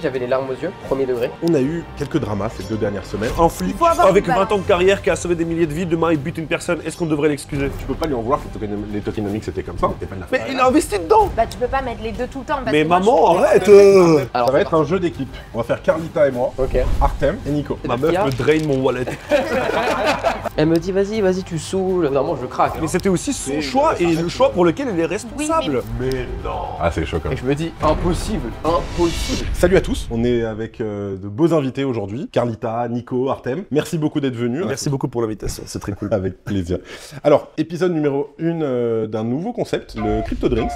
J'avais les larmes aux yeux, premier degré. On a eu quelques dramas ces 2 dernières semaines. Un flic avec 20 ans de carrière qui a sauvé des milliers de vies, demain il bute une personne, est-ce qu'on devrait l'excuser? tu peux pas lui en vouloir que les tokenomics c'était comme ça. C'était pas de la Mais il a investi dedans. Bah tu peux pas mettre les deux tout le temps. Parce Mais que moi, maman, je- arrête Alors, Ça va être un jeu d'équipe. On va faire Carlita et moi, Ok. Artem et Nico. Ma meuf me draine mon wallet. Elle me dit vas-y, tu saoules. Vraiment, je craque. Mais c'était aussi son choix et le choix pour lequel elle est responsable. Mais non. Ah c'est choquant. Et je me dis impossible. Salut à tous, on est avec de beaux invités aujourd'hui. Carlita, Nico, Artem. Merci beaucoup d'être venus. Merci beaucoup pour l'invitation, c'est très cool. Avec plaisir. Alors, épisode numéro 1 d'un nouveau concept, le Crypto Drinks.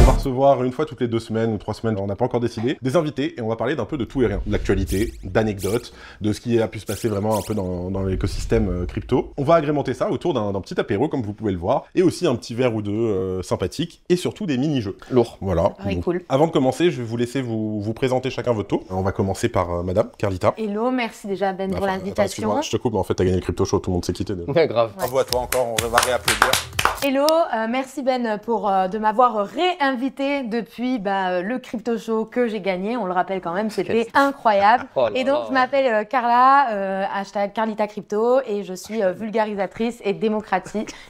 On va recevoir une fois toutes les 2 semaines ou 3 semaines, on n'a pas encore décidé, des invités et on va parler d'un peu de tout et rien. De l'actualité, d'anecdotes, de ce qui a pu se passer vraiment un peu dans l'écosystème crypto. On va agrémenter ça autour d'un petit apéro comme vous pouvez le voir et aussi un petit verre ou deux sympathique et surtout des mini-jeux. Lourd. Voilà. Ouais, Donc, cool. avant de commencer, je vais vous laisser vous présenter chacun votre tour. On va commencer par madame, Carlita. Hello, merci déjà Ben pour Enfin, l'invitation. excuse-moi, je te coupe, mais en fait t'as gagné le crypto show, tout le monde s'est quitté déjà. Grave. Bravo à toi encore, on va réapplaudir. Hello, merci Ben pour de m'avoir réinvité depuis le crypto show que j'ai gagné. On le rappelle quand même, c'était incroyable. Oh là Et donc là. je m'appelle Carla, hashtag Carlita Crypto, et je suis vulgarisatrice et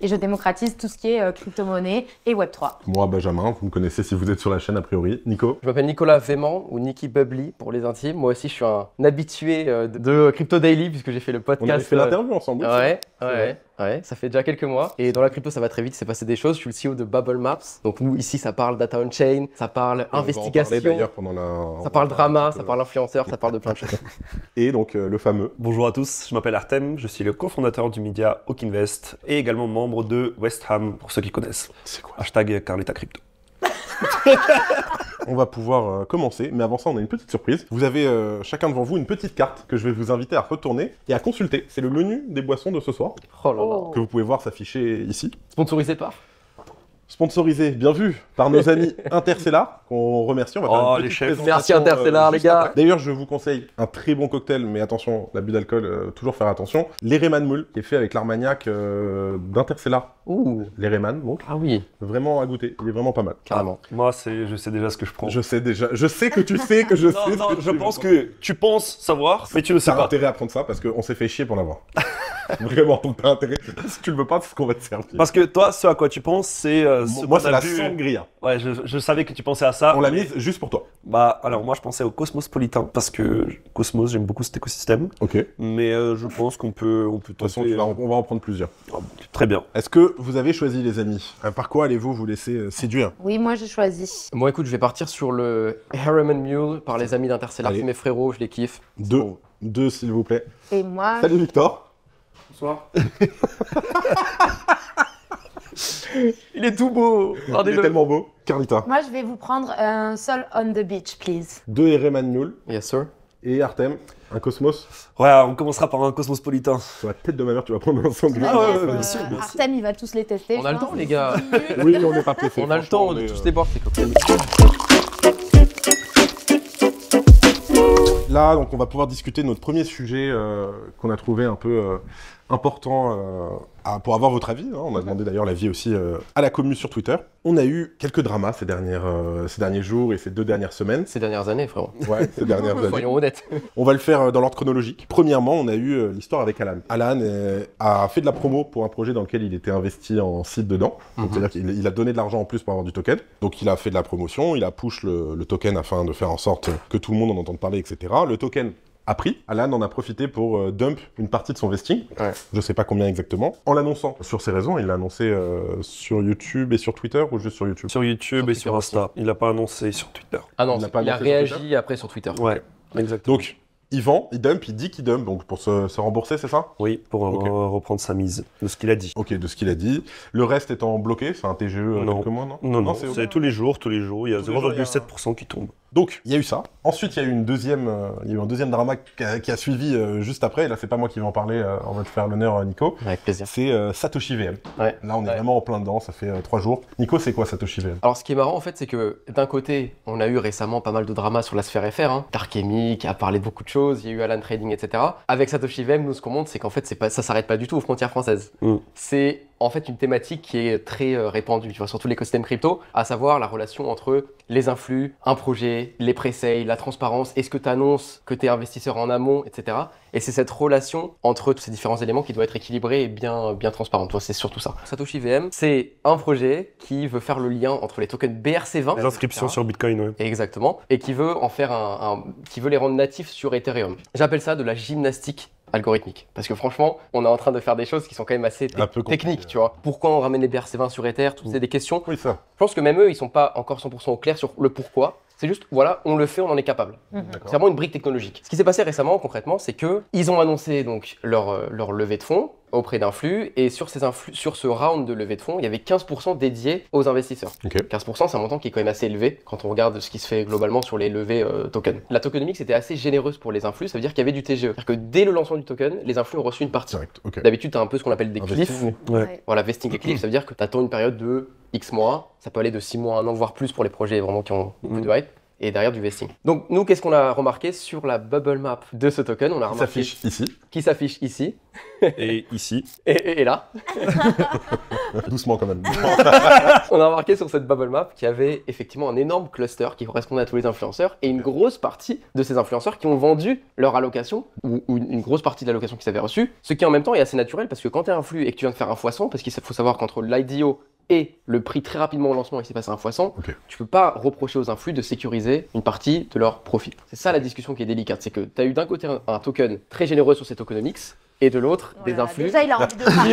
je démocratise tout ce qui est crypto-monnaie et Web3. Moi, Benjamin, vous me connaissez si vous êtes sur la chaîne a priori. Nico. Je m'appelle Nicolas Véman ou Nicky Bubbly pour les intimes. Moi aussi, je suis un habitué de Crypto Daily puisque j'ai fait le podcast. On avait fait l'interview ensemble. Ouais, ça fait déjà quelques mois. Et dans la crypto, ça va très vite, c'est passé des choses. Je suis le CEO de Bubble Maps. Donc nous, ici, ça parle data on chain, ça parle On va en parler investigation, d'ailleurs pendant la... ça parle drama, ça parle influenceur, ça parle de plein de choses. Et donc le fameux. Bonjour à tous, je m'appelle Artem, je suis le cofondateur du média Hawkinvest et également membre de West Ham pour ceux qui connaissent. C'est quoi? Hashtag Carlita Crypto. On va pouvoir commencer, mais avant ça, on a une petite surprise. Vous avez chacun devant vous une petite carte que je vais vous inviter à retourner et à consulter. C'est le menu des boissons de ce soir, Oh là là. Oh. que vous pouvez voir s'afficher ici. Sponsorisé par Sponsorisé, bien vu, par nos amis Interstellar, qu'on remercie. On va faire Oh, une les petite chefs. présentation, Merci Interstellar, les juste gars. après. D'ailleurs, je vous conseille un très bon cocktail, mais attention, l'abus d'alcool, toujours faire attention. L'Ereman Moule, qui est fait avec l'Armagnac d'Interstellar. Ouh. L'Ereman, donc, Ah oui, vraiment à goûter. Il est vraiment pas mal. carrément. Moi, je sais déjà ce que je prends. Je sais déjà, je sais que tu sais que je sais. Non, ce que je tu pense veux. que tu penses savoir, mais tu ne sais T'as pas. intérêt à prendre ça parce qu'on s'est fait chier pour l'avoir. Vraiment, donc t'as intérêt. Si tu le veux pas, c'est ce qu'on va te servir. Parce que toi, ce à quoi tu penses, c'est ce Moi, qu'on c'est a la vu. sangria. Ouais, je savais que tu pensais à ça. On l'a mise juste pour toi. Bah, alors moi, je pensais au Cosmopolitain parce que Cosmos, j'aime beaucoup cet écosystème. Ok. De Mais je pense qu'on peut toute façon, tenter, on va en prendre plusieurs. Très bien. Est-ce que vous avez choisi, les amis? Par quoi allez-vous vous laisser séduire? Oui, moi j'ai choisi. Moi, écoute, je vais partir sur le Harriman Mule par les amis d'Interstellar. Allez. C'est mes frérots, je les kiffe. Deux, s'il vous plaît. Et moi, Salut Victor. Bonsoir. Il est tout beau. Il est Regardez-le. tellement beau. Carlita. moi je vais vous prendre un Sol on the Beach, please. 2 Ereman Mule. Yes, sir. Et Artem, un Cosmos. Ouais, on commencera par un Cosmopolitain. Sur la tête de ma mère, tu vas prendre un sangria. Ah ouais, Yes, bien sûr, bien sûr. Artem, il va tous les tester. On je a le pense. temps, les gars. 10 minutes. Oui, on n'est pas pressé. On a le temps de tous les boire, ces cocktails. Là, donc, on va pouvoir discuter de notre premier sujet qu'on a trouvé un peu important pour avoir votre avis. Hein. On a demandé d'ailleurs l'avis aussi à la commu sur Twitter. On a eu quelques dramas ces derniers jours et ces 2 dernières semaines. Ces dernières années, frérot. Ouais, ces dernières années. Soyons honnêtes. On va le faire dans l'ordre chronologique. Premièrement, on a eu l'histoire avec Alan. Alan a fait de la promo pour un projet dans lequel il était investi en seed dedans. Donc, c'est-à-dire qu'il a donné de l'argent en plus pour avoir du token. Donc il a fait de la promotion, il a push le token afin de faire en sorte que tout le monde en entende parler, etc. Le token a pris. Alan en a profité pour dump une partie de son vesting. Ouais. Je sais pas combien exactement. En l'annonçant sur ses raisons, il l'a annoncé sur YouTube et sur Twitter ou juste sur YouTube? Sur YouTube Sur et sur Twitter Insta. Il l'a pas annoncé sur Twitter. Ah non, Il n'a pas il a annoncé sur réagi après sur Twitter. Ouais, exactement. Donc, il vend, il dump, il dit qu'il dump, donc pour se rembourser, c'est ça? Oui, pour Ok. reprendre sa mise de ce qu'il a dit. Ok, de ce qu'il a dit. Le reste étant bloqué, c'est un TGE Non. quelques mois, non? Non, c'est tous les jours, il y a Tous les jours, il y a 0,7% qui tombe. Donc, il y a eu ça. Ensuite, il y a eu un deuxième drama qui a suivi juste après. Et là, c'est pas moi qui vais en parler, on va te faire l'honneur, Nico. Avec plaisir. C'est Satoshi VM. Ouais. Là, on est Ouais. vraiment en plein dedans, ça fait 3 jours. Nico, c'est quoi Satoshi VM? Alors, ce qui est marrant, en fait, c'est que d'un côté, on a eu récemment pas mal de dramas sur la sphère FR. Hein. Darkemi qui a parlé de beaucoup de choses, il y a eu Alan Trading, etc. Avec Satoshi VM, nous, ce qu'on montre, c'est qu'en fait, ça s'arrête pas du tout aux frontières françaises. Mm. C'est en fait une thématique qui est très répandue, tu vois, sur tout l'écosystème crypto, à savoir la relation entre les influx, un projet, les pré-sales, la transparence, est-ce que tu annonces que tu es investisseur en amont, etc. Et c'est cette relation entre tous ces différents éléments qui doit être équilibrée et bien transparente. C'est surtout ça. Satoshi VM, c'est un projet qui veut faire le lien entre les tokens BRC20, Les inscriptions sur Bitcoin, ouais. exactement, et qui veut en faire qui veut les rendre natifs sur Ethereum. J'appelle ça de la gymnastique algorithmique. Parce que franchement, on est en train de faire des choses qui sont quand même assez Un peu compliqué, techniques, tu vois. Pourquoi on ramène les BRC20 sur Ether, toutes ces des questions. Oui, ça. Je pense que même eux, ils sont pas encore 100% au clair sur le pourquoi. C'est juste, voilà, on le fait, on en est capable. C'est vraiment une brique technologique. Ce qui s'est passé récemment, concrètement, c'est que ils ont annoncé donc leur levée de fonds auprès d'influx, et sur ce round de levée de fonds, il y avait 15% dédiés aux investisseurs. 15%, c'est un montant qui est quand même assez élevé quand on regarde ce qui se fait globalement sur les levées tokens. La tokenomics était assez généreuse pour les influx, ça veut dire qu'il y avait du TGE. C'est-à-dire que dès le lancement du token, les influx ont reçu une partie. Direct, ok. D'habitude, tu as un peu ce qu'on appelle des cliffs. Ouais. Voilà, vesting et cliff, ça veut dire que tu attends une période de X mois, ça peut aller de 6 mois à 1 an, voire plus pour les projets vraiment qui ont beaucoup de hype. Et derrière du vesting. Donc nous, qu'est-ce qu'on a remarqué sur la bubble map de ce token? On a remarqué Qui s'affiche ici. Et ici. et là. Doucement quand même. On a remarqué sur cette bubble map qu'il y avait effectivement un énorme cluster qui correspondait à tous les influenceurs et une grosse partie de ces influenceurs qui ont vendu leur allocation ou une grosse partie de l'allocation qu'ils avaient reçue. Ce qui en même temps est assez naturel parce que quand tu es un flux et que tu viens de faire un x100, parce qu'il faut savoir qu'entre l'IDO et le prix très rapidement au lancement, il s'est passé un x100, tu peux pas reprocher aux influx de sécuriser une partie de leur profit. C'est ça la discussion qui est délicate, c'est que tu as eu d'un côté un token très généreux sur ces tokenomics, et de l'autre, des influx. Déjà, il a envie de parler.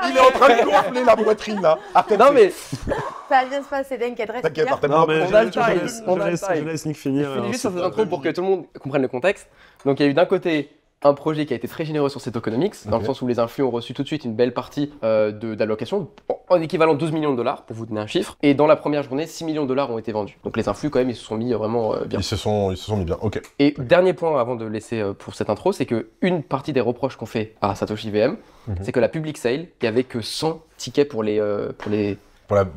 Il est en train de gonfler la poitrine là. Non mais, Ça va bien se passer, t'inquiète, reste t'inquiète, bien. Artem. Non, mais On a le time. je laisse Nick finir. je finis juste sur cette intro pour que tout le monde comprenne le contexte. Donc il y a eu d'un côté un projet qui a été très généreux sur ces tokenomics, dans le sens où les influx ont reçu tout de suite une belle partie d'allocation, en équivalent 12 millions de dollars, pour vous donner un chiffre. Et dans la première journée, 6 millions de dollars ont été vendus. Donc les influx, quand même, ils se sont mis vraiment bien. Ils se sont mis bien, ok. Et dernier point avant de laisser pour cette intro, c'est que une partie des reproches qu'on fait à Satoshi VM, c'est que la public sale, il n'y avait que 100 tickets pour les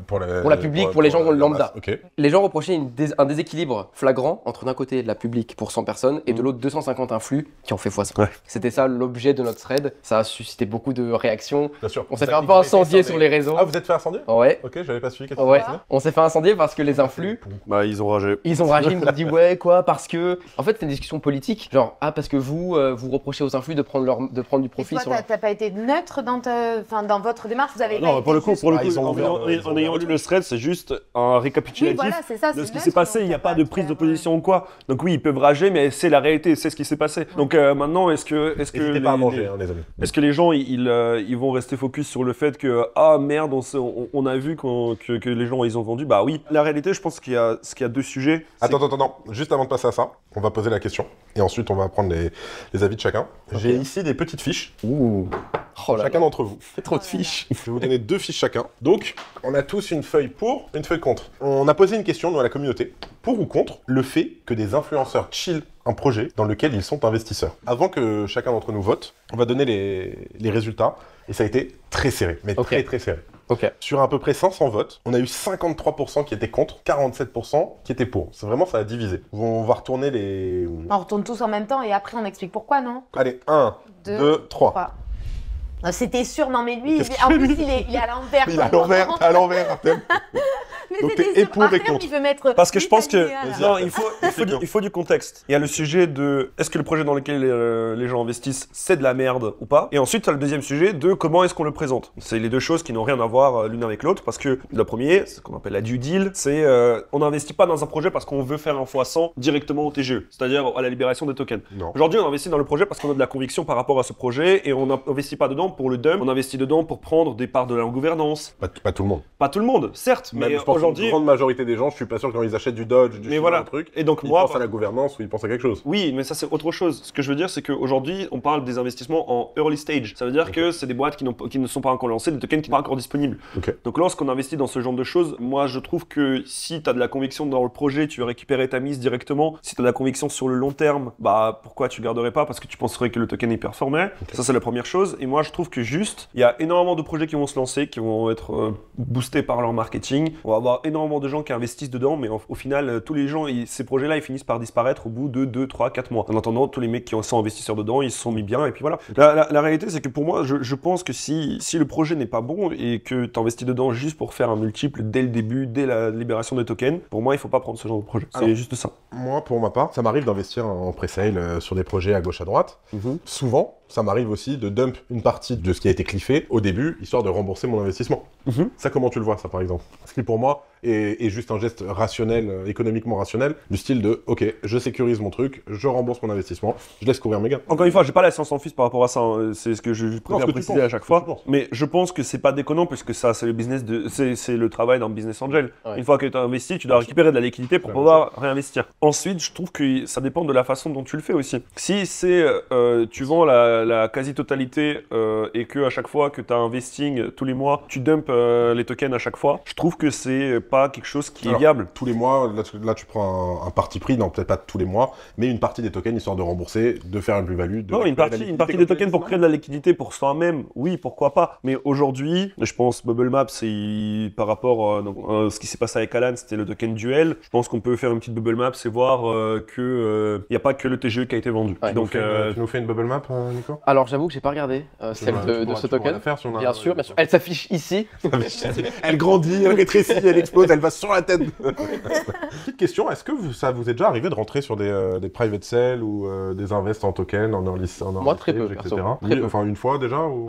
Pour les gens lambda. Ok. Les gens reprochaient un déséquilibre flagrant entre d'un côté la public pour 100 personnes et de l'autre 250 influx qui ont fait x100. Ouais. C'était ça l'objet de notre thread. Ça a suscité beaucoup de réactions. Bien sûr. On s'est fait un peu incendier sur les réseaux. Ah, vous êtes fait incendier? Ouais. Ok, j'avais pas suivi. Qu'est-ce qui Ouais. s'est passé? On s'est fait incendier parce que les influx, Bah, ils ont ragé. ils ont ragé, ils nous ont dit ouais quoi parce que. En fait, c'est une discussion politique. Genre parce que vous reprochez aux influx de prendre du Et profit toi, sur. t'as pas été neutre dans votre démarche, vous avez pas Non, été pour le coup, juste- ils ont ouvert, en ayant lu le thread, c'est juste un Oui, récapitulatif voilà, c'est ça. de c'est ce qui s'est neutre, passé. donc Il n'y a t'as pas de prise d'opposition ou quoi. Donc oui, ils peuvent rager, mais c'est la réalité, c'est ce qui s'est passé. Donc maintenant, est-ce que N'hésitez pas à manger, les amis. est-ce que les gens ils vont rester focus sur le fait que ah merde, on a vu que les gens ils ont vendu? Bah oui. La réalité, je pense qu'il y a deux sujets. C'est- Attends, juste avant de passer à ça, on va poser la question et ensuite on va prendre les avis de chacun. J'ai ici des petites fiches, Ouh. Oh là chacun là. d'entre vous. C'est trop de fiches. Je vais vous donner 2 fiches chacun. Donc, on a tous une feuille pour, une feuille contre. On a posé une question dans la communauté. Pour ou contre le fait que des influenceurs chill un projet dans lequel ils sont investisseurs? Avant que chacun d'entre nous vote, on va donner les résultats. Et ça a été très serré, mais Ok. très très serré. Ok. Sur à peu près 500 votes, on a eu 53% qui étaient contre, 47% qui étaient pour. C'est vraiment, ça a divisé. On va retourner les... On retourne tous en même temps et après on explique pourquoi, non? Allez, 1, 2, 3. Trois. C'était sûr, non mais lui, Qu'est-ce en qu'il plus fait, il est à l'envers. Il est à l'envers, t'es à l'envers, Artem. Mais Donc c'était t'es et sûr. pour et Artem, contre. il veut mettre Parce que je pense que l'Italie, là. non, il faut du contexte. Il y a le sujet de est-ce que le projet dans lequel les gens investissent c'est de la merde ou pas. Et ensuite, tu as le deuxième sujet de comment est-ce qu'on le présente. C'est les deux choses qui n'ont rien à voir l'une avec l'autre parce que le premier, ce qu'on appelle la due deal, c'est on n'investit pas dans un projet parce qu'on veut faire un x100 directement au TGE, c'est-à-dire à la libération des tokens. Non. Aujourd'hui, on investit dans le projet parce qu'on a de la conviction par rapport à ce projet et on n'investit pas dedans pour le dump, on investit dedans pour prendre des parts de la gouvernance. Pas tout le monde. Pas tout le monde, certes, Même, mais je pense aujourd'hui. une grande majorité des gens, je suis pas sûr que quand ils achètent du Dodge, du Mais Shiba, voilà. un truc, Et donc ils moi, pensent à la gouvernance ou ils pensent à quelque chose. oui, mais ça c'est autre chose. Ce que je veux dire, c'est qu'aujourd'hui, on parle des investissements en early stage. Ça veut dire que c'est des boîtes qui ne sont pas encore lancées, des tokens qui ne sont pas encore disponibles. Ok. Donc lorsqu'on investit dans ce genre de choses, moi je trouve que si tu as de la conviction dans le projet, tu veux récupérer ta mise directement. Si tu as de la conviction sur le long terme, bah pourquoi tu garderais pas? Parce que tu penserais que le token est performait. Ça c'est la première chose. Et moi je trouve que juste, il y a énormément de projets qui vont se lancer, qui vont être boostés par leur marketing. On va avoir énormément de gens qui investissent dedans, mais au final, tous les gens, ces projets-là, ils finissent par disparaître au bout de 2, 3, 4 mois. En attendant, tous les mecs qui sont investisseurs dedans, ils se sont mis bien, et puis voilà. La réalité, c'est que pour moi, je pense que si le projet n'est pas bon et que tu investis dedans juste pour faire un multiple dès le début, dès la libération des tokens, pour moi, il faut pas prendre ce genre de projet. C'est juste ça. Moi, pour ma part, ça m'arrive d'investir en pré-sale sur des projets à gauche à droite. Souvent, ça m'arrive aussi de dump une partie de ce qui a été cliffé au début, histoire de rembourser mon investissement. Ça, comment tu le vois, ça, par exemple? Ce qui, pour moi, est juste un geste rationnel, économiquement rationnel, du style de « Ok, je sécurise mon truc, je rembourse mon investissement, je laisse courir mes gains. » Encore une fois, j'ai pas la science en fils par rapport à ça, hein. C'est ce que je préfère préciser à chaque fois. Mais je pense que c'est pas déconnant, puisque ça, c'est le business c'est le travail d'un business angel. Une fois que tu as investi, tu dois récupérer de la liquidité pour pouvoir réinvestir. Ensuite, je trouve que ça dépend de la façon dont tu le fais aussi. Si c'est tu vends la quasi-totalité et que à chaque fois que tu as un vesting tous les mois, tu dumps les tokens à chaque fois, je trouve que c'est pas quelque chose qui est viable. Tous les mois, là tu prends un parti pris, non peut-être pas tous les mois, mais une partie des tokens histoire de rembourser, de faire une plus-value. Non, une partie des tokens pour créer de la liquidité pour soi-même, oui, pourquoi pas. Mais aujourd'hui, je pense Bubble Map, c'est par rapport à ce qui s'est passé avec Alan, c'était le token duel. Je pense qu'on peut faire une petite Bubble Map, c'est voir que il n'y a pas que le TGE qui a été vendu. Ouais. Donc, tu nous fais une Bubble Map, Nico? Alors j'avoue que j'ai pas regardé celle de ce token. Bien sûr. Elle s'affiche ici. Elle grandit, elle rétrécit, elle explose, elle va sur la tête. Petite question, est-ce que ça vous est déjà arrivé de rentrer sur des private sales ou des invests en token, en early Moi, très peu, etc. perso. Très peu. Enfin, une fois déjà ou...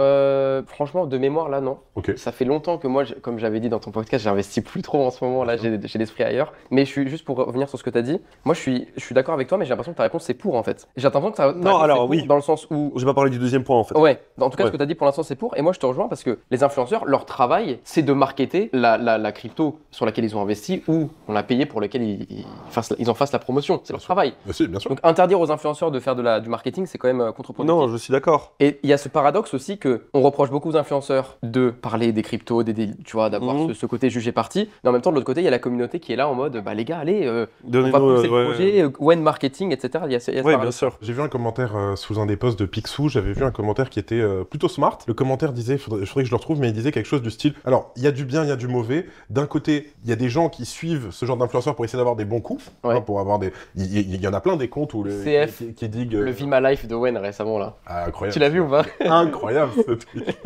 Franchement, de mémoire, là, non. Ok. Ça fait longtemps que moi, comme j'avais dit dans ton podcast, j'investis plus trop en ce moment. Là, j'ai l'esprit ailleurs. Mais je suis juste pour revenir sur ce que tu as dit. Moi, je suis d'accord avec toi, mais j'ai l'impression que ta réponse c'est pour en fait. J'ai l'impression que ta Non, réponse, alors c'est pour, oui. dans le sens où. j'ai pas parlé du deuxième point en fait. Ouais. En tout cas, Ouais. ce que tu as dit pour l'instant, c'est pour. Et moi, je te rejoins parce que les influenceurs, leur travail, c'est de marketer la crypto sur laquelle ils ont investi ou on l'a payé pour lequel ils en fassent la promotion. C'est leur travail. Bah, si, bien sûr. Donc interdire aux influenceurs de faire du marketing, c'est quand même contre-productif. Non, je suis d'accord. Et il y a ce paradoxe aussi que on reproche beaucoup aux influenceurs de parler des cryptos, tu vois, d'avoir ce côté jugé parti. Mais en même temps, de l'autre côté, il y a la communauté qui est là en mode, bah les gars, allez, on va pousser le projet, when marketing, etc. Il y a ce Oui, bien paradoxe. sûr. J'ai vu un commentaire sous un des posts de Picsou, j'avais vu un commentaire qui était plutôt smart. Le commentaire disait, faudrait que je le retrouve, mais il disait quelque chose du style, alors, il y a du bien, il y a du mauvais. D'un côté, il y a des gens qui suivent ce genre d'influenceurs pour essayer d'avoir des bons coups, Ouais. hein, pour avoir des... Il y en a plein des comptes où CF, qui diguent... Le Vima Life de Wen récemment là. Ah, incroyable. Tu l'as vu ou pas? Incroyable ce truc.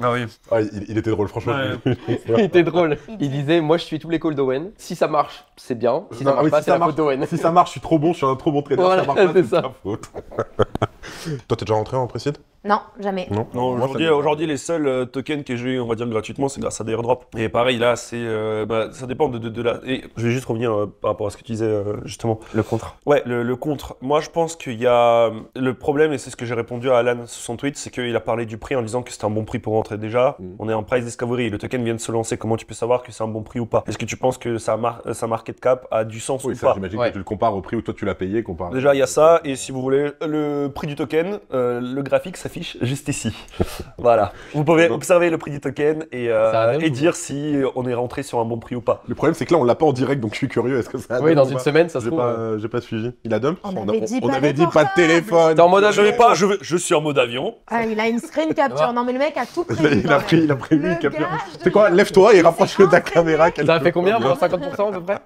Ah oui. Ah, il était drôle, franchement. Il était drôle. Il disait, moi je suis tous les calls d'Owen. Si ça marche, c'est bien. Si ça Non, marche oui, pas, si c'est ça la faute d'Owen. Si ça marche, je suis trop bon, je suis un trop bon trader. Voilà, ça marche pas, c'est c'est ça. ta faute. Toi, t'es déjà rentré en précide? Non, jamais. Non. Non, Moi, ça aujourd'hui, les seuls tokens que j'ai eu, on va dire gratuitement, c'est grâce à des airdrops. Et pareil, là, c'est, ça dépend de la. Et je vais juste revenir par rapport à ce que tu disais justement. Le contre. Ouais, le contre. Moi, je pense qu'il y a le problème, et c'est ce que j'ai répondu à Alan sur son tweet, c'est qu'il a parlé du prix en disant que c'était un bon prix pour rentrer déjà. On est en price discovery, le token vient de se lancer. Comment tu peux savoir que c'est un bon prix ou pas? Est-ce que tu penses que sa market cap a du sens Oui, ou ça, pas? j'imagine Ouais. que tu le compares au prix où toi tu l'as payé, comparé. Déjà, il y a ça, et si vous voulez le prix du token, le graphique s'affiche juste ici. Voilà. Vous pouvez observer le prix du token et dire si on est rentré sur un bon prix ou pas. Le problème, c'est que là, on l'a pas en direct, donc je suis curieux. Est-ce que ça a Oui, dump dans ou une pas? semaine, ça se J'ai trouve. j'ai pas suivi. Il a dump? On avait dit on pas avait les dit pas de portables. téléphone. T'es en mode Je vais pas, je suis en mode avion. Ah, il a une screen capture. Non, mais le mec a tout prévu. Il a prévu Le une capture. gars, je C'est quoi? te Lève-toi et jure, rapproche-le de ta c'est caméra. Ça a fait combien pour 50% à peu près?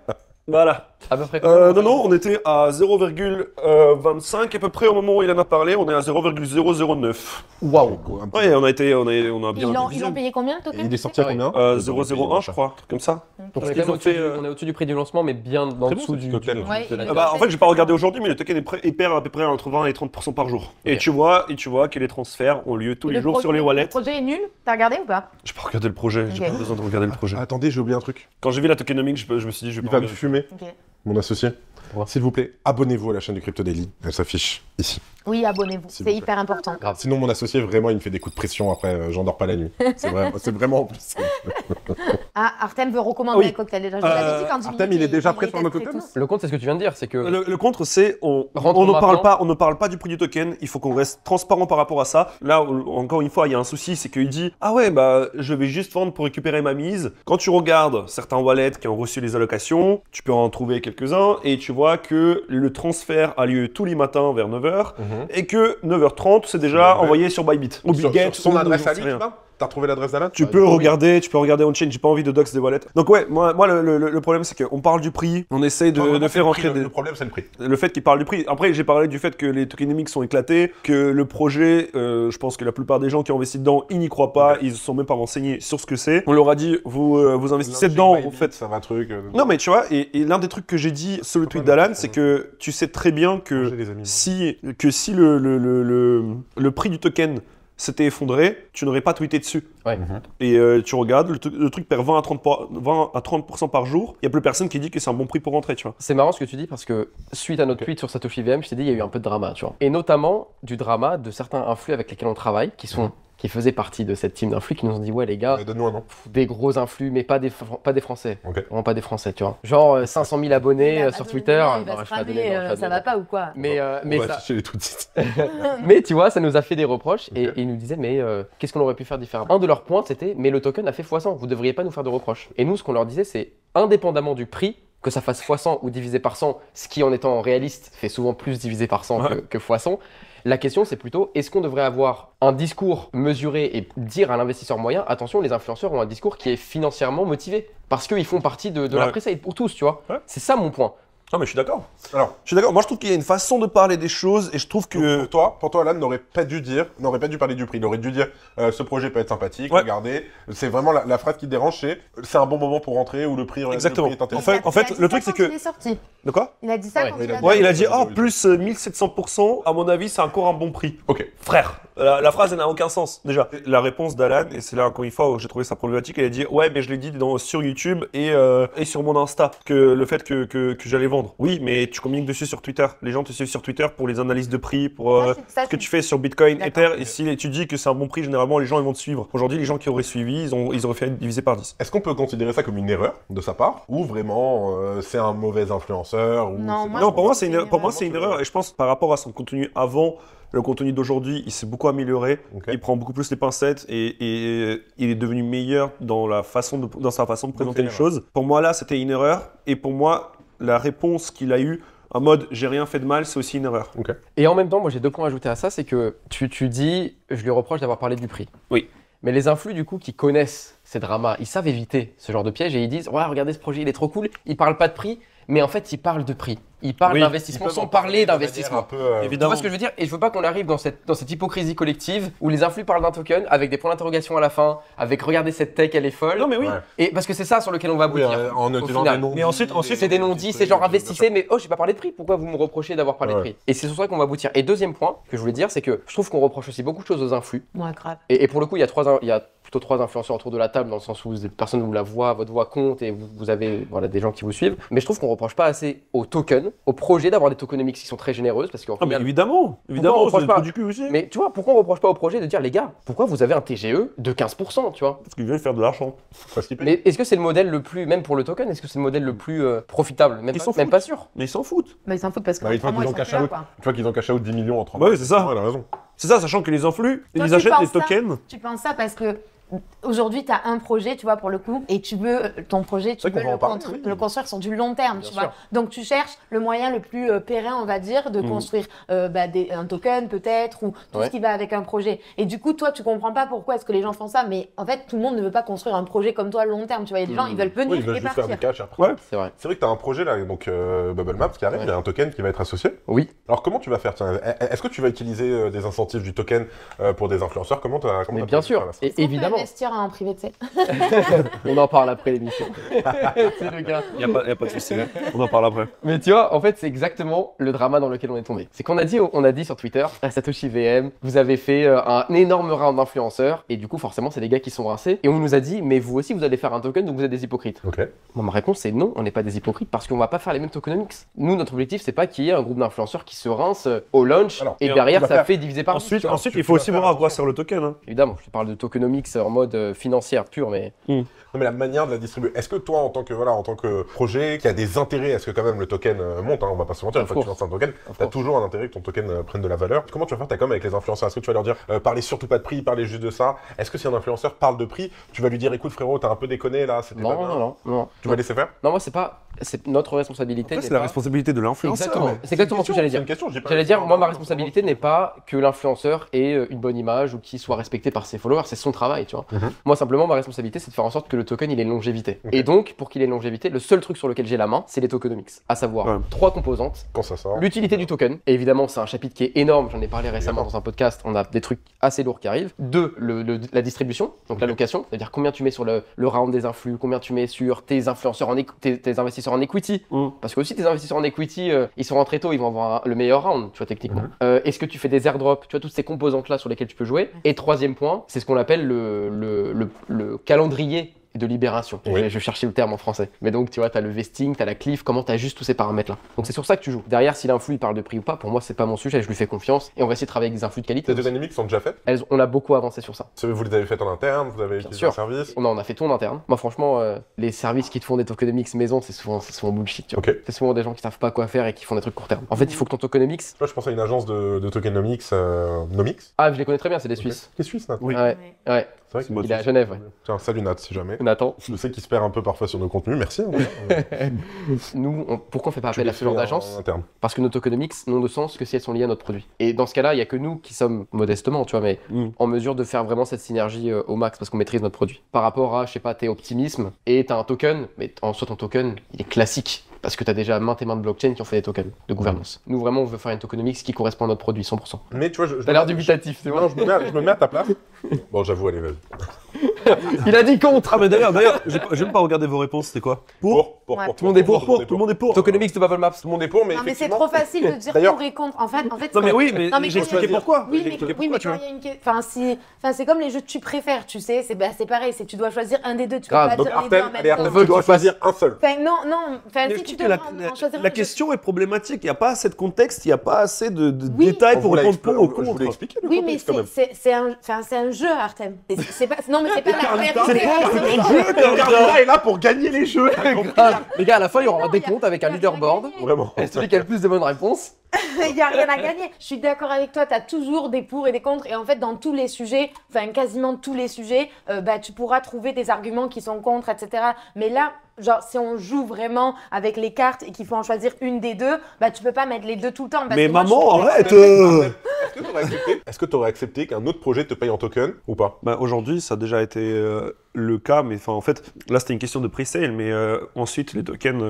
Voilà. À peu près combien? Non, on était à 0,25 à peu près au moment où il en a parlé. On est à 0,009. Waouh. Ouais, on a bien Ils divisé. l'ont payé combien le token? Il est sorti à combien? 0,01 je crois, un truc comme ça. Donc Ils ont fait, on est au-dessus du prix du lancement, mais bien en Très bon, dessous ce du token. Ouais, de la- il Ah bah, en fait, j'ai pas regardé aujourd'hui, mais le token il perd à peu près entre 20 et 30% par jour. Et tu vois que les transferts ont lieu tous les jours sur les wallets. Le projet est nul? T'as regardé ou pas? J'ai pas regardé le projet, j'ai Ok. pas besoin de regarder le projet. Attendez, j'ai oublié un truc. Quand j'ai vu la tokenomics, je me suis dit, je vais Il pas va me regarder. fumer, Ok. mon associé. Pourquoi? S'il vous plaît, abonnez-vous à la chaîne du Crypto Daily. Elle s'affiche ici. Oui, abonnez-vous. S'il C'est vous plaît. hyper important. Sinon, mon associé, vraiment, il me fait des coups de pression après. J'en dors pas la nuit. C'est vraiment en plus. Ah, Artem veut recommander Oui. un cocktail déjà. Je vous l'avais dit quand Jimmy Artem, il est déjà prêt était sur le très token? tous. Le compte, c'est ce que tu viens de dire, c'est que Le contre, c'est on Rentre ne maintenant. on ne parle pas du prix du token. Il faut qu'on reste transparent par rapport à ça. Là, encore une fois, il y a un souci, c'est qu'il dit ah ouais bah je vais juste vendre pour récupérer ma mise. Quand tu regardes certains wallets qui ont reçu les allocations, tu peux en trouver quelques-uns et tu vois que le transfert a lieu tous les matins vers 9h et que 9h30 c'est déjà Ouais. envoyé sur Bybit ou Sur Bitget son ou adresse à j'en sais lui, rien. tu vois? T'as retrouvé l'adresse d'Alan? Tu peux regarder on-chain, j'ai pas envie de dox des wallets. Donc ouais, moi le problème c'est qu'on parle du prix, on essaye de faire rentrer Le problème, c'est le prix. Le fait qu'il parle du prix. Après, j'ai parlé du fait que les tokenomics sont éclatés, que le projet, je pense que la plupart des gens qui ont investi dedans, ils n'y croient pas, ils ne sont même pas renseignés sur ce que c'est. On leur a dit, vous investissez dedans, vous faites... Ça va truc. Non mais tu vois, et l'un des trucs que j'ai dit sur le tweet d'Alan, c'est que tu sais très bien que si le prix du token s'était effondré, tu n'aurais pas tweeté dessus. Ouais. Et tu regardes, le truc perd 20 à 30% par jour, il n'y a plus personne qui dit que c'est un bon prix pour rentrer, tu vois. C'est marrant ce que tu dis parce que suite à notre tweet sur Satoshi VM, je t'ai dit il y a eu un peu de drama, tu vois. Et notamment du drama de certains influx avec lesquels on travaille, qui faisaient partie de cette team d'influx, qui nous ont dit ouais les gars, Donne-nous un nom. des gros influx, mais pas des Français. Ok. Vraiment pas des Français, tu vois. Genre 500 000 abonnés sur Twitter. Il va Non, se je vais pas donner le nom, je vais pas ça donner va pas ou quoi? Mais On va ça- afficher les tweets. mais tu vois, ça nous a fait des reproches et Ok. ils nous disaient mais qu'est-ce qu'on aurait pu faire différemment? Un de leurs points c'était mais le token a fait x100, vous devriez pas nous faire de reproches. Et nous ce qu'on leur disait c'est indépendamment du prix, que ça fasse x100 ou divisé par 100, ce qui en étant réaliste fait souvent plus divisé par 100 que x100. La question c'est plutôt est-ce qu'on devrait avoir un discours mesuré et dire à l'investisseur moyen attention les influenceurs ont un discours qui est financièrement motivé parce qu'ils font partie de la pre-sale pour tous, tu vois. Ouais. C'est ça mon point. Non mais je suis d'accord. Alors, Je suis d'accord, moi je trouve qu'il y a une façon de parler des choses et je trouve que... pour toi, Alan n'aurait pas dû parler du prix. Il aurait dû dire ce projet peut être sympathique, Ouais. regardez. C'est vraiment la phrase qui te dérange, c'est un bon moment pour rentrer ou le prix, Exactement. le prix est intéressant. En fait, le truc, c'est que- Il est sorti. De quoi? Il a dit ça Ouais, quand il il a a dit- Ouais, il a dit, Oui, ah, oui. plus 1700%, à mon avis, c'est encore un bon prix. Ok. Frère, la phrase, elle n'a aucun sens, déjà. La réponse d'Alan, et c'est là, encore une fois, où j'ai trouvé ça problématique, elle a dit, ouais, mais je l'ai dit sur YouTube et sur mon Insta, que le fait que j'allais vendre. Oui, mais tu communiques dessus sur Twitter. Les gens te suivent sur Twitter pour les analyses de prix, pour Ça, ce que tu fais sur Bitcoin, D'accord. Ether, et si tu dis que c'est un bon prix, généralement, les gens, ils vont te suivre. Aujourd'hui, les gens qui auraient suivi, ils auraient fait diviser par 10. Est-ce qu'on peut considérer ça comme une erreur de sa part ou vraiment c'est un mauvais influenceur ou Non, c'est- moi, Non, je pour moi, pense c'est que une, c'est pour moi, une c'est une erreur. erreur. Et je pense par rapport à son contenu avant, le contenu d'aujourd'hui, il s'est beaucoup amélioré. Ok. Il prend beaucoup plus les pincettes et il est devenu meilleur dans sa façon de présenter c'est les une choses. Pour moi, là, c'était une erreur. Et pour moi, la réponse qu'il a eue en mode j'ai rien fait de mal, c'est aussi une erreur. Et en même temps, moi j'ai 2 points à ajouter à ça, c'est que tu dis, je lui reproche d'avoir parlé du prix. Oui. Mais les influx du coup qui connaissent ces dramas, ils savent éviter ce genre de piège et ils disent, ouais regardez ce projet il est trop cool, ils parlent pas de prix, mais en fait ils parlent de prix. Ils parlent Oui, d'investissement sans parler d'investissement. Tu vois Évidemment. ce que je veux dire? Et je veux pas qu'on arrive dans cette hypocrisie collective où les influx parlent d'un token avec des points d'interrogation à la fin, avec regardez cette tech elle est folle. Non, mais oui. Ouais. Et parce que c'est ça sur lequel on va Oui, aboutir. en au utilisant final. des noms. Mais ensuite, C'est des non-dits, c'est genre investissez, mais oh, j'ai pas parlé de prix, pourquoi vous me reprochez d'avoir parlé de Ouais. prix? Et c'est sur ça qu'on va aboutir. Et deuxième point que je voulais dire, c'est que je trouve qu'on reproche aussi beaucoup de choses aux influx. Ouais, grave. Et pour le coup, il y a plutôt 3 influenceurs autour de la table, dans le sens où personne vous la voit, votre voix compte et vous avez voilà, des gens qui vous suivent. Mais je trouve qu'on reproche pas assez aux tokens, aux projets d'avoir des tokenomics qui sont très généreuses, parce qu'en Ah, mais final- évidemment, on évidemment, reproche c'est pas le trou du cul aussi. Mais tu vois, pourquoi on reproche pas au projet de dire, les gars, pourquoi vous avez un TGE de 15%, tu vois? Parce qu'ils veulent faire de l'argent. Parce qu'il paye. Mais est-ce que c'est le modèle le plus, même pour le token, est-ce que c'est le modèle le plus profitable? Même Ils pas, s'en même foutent. pas sûr. Mais ils s'en foutent. Bah, ils s'en foutent parce que Bah, une fois vraiment, qu'ils ont ils sont cash plus là, out. quoi. Tu vois qu'ils ont caché out 10 millions en 30 Ouais, c'est ça. Ouais, il a raison. C'est ça, sachant que les influx, Toi, ils tu achètent des penses ça tokens. Tu penses ça parce que aujourd'hui, tu as un projet, tu vois, pour le coup, et tu veux ton projet, tu C'est vrai veux qu'on va en parler, oui. le construire sur du long terme, Bien tu sûr. vois. Donc, tu cherches le moyen le plus périn, on va dire, de construire un token peut-être, ou tout Ouais. ce qui va avec un projet. Et du coup, toi, tu comprends pas pourquoi est-ce que les gens font ça, mais en fait, tout le monde ne veut pas construire un projet comme toi à long terme, tu vois. Il y a des gens, ils veulent venir Oui, ils veulent et juste faire partir. du cash après. Ouais. C'est vrai. C'est vrai que tu as un projet là, donc Bubble Maps qui arrive, Ouais. il y a un token qui va être associé. Oui. Alors comment tu vas faire tiens, est-ce que tu vas utiliser des incentives du token pour des influenceurs? Comment t'as Mais t'as bien prévu de sûr. faire, là, ça Et Est-ce qu'on peut évidemment. investir en privé, tu sais. On en parle après l'émission. C'est le gars. Il n'y a pas de souci. On en parle après. Mais tu vois, en fait, c'est exactement le drama dans lequel on est tombé. C'est qu'on a dit sur Twitter, à Satoshi VM, vous avez fait un énorme round d'influenceurs, et du coup, forcément, c'est des gars qui sont rincés. Et on nous a dit, mais vous aussi, vous allez faire un token, donc vous êtes des hypocrites. Ok. Bon, ma réponse, c'est non, on n'est pas des hypocrites, parce qu'on va pas faire les mêmes tokenomics. Nous, notre objectif, c'est pas qu'il y ait un groupe d'influenceurs qui se rince au launch, Alors, et et derrière, on va ça faire- fait diviser par 10, tu vois. Ensuite, tu il faut vas aussi faire voir à quoi attention. sert le token. Hein. Évidemment, je parle de tokenomics en mode financière pure, mais Non mais la manière de la distribuer. Est-ce que toi, en tant que projet qui a des intérêts, est-ce que quand même le token monte, hein, on va pas se mentir, une fois que tu lances un token, t'as toujours un intérêt que ton token prenne de la valeur. Comment tu vas faire ta com avec les influenceurs? Est-ce que tu vas leur dire parlez surtout pas de prix, parlez juste de ça? Est-ce que si un influenceur parle de prix, tu vas lui dire écoute frérot, t'as un peu déconné là, c'était pas non, bien. non, non, non. Tu vas laisser faire? Non, moi, c'est pas c'est notre responsabilité. Après, c'est n'est la pas- responsabilité de l'influenceur. Exactement. C'est exactement ce que j'allais C'est dire. une question, je dis pas- J'allais dire, moi, ma responsabilité n'est pas que l'influenceur ait une bonne image ou qu'il soit respecté par ses followers, c'est son travail, tu vois. Moi, simplement, ma responsabilité, c'est de faire en sorte que le token, il ait une longévité. Ok. Et donc, pour qu'il ait une longévité, le seul truc sur lequel j'ai la main, c'est les tokenomics. À savoir, Ouais. 3 composantes. Quand ça sort. L'utilité du token, et évidemment c'est un chapitre qui est énorme, j'en ai parlé récemment dans un podcast, on a des trucs assez lourds qui arrivent. 2, la distribution, donc l'allocation, c'est-à-dire combien tu mets sur le round des influx, combien tu mets sur tes influenceurs, tes investisseurs en equity. Parce que aussi tes investisseurs en equity, ils sont rentrés tôt, ils vont avoir le meilleur round, tu vois, techniquement. Est-ce que tu fais des airdrops, tu vois, toutes ces composantes-là sur lesquelles tu peux jouer. Et 3e point, c'est ce qu'on appelle le calendrier de libération. Oui. Je cherchais le terme en français. Mais donc, tu vois, t'as le vesting, t'as la cliff, comment t'ajustes tous ces paramètres-là. Donc, c'est sur ça que tu joues. Derrière, si l'influx il parle de prix ou pas, pour moi, c'est pas mon sujet, je lui fais confiance et on va essayer de travailler avec des influx de qualité. Ces deux dynamiques sont déjà faites. On a beaucoup avancé sur ça. Vous les avez faites en interne, vous avez utilisé sûr. un service. On a fait tout en interne. Moi, franchement, les services qui te font des tokenomics maison, c'est souvent bullshit. Tu vois. Ok. C'est souvent des gens qui savent pas quoi faire et qui font des trucs court terme. En fait, il faut que ton tokenomics. Moi, je pense à une agence de tokenomics, Nomix. Ah, je les connais très bien, c'est des Suisses. Qui est suisse, Nat. Oui. Ouais, ouais. C'est vrai Il est à Genève, ouais. Tiens, salut Nat, si jamais. Nathan. Je sais qu'il se perd un peu parfois sur nos contenus, merci. Nous, pourquoi on fait pas appel à ce genre d'agence? interne. Parce que nos tokenomics n'ont de sens que si elles sont liées à notre produit. Et dans ce cas-là, il n'y a que nous qui sommes modestement, tu vois, mais en mesure de faire vraiment cette synergie au max parce qu'on maîtrise notre produit. Par rapport à, je sais pas, tes optimismes et t'as un token, mais en soi ton token, il est classique. Parce que tu as déjà maintes et maintes blockchains qui ont fait des tokens de gouvernance. Nous, vraiment, on veut faire une tokenomics qui correspond à notre produit 100%. Mais tu vois, je T'as l'air dubitatif, c'est Non, bon. je me mets à ta place. Bon, j'avoue, allez, vas-y. Il a dit contre. Ah, mais d'ailleurs, j'ai même pas regardé vos réponses, c'était quoi? Pour. Ouais. Tout le monde est pour. Tout le monde est pour. Tokenomics de Bubble Maps. Tout le monde est pour, mais Non, mais c'est effectivement- trop facile de dire D'ailleurs- pour et contre. En fait, Non, mais oui, mais Non, mais j'ai quand expliqué il y a- pourquoi. Oui, J'ai mais, expliqué oui, mais pourquoi, tu quand vois. il y a une c'est comme les jeux que tu préfères, tu sais. C'est pareil, c'est tu dois choisir un des deux. Tu peux Grave, pas Donc dire les deux en Artem, même allez, temps. Artem, On veut tu dois que tu fasses- choisir un seul. Enfin, non. Enfin, Mais si je tu trouve dois que en choisir un, la je- question est problématique. Il n'y a pas assez de contexte, il n'y a pas assez de Oui. détails On pour vous l'a répondre pour ou expli- Je vous l'ai contre. expliqué le Oui, mais contexte, quand même. c'est un jeu, Artem. C'est pas. Non, mais c'est pas la C'est vérité. Carlita est là pour gagner les jeux. Grave. Les gars, à la fin, il y aura un Non, y a- décompte avec un y a rien leaderboard. gagné. Vraiment. Et celui qui a le plus de bonnes réponses. Il n'y a rien à gagner. Je suis d'accord avec toi, tu as toujours des pour et des contre. Et en fait, dans tous les sujets, enfin quasiment tous les sujets, bah, tu pourras trouver des arguments qui sont contre, etc. Mais là, genre, si on joue vraiment avec les cartes et qu'il faut en choisir une des deux, bah, tu peux pas mettre les deux tout le temps. parce Mais que moi, maman, je- arrête Est-ce que tu aurais accepté qu'un autre projet te paye en token ou pas? Bah, aujourd'hui, ça a déjà été le cas, mais en fait, là c'était une question de pre-sale, mais ensuite les tokens,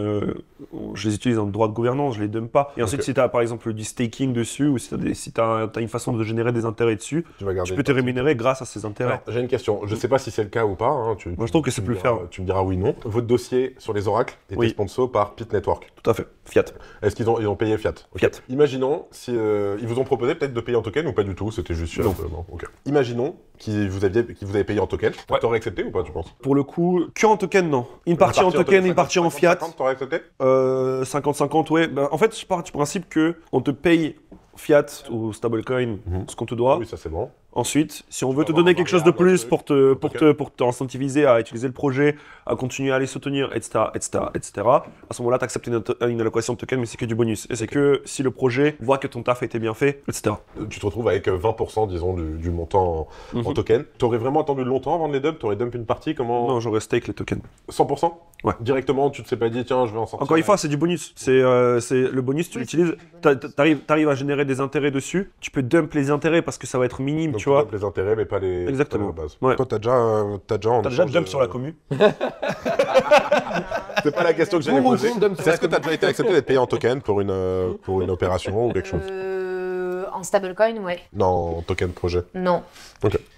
je les utilise en droit de gouvernance, je les dump pas. Et ensuite, Ok. si tu as par exemple du staking dessus, ou si tu as une façon de générer des intérêts dessus, Tu vas garder tu une peux te partie. rémunérer grâce à ces intérêts. Alors, j'ai une question. Je sais pas si c'est le cas ou pas. Hein. Moi, je trouve que c'est me plus diras- fair. Tu me diras oui, non. Votre dossier sur les oracles était Oui. sponsor par Pit Network. Tout à fait. Fiat. Est-ce qu'ils ont payé Fiat? Ok. Fiat. Imaginons si ils vous ont proposé peut-être de payer en token ou pas du tout. C'était juste Fiat. Non. Ok. Imaginons qu'ils vous avaient payé en token. Ouais. T'aurais accepté ou pas, tu penses? Pour le coup, que en token, non. Une partie en token, une partie en fiat. 50, t'aurais accepté? 50-50, ouais. Ben, en fait, je pars du principe que on te paye fiat ou stablecoin ce qu'on te doit. Oui, ça c'est bon. Ensuite, si on veut te Avoir donner un quelque chose de variable, un plus truc, pour t'incentiviser à utiliser le projet, à continuer à les soutenir, etc., à ce moment-là, tu acceptes une allocation de token, mais c'est que du bonus. Et c'est que si le projet voit que ton taf a été bien fait, etc. Tu te retrouves avec 20%, disons, du montant en token. T'aurais vraiment attendu longtemps avant de les dump? T'aurais dump une partie? Comment? Non, j'aurais stake les tokens. 100%? Ouais. Directement, tu te sais pas dit, tiens, je vais en sortir. Encore une fois, c'est du bonus. C'est le bonus, tu Oui, l'utilises, t'arrives à générer des intérêts dessus, tu peux dump les intérêts parce que ça va être minime, Donc, tu vois. dump les intérêts, mais pas les. Exactement. pas la base. Ouais. Toi, t'as déjà T'as déjà dump sur la commu? C'est pas la question que j'allais Boum, poser. boum, dump sur C'est la est-ce que t'as déjà été accepté d'être payé en token pour une opération ou quelque chose? En stablecoin, ouais. Non, en token projet. Non.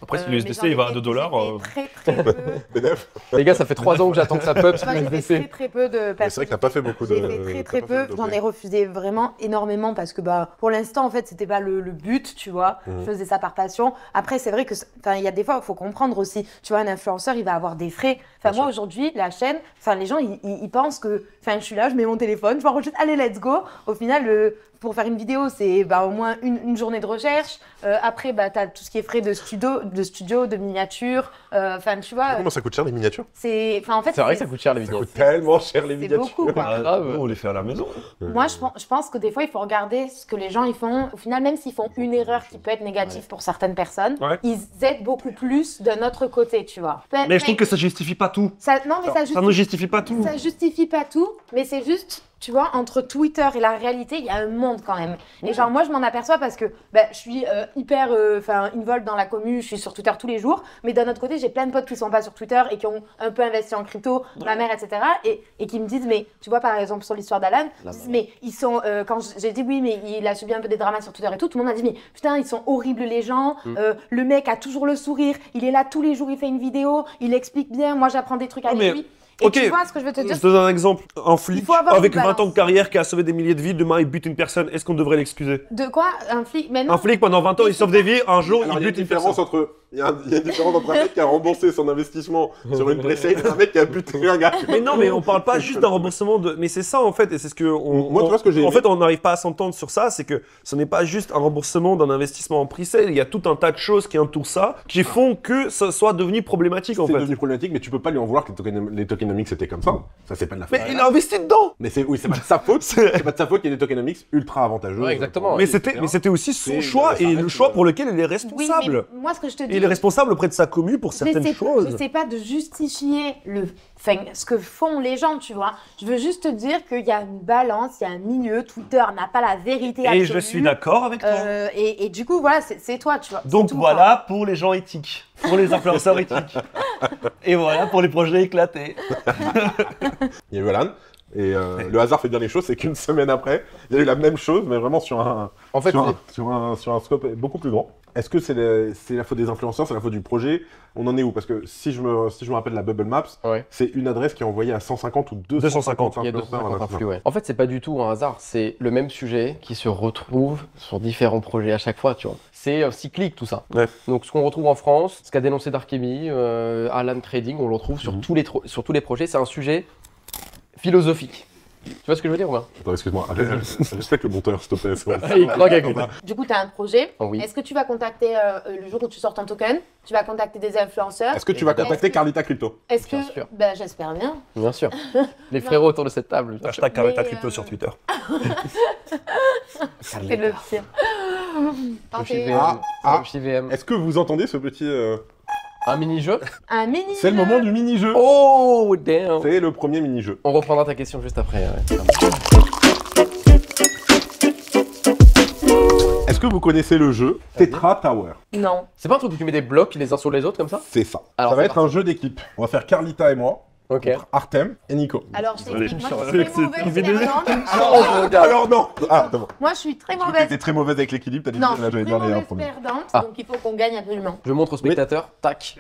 Après, si Mais l'USDC j'en ai il va à fait- 2 dollars. j'ai fait très peu. Bénéf. Les gars, ça fait 3 ans que j'attends que ça pop. Moi, j'ai fait très peu de Mais c'est vrai que t'as pas fait beaucoup de. J'ai fait très t'as pas fait peu, de j'en ai refusé vraiment énormément parce que bah pour l'instant en fait c'était pas le but, tu vois. Je faisais ça par passion. Après c'est vrai que enfin il y a des fois il faut comprendre aussi. Tu vois un influenceur, il va avoir des frais. Enfin Bien moi aujourd'hui, la chaîne, enfin les gens ils pensent que je suis là, je mets mon téléphone, je m'enregistre, allez let's go. Au final pour faire une vidéo, c'est bah, au moins une une journée de recherche. Après, bah, tu as tout ce qui est frais de studio, de miniature. Enfin, tu vois, Comment ça coûte cher les miniatures? en fait, C'est vrai que ça coûte cher les Ça vidéos. coûte tellement cher les c'est miniatures. beaucoup, quoi. Ah, grave. nous, on les fait à la maison. Moi, je pense que des fois, il faut regarder ce que les gens ils font. Au final, même s'ils font une erreur qui peut être négative pour certaines personnes, Ouais. ils aident beaucoup plus de notre côté, tu vois. Mais je trouve que ça justifie pas tout. Non, mais Ça ne justifie pas tout. ça justifie pas tout, mais c'est juste, tu vois, entre Twitter et la réalité, il y a un monde quand même. Et genre, moi, je m'en aperçois parce que je suis hyper involved dans la commu, je suis sur Twitter tous les jours, mais d'un autre côté, j'ai plein de potes qui sont pas sur Twitter et qui ont un peu investi en crypto, ma mère, etc. Et qui me disent, mais tu vois, par exemple, sur l'histoire d'Alan, ils disent, mais ils sont, quand j'ai dit oui, mais il a subi un peu des dramas sur Twitter et tout le monde a dit, mais putain, ils sont horribles les gens, le mec a toujours le sourire, il est là tous les jours, il fait une vidéo, il explique bien, moi j'apprends des trucs avec mais- lui. Et Ok. tu vois ce que je veux te dire? Je te donne un exemple. Un flic Il faut avoir avec une 20 ans balance. de carrière qui a sauvé des milliers de vies, demain il bute une personne, est-ce qu'on devrait l'excuser? De quoi? Un flic? Mais non. Un flic pendant 20 ans il sauve des vies, un jour Alors, il il y a bute une une personne. différence entre. Il y a une différence entre un mec qui a remboursé son investissement sur une pré-sale et un mec qui a buté un gars. Mais non, mais on parle pas juste d'un remboursement de. Mais c'est ça en fait, et c'est ce que. Moi, tu vois ce que j'ai En aimé fait, on n'arrive pas à s'entendre sur ça, c'est que ce n'est pas juste un remboursement d'un investissement en pre-sale, il y a tout un tas de choses qui entourent ça, qui font que ça soit devenu problématique en C'est fait. devenu problématique, mais tu peux pas lui en vouloir que les tokenomics c'était comme ça. Ça, c'est pas de la faute. Mais il a investi dedans. Mais c'est pas de sa faute. C'est pas de sa faute qu'il y ait des tokenomics ultra avantageux. Ouais, exactement. Mais c'était aussi son C'est- choix ça et reste- le choix pour lequel il est Oui, responsable. mais moi ce que je te dis. Et il est responsable auprès de sa commu pour certaines choses. J'essaie pas de justifier ce que font les gens, tu vois. Je veux juste te dire qu'il y a une balance, il y a un milieu. Twitter n'a pas la vérité absolue. Et je suis d'accord avec toi. Et du coup, voilà, c'est toi, tu vois. Donc c'est tout, voilà pour les gens éthiques, pour les influenceurs éthiques. Et voilà pour les projets éclatés. Il y a eu Alan. Et le hasard fait bien les choses, c'est qu'une semaine après, il y a eu la même chose, mais vraiment sur un scope beaucoup plus grand. Est-ce que c'est la faute des influenceurs, c'est la faute du projet? On en est où? Parce que si je me rappelle la Bubble Maps, Ouais. c'est une adresse qui est envoyée à 150 ou 250. Il y a influenceurs. 250 à influx, ouais. En fait, c'est pas du tout un hasard, c'est le même sujet qui se retrouve sur différents projets à chaque fois, tu vois. C'est cyclique tout ça. Ouais. Donc ce qu'on retrouve en France, ce qu'a dénoncé Darkemy, Alan Trading, on le retrouve sur tous les projets, c'est un sujet philosophique. Tu vois ce que je veux dire ou pas? Attends, excuse-moi, respecte le monteur, s'il te plaît. c'est bon. Il croque avec moi. Du coup, tu as un projet. Oh oui. Est-ce que tu vas contacter, le jour où tu sors ton token, tu vas contacter des influenceurs? Est-ce que tu vas contacter Carlita Crypto? Est-ce que... Bien sûr. Ben, j'espère bien. Bien sûr. Les frérots autour de cette table. bien sûr. Hashtag Carreta Mais, Crypto sur Twitter. C'est le pire. Tentez JVM. Est-ce que vous entendez ce petit... Un mini-jeu. un mini. C'est le moment du mini-jeu. Oh, damn. C'est le premier mini-jeu. On reprendra ta question juste après. Ouais. Est-ce que vous connaissez le jeu Tetra Tower? Non. C'est pas un truc où tu mets des blocs les uns sur les autres comme ça? C'est ça. Alors, Ça va c'est être un jeu d'équipe. On va faire Carlita et moi, Ok. contre Artem et Nico. Alors, je Allez, t'explique, moi, je je suis suis très mauvaise c'est- perdante. Alors non Ah, attends. Moi, je suis très Tu mauvaise. étais très mauvaise avec l'équilibre, t'as dit Non, que je là suis j'allais très dire les mauvaise premiers. perdante, Ah. donc il faut qu'on gagne absolument. Je montre aux spectateurs. Tac.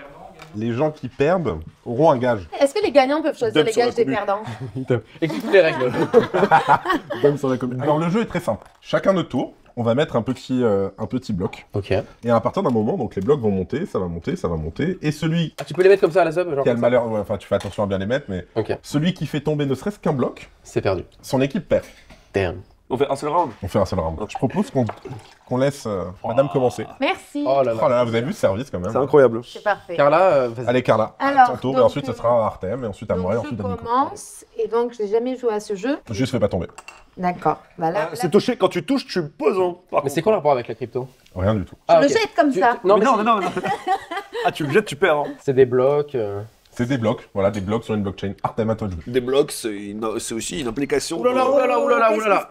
Les gens qui perdent auront un gage. Est-ce que les gagnants peuvent choisir Dub les sur la gages des commune. perdants? Explique les règles. Alors le jeu est très simple. Chacun notre tour, on va mettre un petit bloc. Ok. Et à partir d'un moment, donc les blocs vont monter, ça va monter, ça va monter. Et celui Ah, tu peux les mettre comme ça à la sub, genre qui a comme le ça malheur, ouais, enfin tu fais attention à bien les mettre, mais Ok. celui qui fait tomber ne serait-ce qu'un bloc, C'est perdu. son équipe perd. Damn. On fait un seul round. On fait un seul round. Je propose qu'on laisse Madame commencer. Merci. Oh là Oh là. là là, vous avez vu ce service quand même. C'est incroyable. C'est parfait. Carla, vas-y. Allez Carla, Alors, ton tour, et donc, ensuite ce sera à Artem, et ensuite à Donc, moi, et je ensuite à Nico. commence, et donc je n'ai jamais joué à ce jeu. Juste fais pas tomber. D'accord. Bah là, C'est touché, quand tu touches, tu poses. Hein, par Mais c'est contre. quoi le rapport avec la crypto? Rien du tout. je le ok. jette comme Tu- ça. Non, mais mais non, si. mais non, mais non. Ah, tu le jettes, tu perds. Hein. C'est des blocs. C'est des blocs, voilà, des blocs sur une blockchain. Artem, à toi de jouer. Des blocs, c'est aussi une implication. Oulala, oulala, oulala, oulala.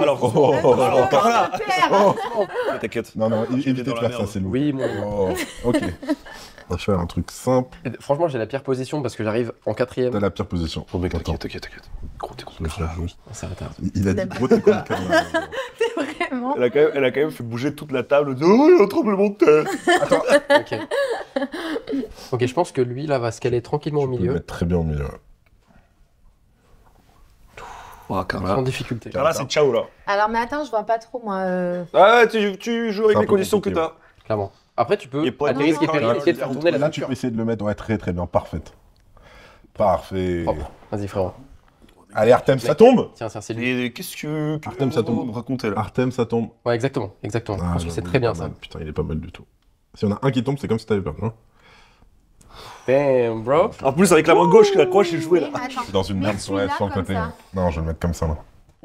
Alors, Carla. Oh. T'inquiète. Non, non, Je vais évitez de dans la faire ça, merde. c'est lourd. Oui, mon. Oh, ok. On va faire un truc simple. Franchement, j'ai la pire position parce que j'arrive en T'as 4ème. la pire position. Oh, mec, Attends. t'inquiète. Gros, t'es con. Je vais faire juste. Ça va tard. Il a dit gros, t'es con, Carla. Vraiment. Elle a quand même fait bouger toute la table. Oh, il y a un tremblement de terre. Ok. Ok, je pense que lui, là, va se caler tranquillement au Tu peux le milieu. mettre très bien au milieu. Oh, Sans difficulté. Carla, c'est ciao là. Alors, mais attends, je vois pas trop, moi. Ah, tu joues C'est avec un les peu conditions que compliqué, t'as. Clairement. Après, tu peux, Et pas à tes risques et périls, non, essayer de faire tourner la Là, tu ceinture. peux essayer de le mettre ouais, très très bien, parfaite. Parfait. Propre. Vas-y, frérot. Allez, Artem, ça tombe. Tiens, c'est lui. Et qu'est-ce que Artem, ça tombe. me raconter là? Artem, ça tombe. Ouais, exactement. Je pense que c'est très bien ça. Putain, il est pas mal du tout. Si on a un qui tombe, c'est comme si t'avais perdu. Hein. Damn, bro. En plus, avec la main gauche, la croix, j'ai joué là. Mais attends. Dans une Mais merde, celui-là, ouais, sur le comme côté. ça. hein. Non, je vais le mettre comme ça là.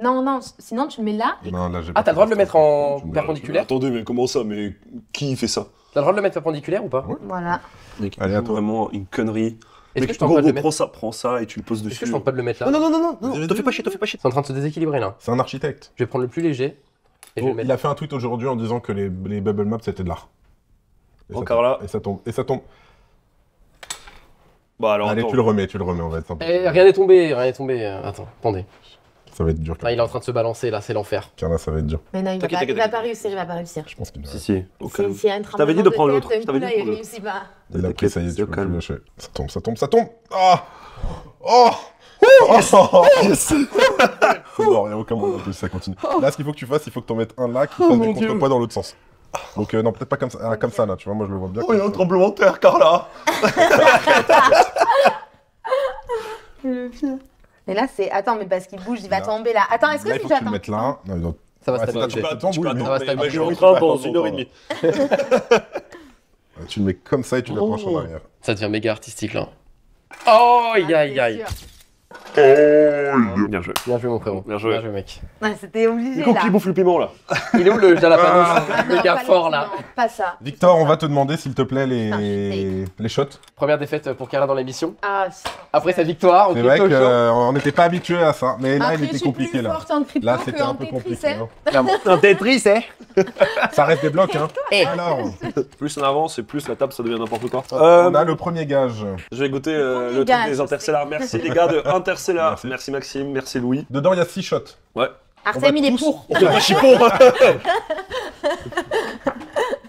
Non, sinon tu le mets là. Non, là, j'ai Ah, t'as le droit de le mettre en Je me- perpendiculaire? Attendez, mais comment ça? Mais qui fait ça? T'as le droit de le mettre perpendiculaire ou pas? Voilà. Mec, Allez, à toi. vraiment une connerie. Est-ce Mec, que je tente pas de le mettre? prends ça et tu le poses Est-ce dessus. que je tente pas de le mettre là? Non, Vas-y, t'en fais pas chier, t'en fais pas chier. C'est en train de se déséquilibrer là. C'est un architecte. Je vais prendre le plus léger et je vais le Il mettre. a fait un tweet aujourd'hui en disant que les bubble maps c'était de l'art. Et ça Encore tombe. là. Et ça tombe. Et ça tombe. Bah alors, Allez, attends. tu le remets, on va être simple. Eh, rien n'est tombé. Attends, attendez. Ça va être dur. Là, il est en train de se balancer là, c'est l'enfer. Là, ça va être dur. Mais non, il va T'inquiète, pas réussir, il va pas réussir. Je pense qu'il Si, si. Au calme. S'il y a un tremblement T'avais dit de prendre terre, l'autre. d'un coup, T'avais dit là, de il prendre l'autre. réussit pas. Il a pris, ça y est, c'est tu au peux plus calme. lâcher. Ça tombe. Ah Oh Oh Non, il n'y a aucun moment en plus, ça continue. Là, ce qu'il faut que tu fasses, il faut que tu en mettes un là qui fasse des contrepoids dans l'autre sens. Donc, non, peut-être pas comme ça, comme ça là, tu vois, moi je le vois bien. Oh, il y a un tremblement de terre, Carla. Et là, c'est. Attends, mais parce qu'il bouge, il va Là. tomber là. Attends, est-ce que Là, il si faut que tu le j'attends mettes là. Non, il doit- Ça va Ouais, c'est stabiliser. là, tu peux attendre, oui, mais- Ça va stabiliser. Je rentre dans une heure et demie. Tu le mets comme ça et tu l'approches en arrière. Ça devient méga artistique là. Oh, aïe aïe aïe. Bien joué. Bien joué mon frérot. Bien joué. mec. Ouais, c'était obligé Nico là. qui bouffe le piment là. Il est où le jalapeno Ah non, méga pas le fort là? piment, pas ça. Victor, on va te demander s'il te plaît Putain, les shots. Première défaite pour Kara dans l'émission. Ah, Après sa victoire, C'est au vrai crypto show. qu'on n'était pas habitué à ça, mais là, après, il je était suis compliqué plus là. forte en crypto Là, c'était qu'en un peu Tetris, compliqué. hein. hein. Clairement. Un Tetris, hein. Ça reste des blocs, hein. Eh. Alors, Plus on avance et plus la table ça devient n'importe quoi. on a le premier gage. Je vais goûter Premier le truc gage, des c'est- interstellaires. Merci les gars de Interstellar. Merci. Merci Maxime, merci Louis. Dedans, il y a 6 shots. Ouais. Artem, il est tous- pour. On fait pas chipon.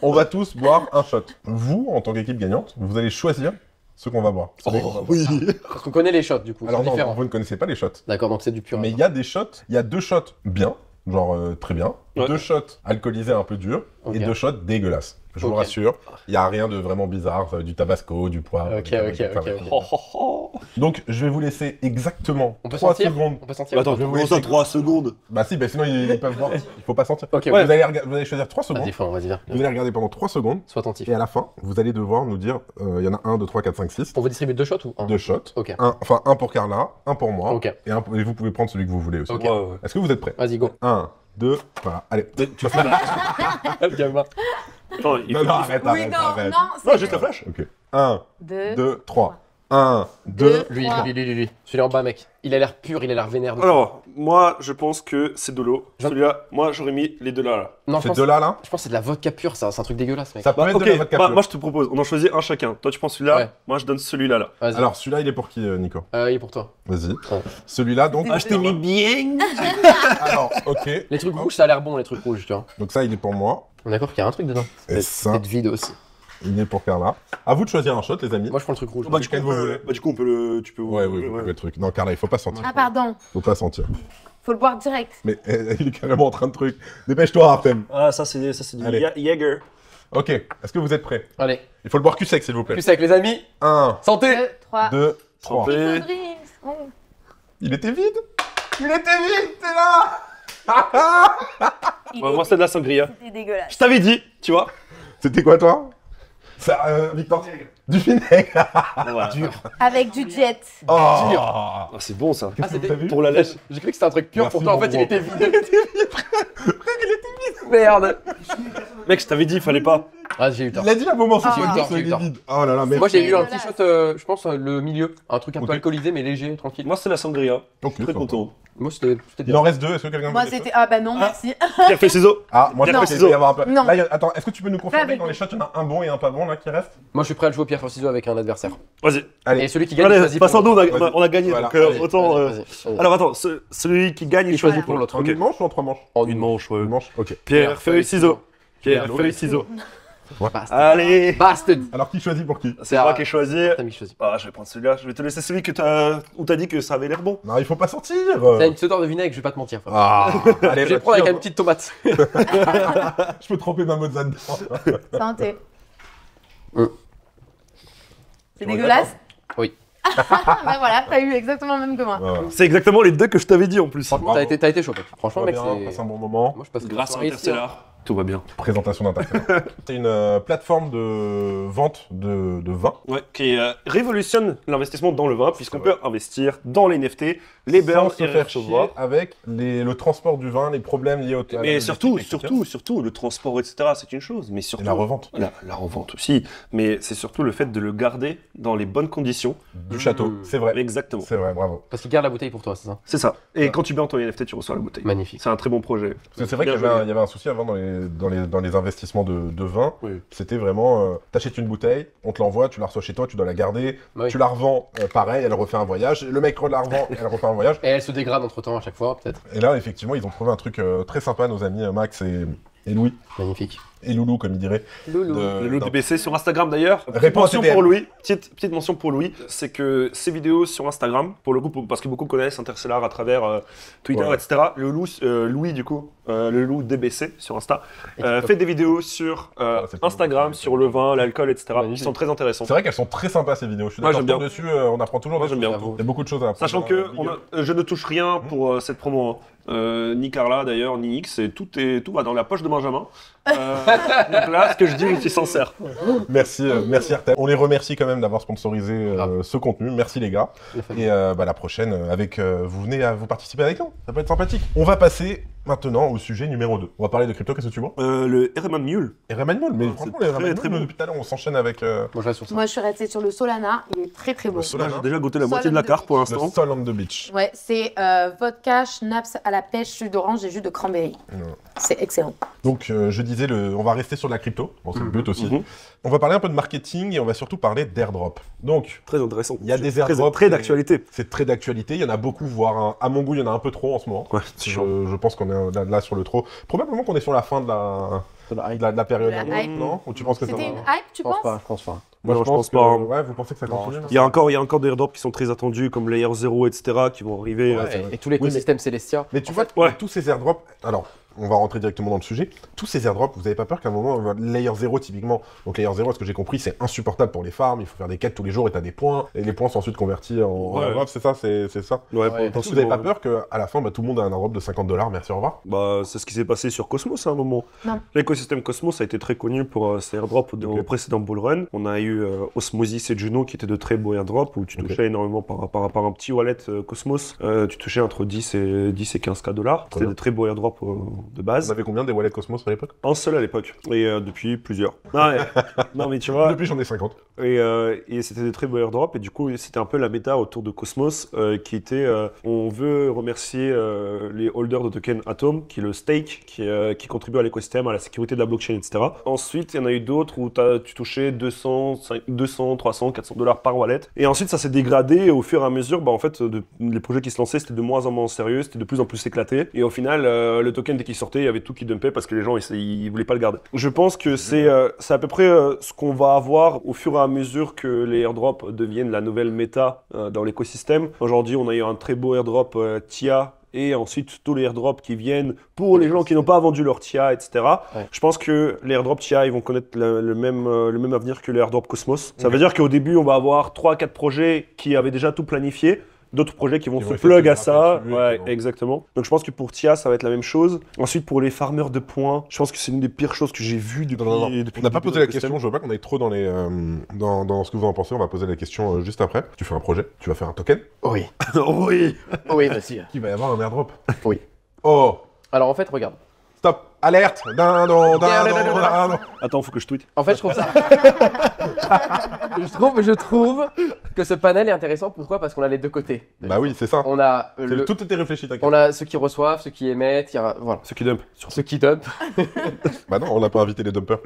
On va tous boire un shot. Vous, en tant qu'équipe gagnante, vous allez choisir ce qu'on va boire. Vous savez qu'on va boire. Oui. Parce qu'on connaît les shots du coup, Alors c'est non, différent. vous ne connaissez pas les shots. D'accord, donc c'est du pur. Mais il y a des shots, il y a 2 shots bien, genre très bien, Ouais. 2 shots alcoolisés un peu durs, Ok. et 2 shots dégueulasses. Je vous Ok. rassure, il n'y a rien de vraiment bizarre, du tabasco, du poivre. Ok, des conneries ok, comme ça, ok, ouais. Oh, oh, oh. Donc je vais vous laisser exactement On peut 3 sentir secondes. On peut sentir. Attends, Je vais vous comment ça laisser- 3 secondes? Bah si, bah sinon ils peuvent voir, il faut pas sentir. Ok, Vous, ouais. vous allez choisir 3 secondes, Vas-y, fort, vas-y, viens. vous allez regarder pendant 3 secondes, Sois attentif. et à la fin, vous allez devoir nous dire, il y en a 1, 2, 3, 4, 5, 6, On veut distribuer 2 shots ou 1? 2 shots. Ok. Un pour Carla, un pour moi, Ok. et vous pouvez prendre celui que vous voulez aussi. Ok. Ouais, ouais. Est-ce que vous êtes prêts? Vas-y, go. 1, 2, voilà, allez. Le gamin. Attends, il Non, faut- non, arrête, Oui, arrête, non, arrête. non, Non, juste un flash. Ok. 1, 2, 2, 3. 1, 2. Lui, Trois. lui. Celui en bas, mec. Il a l'air pur, il a l'air vénère. Alors, moi, je pense que c'est de l'eau. Je- Celui-là, moi, j'aurais mis les deux là. Non, je C'est pense, de là. je pense que c'est de la vodka pure, ça. C'est un truc dégueulasse, mec. Ça peut Bah, être ok, de la vodka pure. moi, je te propose, on en choisit un chacun. Toi, tu prends celui-là, Ouais. moi, je donne celui-là. Là. Vas-y. Alors, celui-là, il est pour qui, Nico? Il est pour toi. Vas-y. Ouais. Celui-là, donc. Ah, je t'ai mis bien. Alors, ok. Les trucs rouges, ça a l'air bon, les trucs rouges, tu vois. Donc, ça, il est pour moi. On est d'accord qu'il y a un truc dedans. Et ça, Peut-être vide aussi. il est pour Carla. À vous de choisir un shot, les amis. Moi, je prends le truc rouge. Bah, Lequel vous voulez. du coup, on peut le. Tu peux. Ouais, oui, le truc. Non, Carla, il faut pas sentir. Ah, pardon. Faut pas sentir. Faut le boire direct. Mais il est carrément en train de truc. Dépêche-toi, Artem. Ah, ça, c'est du Allez. Jäger. Ok. Est-ce que vous êtes prêts? Allez, Il faut le boire cul sec, s'il vous plaît. plus avec les amis. 1, Santé. 2, 3. 2, 3. Santé. Il était vide. Il était vide, t'es là. Moi, c'est de la sangria. C'était dégueulasse. Je t'avais dit, tu vois. C'était quoi, toi? Ça, Victor. Du vinaigre. Voilà. Avec du jet. Oh. Ah, c'est bon ça. Ah, c'était T'as vu? Pour la lèche. J'ai cru que c'était un truc pur, Merci, pourtant en fait mon il gros. était vide. Merde. Mec, je t'avais dit, il fallait pas. Ah, j'ai eu tort. Il a dit à un moment, c'est Ah. sur J'ai eu tort, le j'ai eu tort. vide. Oh là là, mais. Moi j'ai eu un dégueulasse. petit shot, je pense, le milieu. Un truc un Ok. peu alcoolisé mais léger, tranquille. Moi, c'est la sangria. Ok, Très ça va. content. Moi c'était Il bien. en reste 2, est-ce que quelqu'un Moi, veut des c'était. shots? Ah, bah non, merci. Pierre fait ciseaux. Ah, moi je Non. pense qu'il doit y avoir un peu. Non. Là, attends, est-ce que tu peux nous confirmer Avec que dans les shots, il y en a un bon et un pas bon là qui reste? Moi je suis prêt à le jouer au pierre feuille ciseaux avec un adversaire. Vas-y. Allez. Et celui qui gagne, il Allez, choisit passons pour nous, l'autre. on a gagné. Voilà. Donc, Vas-y, autant. vas-y, vas-y. Alors, attends, celui qui gagne, Il choisit choisit pour l'autre. En Ok. une manche ou en 3 manches? En Une manche, ouais. Une manche, ok. Pierre, feuille, ciseaux. Pierre, Pierre, feuille, ciseaux. Bastard. Allez. Bastard. Alors qui choisit pour qui? C'est moi qui ai choisi. T'as mis choisi. Ah, je vais prendre celui-là. Je vais te laisser celui où t'as dit que ça avait l'air bon. Non, il faut pas sortir. T'as une petite odeur de vinaigre, je vais pas te mentir. frère. Ah, allez, Je vais le prendre avec une petite tomate. Je peux tremper ma mozza dedans. Santé. Euh. C'est dégueulasse? Oui. Bah voilà, t'as eu exactement le même que moi. Ouais, ouais. C'est exactement les deux que je t'avais dit en plus. Franchement, t'as été chaud, mec. Franchement, Tout va mec, bien, passe c'est. un bon moment. Moi, je passe Grâce à soirée ici, hein. Interstellar, tout va bien. Présentation d'Interstellar. C'est une plateforme de vente de vin. Ouais, qui révolutionne l'investissement dans le vin, puisqu'on peut investir dans les NFT, les burns sans se et faire chier recevoir. avec le transport du vin, les problèmes liés au Mais surtout, le transport, etc., c'est une chose. Mais surtout, et la revente la revente aussi. Mais c'est surtout le fait de le garder dans les bonnes conditions. du château. C'est vrai. Exactement. C'est vrai, bravo. Parce qu'il garde la bouteille pour toi, c'est ça? C'est ça. Et Ouais. quand tu burns ton NFT, tu reçois la bouteille. Magnifique. C'est un très bon projet. Parce que c'est vrai qu'il y Bien avait, joué. il y avait un souci avant dans les investissements de vin. Oui. C'était vraiment, t'achètes une bouteille, on te l'envoie, tu la reçois chez toi, tu dois la garder, Oui. tu la revends, pareil, elle refait un voyage, le mec la revend, elle refait un voyage. Et elle se dégrade entre temps à chaque fois, peut-être. Et là, effectivement, ils ont trouvé un truc très sympa, nos amis Max et Louis, Magnifique. et Loulou, comme il dirait. Loulou. Le loup DBC sur Instagram d'ailleurs. Réponds à mention TTM. pour Louis. Petite mention pour Louis, c'est que ses vidéos sur Instagram, pour le coup, parce que beaucoup connaissent Interstellar à travers Twitter, Ouais. etc. Le loup, Louis du coup, le loup DBC sur Insta, Et TikTok. fait des vidéos sur c'est pas Instagram, mal. sur le vin, l'alcool, etc. Magnifique. Qui sont très intéressantes. C'est vrai qu'elles sont très sympas ces vidéos, je suis Moi, d'accord j'aime bien. dessus, on apprend toujours Moi des j'aime choses. bien. J'avoue. Il y a beaucoup de choses à apprendre. Sachant que Big up. je ne touche rien pour cette promo. Hein. Ni Carla d'ailleurs, ni X, et tout va dans la poche de Benjamin. Donc là, ce que je dis, je suis sincère. Merci Artem. On les remercie quand même d'avoir sponsorisé Grave. ce contenu. Merci les gars. La famille. Et la prochaine, vous venez à vous participer avec nous. Ça peut être sympathique. On va passer maintenant au sujet numéro 2. On va parler de crypto, qu'est-ce que tu vois Le RMN Mule. Et Rayman Mule, mais Ouais, franchement, c'est les très, Rayman très Mule, bon. depuis tout à l'heure, on s'enchaîne avec Moi, je reste sur ça. Moi, je suis restée sur le Solana. Il est très très bon. Le Solana. J'ai déjà goûté la Sol moitié de la and the carte pour le l'instant. Sol on the Beach. Ouais, c'est vodka, schnapps à la pêche, jus d'orange et jus de cranberry. Ouais. C'est excellent. Donc, je disais, on va rester sur la crypto. Bon, c'est le but aussi. Mhm. On va parler un peu de marketing et on va surtout parler d'airdrop. Donc, Très intéressant. il y a des Très, airdrops. très d'actualité. C'est très d'actualité. Il y en a beaucoup, voire à mon goût, il y en a un peu trop en ce moment. Ouais, c'est chiant. Je pense qu'on est là sur le trop. Probablement qu'on est sur la fin de la période. La airdrop, hype. non Ou tu penses que ça C'était va une hype, tu Je pense penses pas, je pense pas. Moi, Non, je pense pas. hein. Ouais, vous pensez que ça continue Il y a encore des airdrops qui sont très attendus, comme Layer 0, etc., qui vont arriver. Ouais, Ouais, c'est vrai. et tout l'écosystème Célestia. Mais tu vois, Ouais. tous ces airdrops. Alors, on va rentrer directement dans le sujet. Tous ces airdrops, vous avez pas peur qu'à un moment, Layer 0 typiquement. Donc, Layer 0, ce que j'ai compris, c'est insupportable pour les farms. Il faut faire des quêtes tous les jours et t'as des points. Et les points sont ensuite convertis en Ouais. airdrops. C'est ça, c'est ça. Ouais, Ouais. Est-ce que vous avez pas peur qu'à la fin, tout le monde a un airdrop de $50 Merci, au revoir. Bah, c'est ce qui s'est passé sur Cosmos à un moment. Non. L'écosystème Cosmos a été très connu pour ses airdrops au précédent bull run. On a eu Osmosis et Juno qui étaient de très beaux airdrops où tu touchais énormément par rapport à un petit wallet Cosmos. Tu touchais entre 10 et 15K dollars. C'était bien. de très beaux airdrops de Vous base. avez combien des wallets Cosmos à l'époque Un seul à l'époque. Et depuis plusieurs. Non mais, non, mais tu vois. Depuis, j'en ai 50. Et c'était des très beaux airdrops et du coup c'était un peu la méta autour de Cosmos qui était on veut remercier les holders de token Atom qui est le stake qui contribue à l'écosystème, à la sécurité de la blockchain, etc. Ensuite il y en a eu d'autres où tu touchais 200, 300, 400 dollars par wallet et ensuite ça s'est dégradé au fur et à mesure en fait les projets qui se lançaient c'était de moins en moins sérieux, c'était de plus en plus éclaté et au final le token dès qu'il sortait il y avait tout qui dumpait parce que les gens ils voulaient pas le garder. Je pense que c'est à peu près ce qu'on va avoir au fur et à mesure que les airdrops deviennent la nouvelle méta dans l'écosystème. Aujourd'hui, on a eu un très beau airdrop TIA et ensuite tous les airdrops qui viennent pour les gens qui n'ont pas vendu leur TIA, etc. Ouais. Je pense que les airdrops TIA ils vont connaître le même avenir que les airdrops Cosmos. Ça veut dire qu'au début, on va avoir 3-4 projets qui avaient déjà tout planifié. D'autres projets qui vont Qui se vont plug à effectivement ça. dessus, Ouais, qui vont- exactement. Donc je pense que pour TIA, ça va être la même chose. Ensuite, pour les farmers de points, je pense que c'est une des pires choses que j'ai vues depuis. Non. depuis On n'a le pas début posé la de question, je veux pas qu'on aille trop dans dans ce que vous en pensez, on va poser la question juste après. Tu fais un projet, tu vas faire un token, Oui. oui. Oui, vas-y. il va y avoir un airdrop. Oui. Oh, Alors en fait, regarde. stop, alerte, dindon. Attends, faut que je tweete. En fait, je trouve ça. je trouve que ce panel est intéressant. Pourquoi? Parce qu'on a les deux côtés. Bah oui, c'est ça. On a Tout était réfléchi, t'inquiète. on a ceux qui reçoivent, ceux qui émettent, voilà. Ceux qui dump. Ceux qui dump. Bah non, on n'a pas invité les dumpers.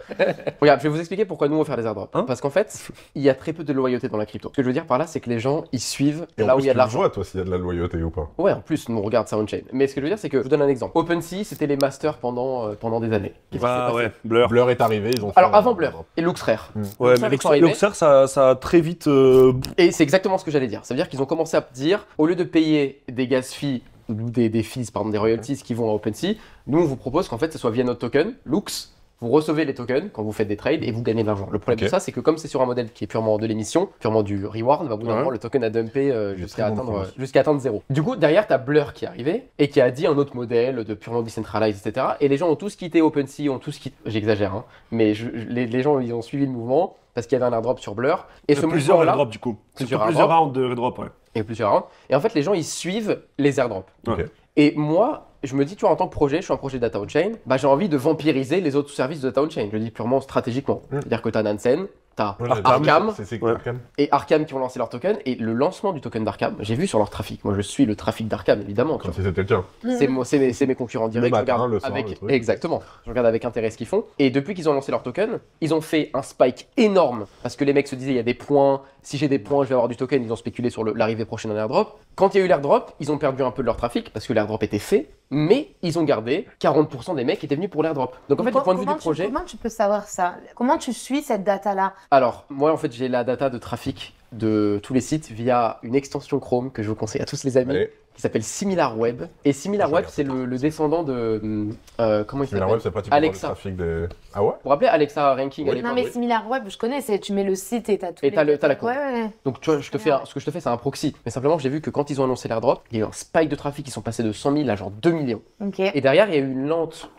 Regarde, je vais vous expliquer pourquoi nous on veut faire des airdrops. Hein Parce qu'en fait, il y a très peu de loyauté dans la crypto. Ce que je veux dire par là, c'est que les gens ils suivent Et en là où plus, il y a tu de l'argent. vois, toi, s'il y a de la loyauté ou pas. Ouais, en plus, nous on regarde ça on-chain. Mais ce que je veux dire, c'est que je vous donne un exemple. OpenSea, c'était les masters pendant des années. Qu'est-ce qui s'est Ah passé ouais, Blur. Blur est arrivé, ils ont fait Alors un avant Blur airdrop. et LuxRare. Ouais, Ça, mais les arrivés. Luxer, ça a très vite. Et c'est exactement ce que j'allais dire. Ça veut dire qu'ils ont commencé à dire, au lieu de payer des gas fees ou des fees, pardon, des royalties qui vont à OpenSea, nous on vous propose qu'en fait ce soit via notre token, Lux, vous recevez les tokens quand vous faites des trades et vous gagnez de l'argent. Le problème Ok. de ça, c'est que comme c'est sur un modèle qui est purement de l'émission, purement du reward, bah, au bout d'un Ouais. moment, le token a dumpé jusqu'à très bon atteindre 0. Du coup, derrière, tu as Blur qui est arrivé et qui a dit un autre modèle de purement decentralized, etc. Et les gens ont tous quitté OpenSea, ont tous quitté, j'exagère, hein, mais les gens ils ont suivi le mouvement parce qu'il y avait un airdrop sur Blur. Et ce Plusieurs mouvement-là, airdrops du coup. Plusieurs Plusieurs rounds de airdrop, ouais. et plusieurs rounds. Et en fait, les gens, ils suivent les airdrops. Ok. Et moi, je me dis, tu vois, en tant que projet, je suis un projet data on-chain, bah, j'ai envie de vampiriser les autres services de data on-chain. Je le dis purement stratégiquement. C'est-à-dire que tu as Nansen, tu as Voilà, Arkham c'est Ouais. Arkham. et Arkham qui ont lancé leur token. Et le lancement du token d'Arkham, j'ai vu sur leur trafic. Moi, je suis le trafic d'Arkham, évidemment. tu Comme vois. si c'était le tien. C'est mes concurrents directs. matin, je regarde le soir, avec... le truc. Exactement. Je regarde avec intérêt ce qu'ils font. Et depuis qu'ils ont lancé leur token, ils ont fait un spike énorme. Parce que les mecs se disaient, il y a des points. Si j'ai des points, je vais avoir du token. Ils ont spéculé sur l'arrivée prochaine d'un airdrop. Quand il y a eu l'airdrop, ils ont perdu un peu de leur trafic parce que l'airdrop était fait. Mais ils ont gardé 40% des mecs qui étaient venus pour l'airdrop. Donc en fait, du point de vue du projet... Comment tu peux savoir ça? Comment tu suis cette data-là? Alors, moi, en fait, j'ai la data de trafic de tous les sites via une extension Chrome que je vous conseille à tous les amis, Allez. qui s'appelle SimilarWeb. Et SimilarWeb, c'est le descendant de... comment il Mais la s'appelle web, c'est pratique pour le Alexa. trafic des. Ah ouais? Vous vous rappelez Alexa Ranking à Oui. l'époque Non, mais SimilarWeb, je connais, tu mets le site et t'as tout. Et t'as la compte. Ouais, ouais. Donc, tu vois, ce que je te fais, c'est un proxy. Mais simplement, j'ai vu que quand ils ont annoncé l'airdrop, il y a eu un spike de trafic qui sont passés de 100 000 à genre 2 millions. Ok. Et derrière, il y a eu une lente,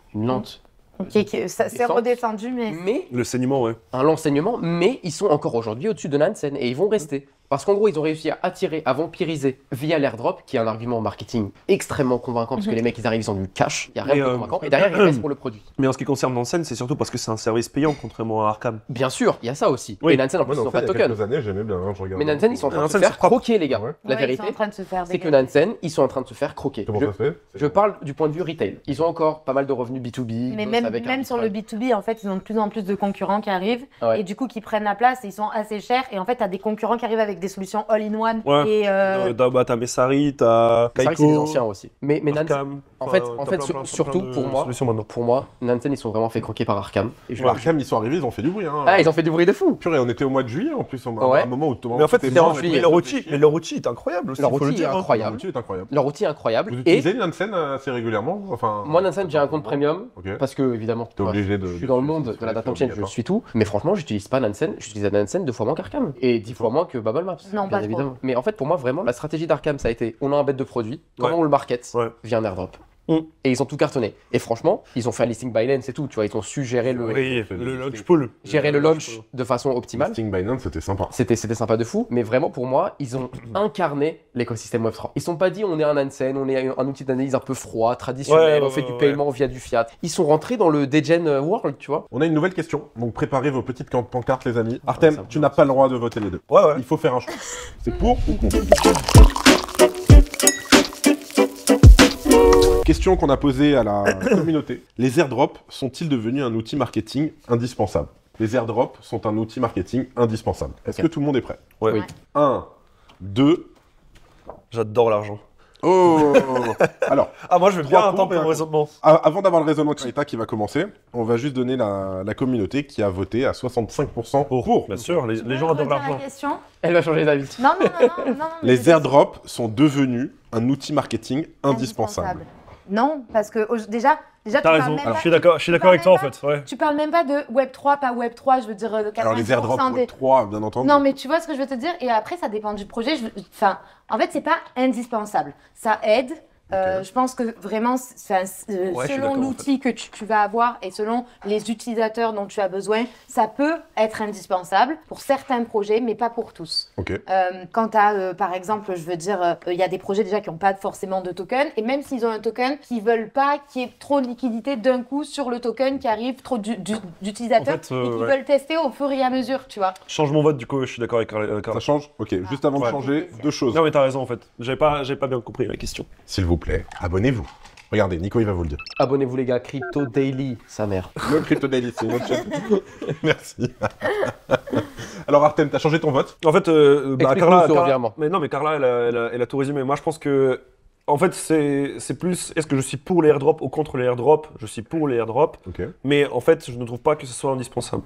Ok, ça s'est Descente. redescendu, mais. mais Le saignement, ouais. un l'enseignement, mais ils sont encore aujourd'hui au-dessus de Nansen et ils vont rester. Parce qu'en gros, ils ont réussi à attirer, à vampiriser via l'airdrop, qui est un argument marketing extrêmement convaincant, parce que les mecs, ils arrivent, ils ont du cash, il n'y a rien Et, de plus convaincant, et derrière, ils restent pour le produit. Mais en ce qui concerne Nansen, c'est surtout parce que c'est un service payant, contrairement à Arkham. Bien sûr, il y a ça aussi. Oui. Et Nansen, en plus, Moi, ils dans n'ont pas de il y a token. quelques années, j'aimais bien, hein, je regardais. Mais Nansen, ils sont en train de se Nansen, faire c'est propre. croquer, les gars. Ouais. La Ouais, vérité, Ils sont en train de se faire c'est que dégager. Nansen, ils sont en train de se faire croquer. Comment ça se fait? Je parle du point de vue retail. Ils ont encore pas mal de revenus B2B. ils Mais bossent même, avec même sur le arbitrage. B2B, en fait, ils ont de plus en plus de concurrents qui arrivent Ouais. et du coup qui prennent la place et ils sont assez chers. Et en fait, tu as des concurrents qui arrivent avec des solutions all-in-one. Ouais. Et T'as Messari, t'as C'est vrai que c'est des Kaiko, anciens aussi. Mais Nansen, Arkham. en Enfin, fait, t'as plein surtout de pour moi, solutions maintenant. Nansen, ils sont vraiment fait croquer par Arkham. Et je- Arkham, ils sont arrivés, ils ont fait du bruit. Hein. Ah, ils ont fait du bruit de fou. Purée, on était au mois de juillet en plus, Ouais. à un moment où tout le monde. Mais en fait, était c'était en mort et juillet. tout. mais leur outil est incroyable aussi, Leur faut le outil est dire, hein. incroyable. L'outil est incroyable. Leur outil est incroyable. Vous Et utilisez Nansen assez régulièrement? Enfin, moi, Nansen, j'ai un compte premium. Ok. Parce que, évidemment, T'es obligé de. je suis dans le monde de la data chain, je suis tout. Mais franchement, j'utilise pas Nansen. J'utilise Nansen 2 fois moins qu'Arkham. Et 10 fois moins que Bubble Maps. Non, bien pas trop. évidemment. Mais en fait, pour moi, vraiment, la stratégie d'Arkham, ça a été on a un bête de produit. Comment Ouais. on le market Ouais. via un airdrop. Mm. Et ils ont tout cartonné. Et franchement, ils ont fait un listing Binance et tout. Tu vois, ils ont su gérer Oui, fait le le launch pool. le launch de façon optimale. Sting Binance, c'était sympa. C'était sympa de fou, mais vraiment pour moi, ils ont incarné l'écosystème Web3. Ils sont pas dit on est un Nansen, on est un outil d'analyse un peu froid, traditionnel, Ouais, on fait du ouais. paiement via du fiat. Ils sont rentrés dans le Degen World, tu vois. On a une nouvelle question, donc préparez vos petites pancartes, les amis. Artem, ça me tu n'as pas le droit de voter les deux. Ouais, ouais. Il faut faire un choix. C'est pour ou contre? Question qu'on a posée à la communauté. Les airdrops sont-ils devenus un outil marketing indispensable? Les airdrops sont un outil marketing indispensable. Est-ce Ok. que tout le monde est prêt? Ouais. Oui. 1, 2... J'adore l'argent. Oh. Alors, Ah, moi je veux bien Trois un temps pour pour et le un raisonnement. avant d'avoir le raisonnement de Karita qui va commencer, on va juste donner la communauté qui a voté à 65% pour. Bien sûr, les gens Redire adorent l'argent. la question. Elle va changer d'avis. Non, non, non, non, non. mais Les airdrops sont devenus un outil marketing indispensable. Non, parce que déjà tu T'as parles raison, même je pas- suis d'accord avec toi en fait. Ouais. Tu parles même pas de Web3, pas Web3, je veux dire 90% Alors les airdrops des... Web3, bien entendu. Non, mais tu vois ce que je veux te dire. Et après, ça dépend du projet. Enfin, en fait, c'est pas indispensable. Ça aide. Je pense que vraiment, Ouais, je suis selon d'accord, l'outil que tu vas avoir et selon les utilisateurs dont tu as besoin, ça peut être indispensable pour certains projets, mais pas pour tous. Ok. Quand tu as, par exemple, je veux dire, il y a des projets déjà qui n'ont pas forcément de token, et même s'ils ont un token, qui veulent pas qu'il y ait trop de liquidité d'un coup sur le token qui arrive, trop d'utilisateurs, En fait, et qui ouais. veulent tester au fur et à mesure, tu vois. Change mon vote du coup, je suis d'accord avec Ça Carla. change? Ok, juste avant de Ouais. changer, deux choses. Non mais t'as raison en fait. J'avais pas bien compris la question. S'il vous plaît, abonnez-vous. Regardez, Nico, il va vous le dire. Abonnez-vous les gars, Crypto Daily, sa mère. Le Crypto Daily, c'est une autre chaîne. Merci. Alors Artem, t'as changé ton vote? En fait, Explique-nous ce revirement. Mais non, mais Carla, elle a tout résumé. Moi, je pense que, en fait, c'est plus. Est-ce que je suis pour les airdrops ou contre les airdrops? Je suis pour les airdrops, Ok. mais en fait, je ne trouve pas que ce soit indispensable.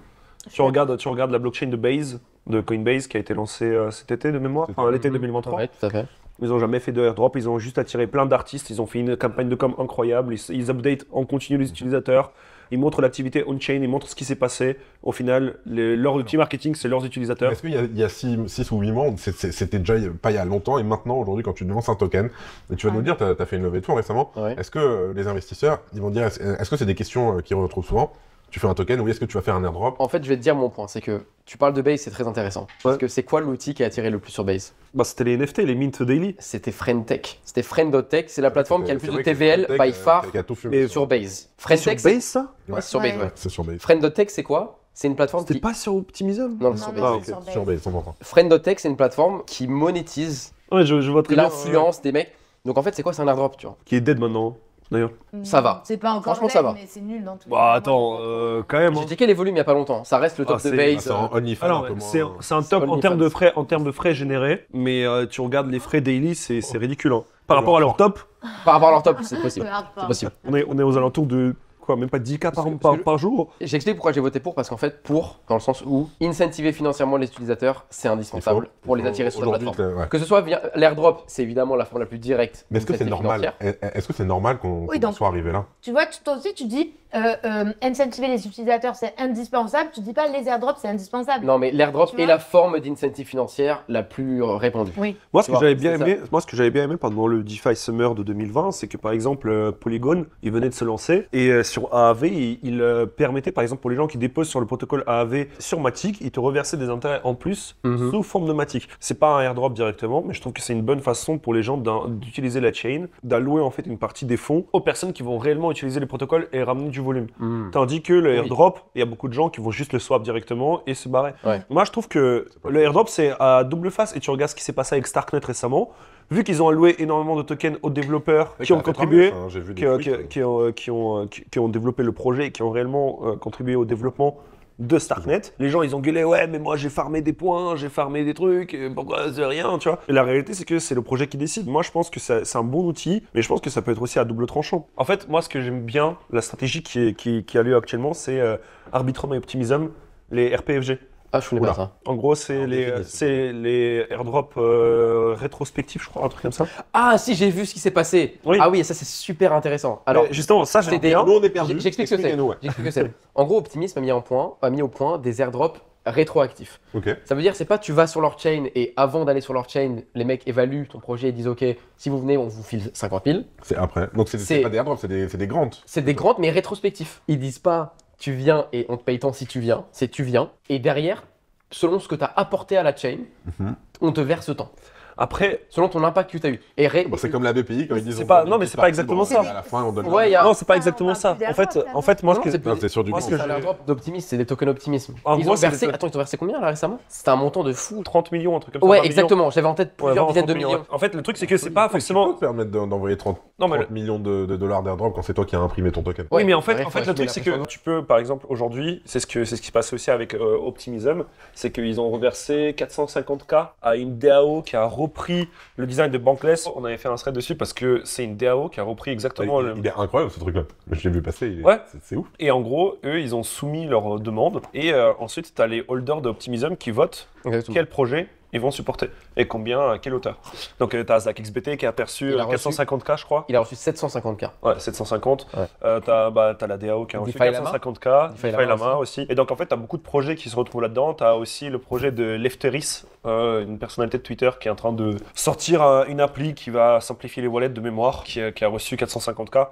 Tu regardes la blockchain de Base, de Coinbase, qui a été lancée cet été de mémoire, enfin l'été 2023. Ouais, tout à fait. Ils n'ont jamais fait de airdrop, ils ont juste attiré plein d'artistes, ils ont fait une campagne de com incroyable, ils updatent en continu les utilisateurs. ils montrent l'activité on-chain, ils montrent ce qui s'est passé. Au final, leur outil marketing, c'est leurs utilisateurs. Est-ce qu'il y a 6 ou 8 mois, c'était déjà pas il y a longtemps, et maintenant, aujourd'hui, quand tu lances un token, et tu vas nous dire, tu as fait une levée de fonds récemment, est-ce que les investisseurs, ils vont dire, est-ce que c'est des questions qu'ils retrouvent souvent? Tu fais un token, ou est-ce que tu vas faire un airdrop? En fait, je vais te dire mon point, c'est que tu parles de Base, c'est très intéressant. Parce que c'est quoi l'outil qui a attiré le plus sur Base? Bah, c'était les NFT, les Mint Daily. C'était Friendtech. C'était Friend.tech, c'est la plateforme qui a le plus C'est de vrai que TVL Friendtech, by far qui a tout fumé sur Base. Sur Friendtech, Base, ça? ouais, c'est sur Base, ouais. C'est sur Base. Friend.tech, c'est quoi? C'est une plateforme C'était qui... pas sur Optimism? Non, Non, c'est sur mais Base. c'est sur Base. Sur Base, on entend. Friend.tech, c'est une plateforme qui monétise Ouais, je vois très bien. l'influence des mecs. Donc en fait, c'est quoi? C'est un airdrop, tu vois. Qui est dead maintenant, d'ailleurs. Ça va. C'est pas encore Franchement, ça dead, va. mais c'est nul dans tous les Bah, cas. attends, quand même. J'ai checké les volumes il y a pas longtemps. Ça reste le top de c'est- Base. C'est en OnlyFans. Alors, un peu moins- c'est un top en OnlyFans. termes de frais générés, mais tu regardes les frais daily, c'est ridicule. Hein. Par rapport à leur top, Par rapport à leur top, c'est possible. Regarde pas. C'est possible. on est aux alentours de quoi, même pas 10K par jour. J'explique pourquoi j'ai voté pour, parce qu'en fait, dans le sens où incentiver financièrement les utilisateurs, c'est indispensable pour les attirer sur la Aujourd'hui, plateforme. ouais. Que ce soit via l'airdrop, c'est évidemment la forme la plus directe. Mais est-ce que c'est d'incentive normal financière. Est-ce que c'est normal qu'on Oui, donc- soit arrivé là? Tu vois, toi aussi, tu dis incentiver les utilisateurs, c'est indispensable. Tu dis pas les airdrops, c'est indispensable. Non, mais l'airdrop Tu est vois la forme d'incentive financière la plus répandue. Oui. Moi, ce Tu que vois, j'avais bien c'est aimé, pendant le DeFi Summer de 2020, c'est que par exemple Polygon, il venait de se lancer et sur AAV, il permettait par exemple pour les gens qui déposent sur le protocole AAV sur Matic, il te reversait des intérêts en plus Mhm. sous forme de Matic. C'est pas un airdrop directement, mais je trouve que c'est une bonne façon pour les gens d'utiliser la chain, d'allouer en fait une partie des fonds aux personnes qui vont réellement utiliser les protocoles et ramener du volume. Mhm. Tandis que le airdrop, il y a beaucoup de gens qui vont juste le swap directement et se barrer. Ouais. Moi, je trouve que le airdrop, c'est à double face. Et tu regardes ce qui s'est passé avec Starknet récemment. Vu qu'ils ont alloué énormément de tokens aux développeurs qui ont contribué, J'ai vu des qui ont développé le projet et qui ont réellement contribué au développement de Starknet. Les gens, ils ont gueulé, ouais, mais moi j'ai farmé des points, j'ai farmé des trucs, pourquoi c'est rien, tu vois. Et la réalité, c'est que c'est le projet qui décide. Moi, je pense que c'est un bon outil, mais je pense que ça peut être aussi à double tranchant. En fait, moi, ce que j'aime bien, la stratégie qui a lieu actuellement, c'est Arbitrum et Optimism, les RPFG. Ah, je connais pas ça. En gros, c'est les airdrops rétrospectifs, je crois, un truc comme ça. Ah, si, j'ai vu ce qui s'est passé. Oui. Ah oui, ça c'est super intéressant. Alors, Mais justement, ça, j'aime c'était- bien. Nous, on est perdus. J'explique ce que c'est. Expliquez-nous, ouais. J'explique ce que c'est. En gros, Optimism a mis au point des airdrops rétroactifs. Ok. Ça veut dire, c'est pas tu vas sur leur chain et avant d'aller sur leur chain, les mecs évaluent ton projet et disent ok, si vous venez, on vous file 50 000. C'est après. Donc, c'est C'est- pas des airdrops, c'est des grandes. C'est des grandes mais rétrospectifs. Ils disent pas tu viens et on te paye tant si tu viens, c'est tu viens. Et derrière, selon ce que tu as apporté à la chain, on te verse tant. Après, Selon ton impact que tu as eu. Et Bon, c'est comme la BPI quand ils disent. C'est on pas- donne non, une mais petite c'est pas partie, exactement bon, ça. À la fin, on donne. Ouais, il y a- non, c'est pas Ah, exactement on ça. parle plus En fait, d'airdrop, en fait, moi, Non, ce que c'est plus- Non, c'est sur du Moi, gros. ce que C'est un je- airdrop d'optimisme, c'est des tokens optimisme. En Ils gros, ont c'est versé. des- Attends, ils t'ont versé combien là récemment? C'était un montant de fou. 30 millions, un truc comme ça. Ouais, 20 millions. exactement. J'avais en tête Ouais, plusieurs 20, dizaines de 30 millions. ouais. En fait, le truc, c'est que c'est pas Tu forcément. peux te permettre d'envoyer 30 Non, mais 30 millions de dollars d'airdrop quand c'est toi qui as imprimé ton token. Oui, mais en Ouais, fait, faut le assumer truc, la c'est que pression. tu peux, par exemple, aujourd'hui, c'est ce qui se passe aussi avec Optimism, c'est qu'ils ont reversé 450K à une DAO qui a repris le design de Bankless. On avait fait un thread dessus parce que c'est une DAO qui a repris exactement le. Il est incroyable ce truc-là. Je l'ai vu passer. Ouais. C'est ouf. Et en gros, eux, ils ont soumis leur demande et ensuite, tu as les holders d'Optimism qui votent Exactement. quel projet ils vont supporter et combien, à quelle hauteur. Donc, tu as ZachXBT qui a perçu Il a reçu- 450K, je crois. Il a reçu 750K. Ouais, 750. Ouais. T'as la DAO qui a reçu DeFi Lama. 450K, DeFi DeFi Lama Lama aussi. Et donc en fait, t'as beaucoup de projets qui se retrouvent là-dedans. T'as aussi le projet de Lefteris, une personnalité de Twitter qui est en train de sortir une appli qui va simplifier les wallets de mémoire, qui a reçu 450K.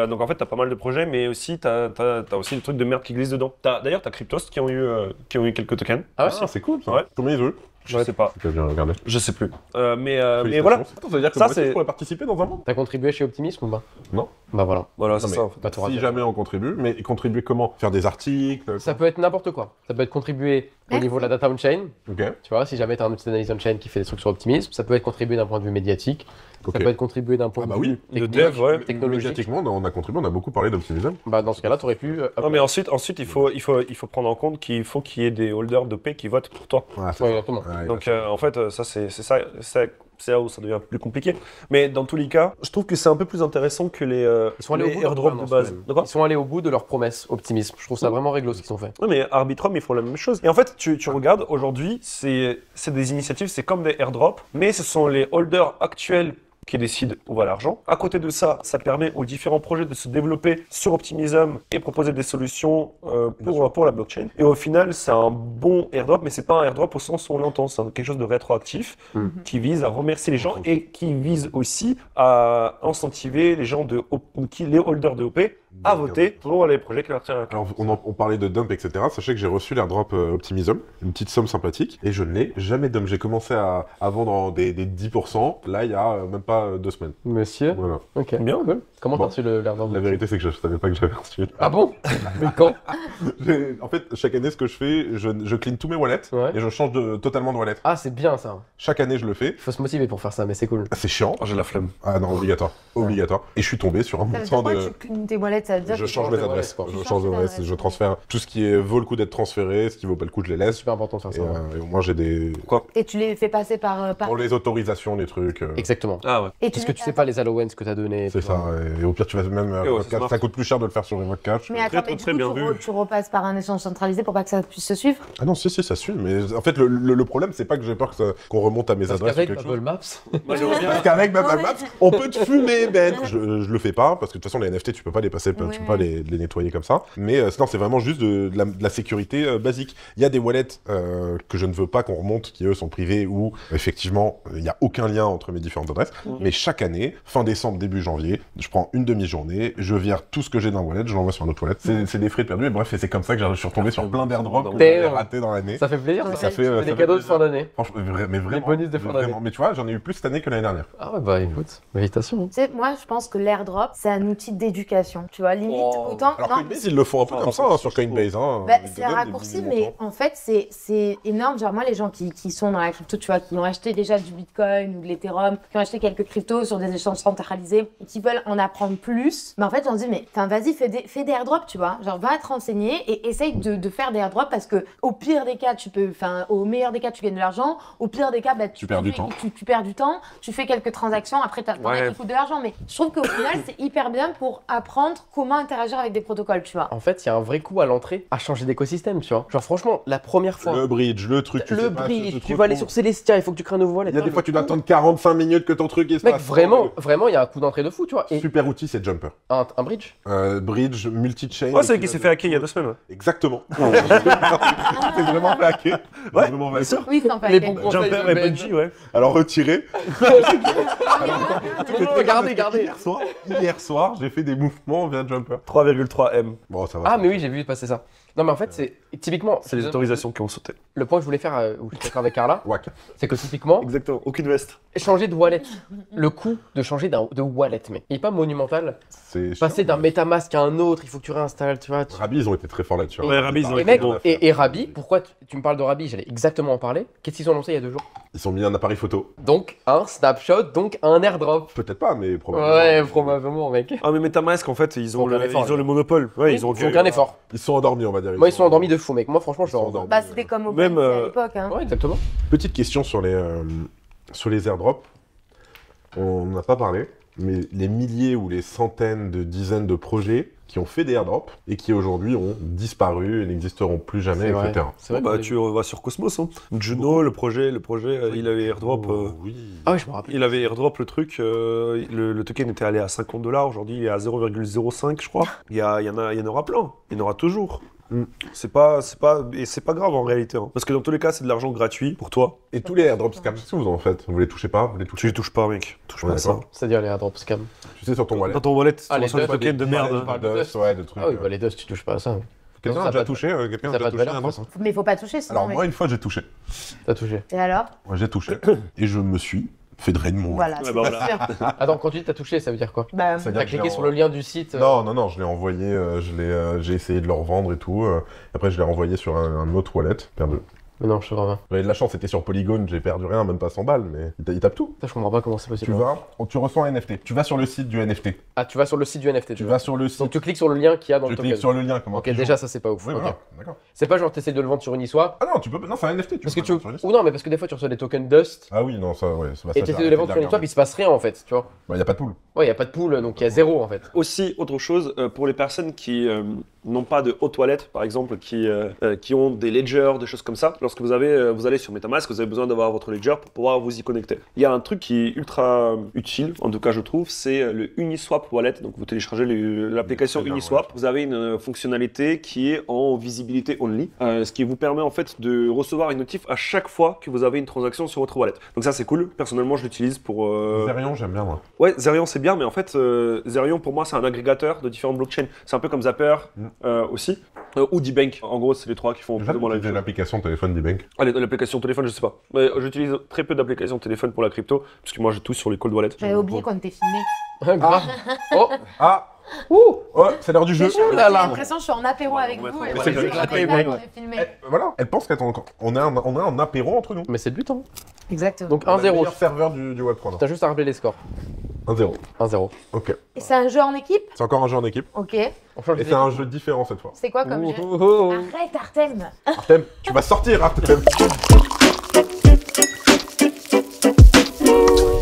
Donc en fait, t'as pas mal de projets, mais aussi t'as aussi des trucs de merde qui glissent dedans. D'ailleurs, t'as Cryptost qui ont eu quelques tokens. Ah ouais. Ah, c'est cool ça. Ouais. Combien ils ont eu? Je sais pas. Tu as bien regardé. Je sais plus. Mais voilà. Félicitations. Ça veut dire que Ça, moi aussi, c'est- je pourrais participer dans un monde. T'as contribué chez Optimisme ou pas? Non. Bah voilà. Voilà, c'est Non, ça. mais En fait. Bah, t'auras Si bien. jamais on contribue, mais contribuer comment? Faire des articles? Ça peut être n'importe quoi. Ça peut être contribuer au Merci. niveau de la data on-chain. Ok. Tu vois, si jamais tu as un outil d'analyse on-chain qui fait des trucs sur Optimisme, ça peut être contribué d'un point de vue médiatique. Ok. Ça peut être contribué d'un point Ah de bah vue oui. Le technique, dev, ouais. technologique. Médiatiquement, on a contribué, on a beaucoup parlé d'Optimism. Bah dans ce cas-là, tu aurais pu. Non, mais ensuite il faut prendre en compte qu'il faut qu'il y ait des holders de paix qui votent pour toi. Ouais, c'est Ouais, ça. exactement. Ouais, Donc en fait, ça c'est là où ça devient plus compliqué. Mais dans tous les cas, je trouve que c'est un peu plus intéressant que les Ils sont allés au bout de leur airdrops de promesse, base. quand même. D'accord. Ils sont allés au bout de leur promesse Optimisme. Je trouve ça vraiment réglo ce qu'ils ont fait. Oui, mais Arbitrum, ils font la même chose. Et en fait, tu regardes, aujourd'hui, c'est des initiatives, c'est comme des airdrops, mais ce sont les holders actuels qui décide où va l'argent. À côté de ça, ça permet aux différents projets de se développer sur Optimism et proposer des solutions pour la blockchain. Et au final, c'est un bon airdrop, mais c'est pas un airdrop au sens où on l'entend. C'est quelque chose de rétroactif qui vise à remercier les gens et qui vise aussi à incentiver les gens les holders de OP à voter pour les projets qui leur tiennent à cœur. Alors, on parlait de dump, etc. Sachez que j'ai reçu l'airdrop Optimism, une petite somme sympathique, et je ne l'ai jamais dump. J'ai commencé à vendre des 10%, là, il y a même pas 2 semaines. Monsieur. Voilà. Ok. Bien. Cool. Comment Bon. t'as reçu l'airdrop? La vérité, c'est que je savais pas que j'avais reçu. Ah bon? Mais quand? En fait, chaque année, ce que je fais, je clean tous mes wallets, Ouais. et je change totalement de wallet. Ah, c'est bien ça. Chaque année, je le fais. Il faut se motiver pour faire ça, mais c'est cool. C'est chiant. J'ai la flemme. Ah non, obligatoire. Obligatoire. Et je suis tombé sur un Ça veut montant dire quoi, de... tu cleans tes wallets, ça veut dire Je que change tu mes de adresses. wallet, quoi. Je Tu change changes de tes adresse. adresses, Je ok. transfère tout ce qui vaut le coup d'être transféré, ce qui vaut pas le coup, je les laisse. Super important de faire Et, ça. Ouais. et au moins, j'ai des... Et tu les fais passer par... Pour les autorisations, les trucs... Exactement. Ah ouais. Et Parce que tu sais pas les allowances que t'as donné. C'est ça. Et au pire, tu vas même... ouais, c'est smart. ça coûte plus cher de le faire sur Remote Cash. Mais attends, Très, mais très du bien coup, vu. tu repasses par un échange centralisé pour pas que ça puisse se suivre? Ah non, si, ça suit. Mais en fait, le problème, c'est pas que j'ai peur qu'on remonte à mes Parce adresses ou qu'avec quelque chose. Bubble Maps, Moi, j'aimerais bien. Parce qu'avec Non, Bubble mais- Maps, on peut te fumer, Ben. Je le fais pas, parce que de toute façon, les NFT, tu peux pas les passer, Oui, tu peux pas oui. les nettoyer comme ça. Mais sinon, c'est vraiment juste de la sécurité basique. Il y a des wallets que je ne veux pas qu'on remonte, qui eux sont privés, où effectivement, il n'y a aucun lien entre mes différentes adresses. Mais chaque année, fin décembre, début janvier, je prends une demi-journée, je vire tout ce que j'ai dans le wallet, je l'envoie sur un autre wallet. C'est des frais de perdu, et bref, et c'est comme ça que je suis retombé sur plein d'airdrops que j'avais ratés dans l'année. ça fait plaisir. Ouais, Ça fait, fait ça des fait cadeaux de plaisir. fin d'année. Franchement, mais vraiment. bonus de fin d'année. vraiment. Mais tu vois, j'en ai eu plus cette année que l'année dernière. Ah ouais, bah écoute, méditation. Tu sais, moi, je pense que l'airdrop, c'est un outil d'éducation. Tu vois, limite, Oh. autant... Alors non, Coinbase, ils le font un peu comme ça hein, sur Coinbase. Hein, bah, Ils te c'est un donnent des raccourci, petits mais montants. en fait, c'est énorme. Genre, moi, les gens qui sont dans la crypto, tu vois, qui ont acheté déjà du Bitcoin ou de l'Ethereum, qui ont acheté quelques cryptos sur des échanges centralisés et qui veulent en apprendre plus, mais en fait, j'en dis, mais vas-y, fais des airdrops, tu vois. Genre, va te renseigner et essaye de faire des airdrops parce que au pire des cas, au meilleur des cas, tu gagnes de l'argent. Au pire des cas, bah, Tu perds du temps. Tu perds du temps, tu fais quelques transactions, après, t'en as Ouais. qui coûtent de l'argent. Mais je trouve qu'au final, c'est hyper bien pour apprendre comment interagir avec des protocoles, tu vois. En fait, il y a un vrai coup à l'entrée à changer d'écosystème, tu vois. Genre franchement, la première fois, Le bridge, le truc, tu sais pas, bridge, te tu vas aller retrouves. sur Celestia, il faut que tu crées un nouveau wallet. Il y a des fois, tu dois attendre 45 minutes que ton truc il se Mec, passe. vraiment, il y a un coup d'entrée de fou, tu vois. Et Super outil, c'est Jumper. un bridge. Bridge, multi-chain. Oh, c'est lui qui s'est fait hacker il y a 2 semaines. Exactement. C'est vraiment fait hacker. Ouais, Vraiment bien fait sûr. Oui, c'est en fait. Les bons conseils Jumper de et Ben. Bungie, ouais. Alors retiré. Regardez. Hier soir, j'ai fait des mouvements via Jumper. 3,3 M. Bon, ça va. Ah, mais oui, j'ai vu passer ça. Non, mais en fait, c'est typiquement. C'est les autorisations qui ont sauté. Le point que je voulais faire, où je suis d'accord avec Carla, Wack. c'est que typiquement, Exactement. Aucune veste. changer de wallet, le coût de changer de wallet, mec, il est pas monumental. C'est Passer d'un MetaMask à un autre, il faut que tu réinstalles, tu vois. Rabi, ils ont été très forts là-dessus. Ouais, Rabi, ils ont Et été mec, bons. et Rabi, pourquoi tu me parles de Rabi? J'allais exactement en parler. Qu'est-ce qu'ils ont lancé il y a 2 jours? Ils ont mis un appareil photo. Donc un snapshot, donc un airdrop. Peut-être pas, mais probablement. Ouais, probablement, mec. Ah, mais MetaMask, en fait, ils ont Aucun effort, le monopole. Ouais, ils ont Ils font aucun effort. Ils sont endormis, on va dire. Moi, ils sont endormis de fou, mec. Moi, franchement, je Ils sont leur endormis. Bah, c'était comme au Même, à l'époque. Hein. Ouais, exactement. Petite question sur les airdrops. On n'a pas parlé, mais les milliers ou les centaines de dizaines de projets qui ont fait des airdrops et qui aujourd'hui ont disparu et n'existeront plus jamais, C'est vrai. etc. C'est vrai. Bah, que- tu vas sur Cosmos. Hein. Juno, le projet, il avait airdrop. Oui. Ah oui, je me rappelle. Il avait airdrop le truc, le token était allé à $50, aujourd'hui il est à 0,05 je crois. Il y en aura plein, il y en aura toujours. Mm. C'est pas grave en réalité, hein. Parce que dans tous les cas c'est de l'argent gratuit pour toi. Et tous les airdrops scam, qu'est-ce que vous en faites? Vous les touchez pas? Vous les Tu touchez les touches pas mec, touche Ouais, pas à ça. d'accord. C'est-à-dire les airdrops scam. Tu sais, sur ton wallet. Dans ton wallet, tu Ah, les reçois le Dust, token de merde. parle de de Dust, ouais, de trucs. Ah oui, bah les dust, tu touches pas à ça. Quelqu'un ça a a déjà pas de- touché Quelqu'un a ça a déjà pas de touché valeur, un de toute airdrop? façon. Mais il faut pas toucher, sinon. Alors mec. moi, une fois, j'ai touché. T'as touché. Et alors? Moi, j'ai touché. Et je me suis fait drain mon wallet. Voilà. Ouais, bah voilà. sûr. Attends, quand tu dis t'as touché, ça veut dire quoi? Bah, C'est-à-dire T'as que cliqué j'ai sur le lien du site. Non, je l'ai envoyé, j'ai essayé de le revendre et tout. Après, je l'ai renvoyé sur un autre wallet, perdu. Mais non, je te crois pas. J'avais de la chance, c'était sur Polygon, j'ai perdu rien, même pas 100 balles, mais il tape tout. Ça, je comprends pas comment c'est possible. Tu reçois un NFT. Tu vas sur le site du NFT. Ah, tu vas sur le site du NFT. Tu vas sur le site. Donc tu cliques sur le lien qu'il y a dans Tu le token. cliques sur le lien, comment Ok, tu joues. déjà ça c'est pas ouf. Oui, Ok. voilà, d'accord. C'est pas genre t'essayes de le vendre sur Uniswap. Ah non, tu peux. Non, c'est un NFT. Parce que peux tu. pas sur le site. Ou non, mais parce que des fois tu reçois des tokens Dust. Ah oui, non, ça, ouais. Ça, Et t'essaies de les vendre sur Uniswap, il se passe rien en fait, tu vois. Bah, y a pas de pool. Ouais, y a pas de pool, donc il y a zéro en fait. Aussi, autre chose, pour les personnes qui n'ont pas de haute wallet, par exemple, qui ont des ledgers, des choses comme ça. Lorsque vous allez sur MetaMask, vous avez besoin d'avoir votre ledger pour pouvoir vous y connecter. Il y a un truc qui est ultra utile, en tout cas je trouve, c'est le Uniswap Wallet. Donc vous téléchargez l'application Uniswap. Vous avez une fonctionnalité qui est en visibilité only, ce qui vous permet en fait de recevoir une notif à chaque fois que vous avez une transaction sur votre wallet. Donc ça c'est cool. Personnellement je l'utilise pour... Zerion, j'aime bien moi. Ouais, Zerion c'est bien, mais en fait Zerion pour moi c'est un agrégateur de différentes blockchains. C'est un peu comme Zapper aussi, ou D-Bank. En gros c'est les trois qui font plus ou moins la J'ai l'application téléphone d'E-Bank. L'application téléphone je sais pas. Mais j'utilise très peu d'applications téléphone pour la crypto, parce que moi j'ai tout sur les cold wallets. J'avais oublié qu'on était filmé. Grave. Oh, Ah ouh, oh, c'est l'heure du jeu. C'est chaud, là j'ai là. l'impression que je suis en apéro avec on vous. va Et mettre- on c'est est claqué, filmé, mec. on est filmé. Voilà, elle pense qu'on a un apéro entre nous. mais c'est le but, hein. Exactement. Donc Le 1-0. meilleur serveur du Web3. T'as juste à rappeler les scores. 1-0. 1-0. Ok. Et c'est un jeu en équipe? C'est encore un jeu en équipe. Ok. On change Et c'est un jeu différent cette fois. C'est quoi comme jeu? Oh. Arrête, Artem. Artem, tu vas sortir, Artem.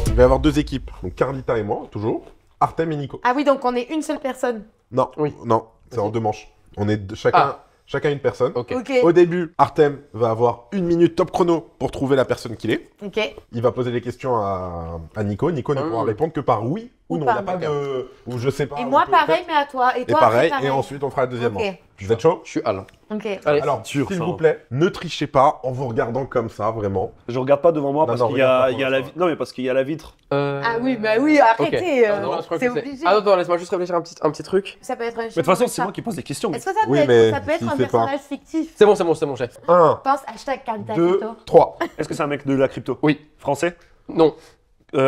Il va y avoir deux équipes. Donc Carlita et moi, toujours. Artem et Nico. Ah oui, donc on est une seule personne. Non, Oui. non, c'est en Vas-y. deux manches. On est Ah. chacun une personne. Ok. Ok. Au début, Artem va avoir 1 minute top chrono pour trouver la personne qu'il est. Ok. Il va poser des questions à Nico. Nico ne pourra Mm. répondre que par oui ou Ou non. pas. Il n'y a pas de... Ou je sais pas. Et on moi peut- pareil, mais à toi. Et Et toi pareil, après, et ensuite on fera la deuxième Ok. manche. Vous êtes chaud? Je suis Al. Ok. Allez. Alors, dur, s'il ça, vous hein. plaît, ne trichez pas en vous regardant comme ça, vraiment. Je regarde pas devant moi Non, parce non, qu'il y a, regarde pas il y a pour la l'instant. non mais parce qu'il y a la vitre. Ah oui, bah oui, arrêtez. Ah, non, je crois c'est que c'est- obligé. Ah, attends, laisse-moi juste réfléchir un petit truc. Ça peut être un Mais de toute façon c'est moi qui pose des questions. mais- Est-ce que ça peut Oui, être, mais ça peut être s'il un sait pas. personnage fictif? C'est bon, chef. 1, Pense hashtag Carlita 2, Crypto. 3. Est-ce que c'est un mec de la crypto? Oui. Français? Non.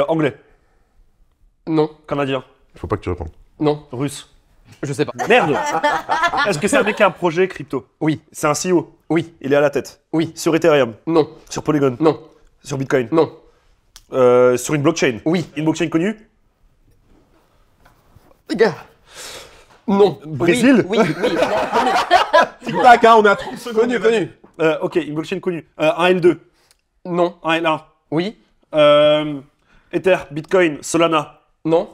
Anglais? Non. Canadien? Il faut pas que tu répondes. Non. Russe? Je sais pas. Merde! Est-ce que c'est un mec qui a un projet crypto? Oui. C'est un CEO? Oui. Il est à la tête? Oui. Sur Ethereum? Non. Sur Polygon? Non. Sur Bitcoin? Non. Sur une blockchain? Oui. Une blockchain connue? Les gars. Non. Brésil? Oui. Tic-tac, hein, on est à 30 secondes. Connu. Ok, une blockchain connue. Un L2? Non. Un L1? Oui. Ether? Bitcoin? Solana? Non.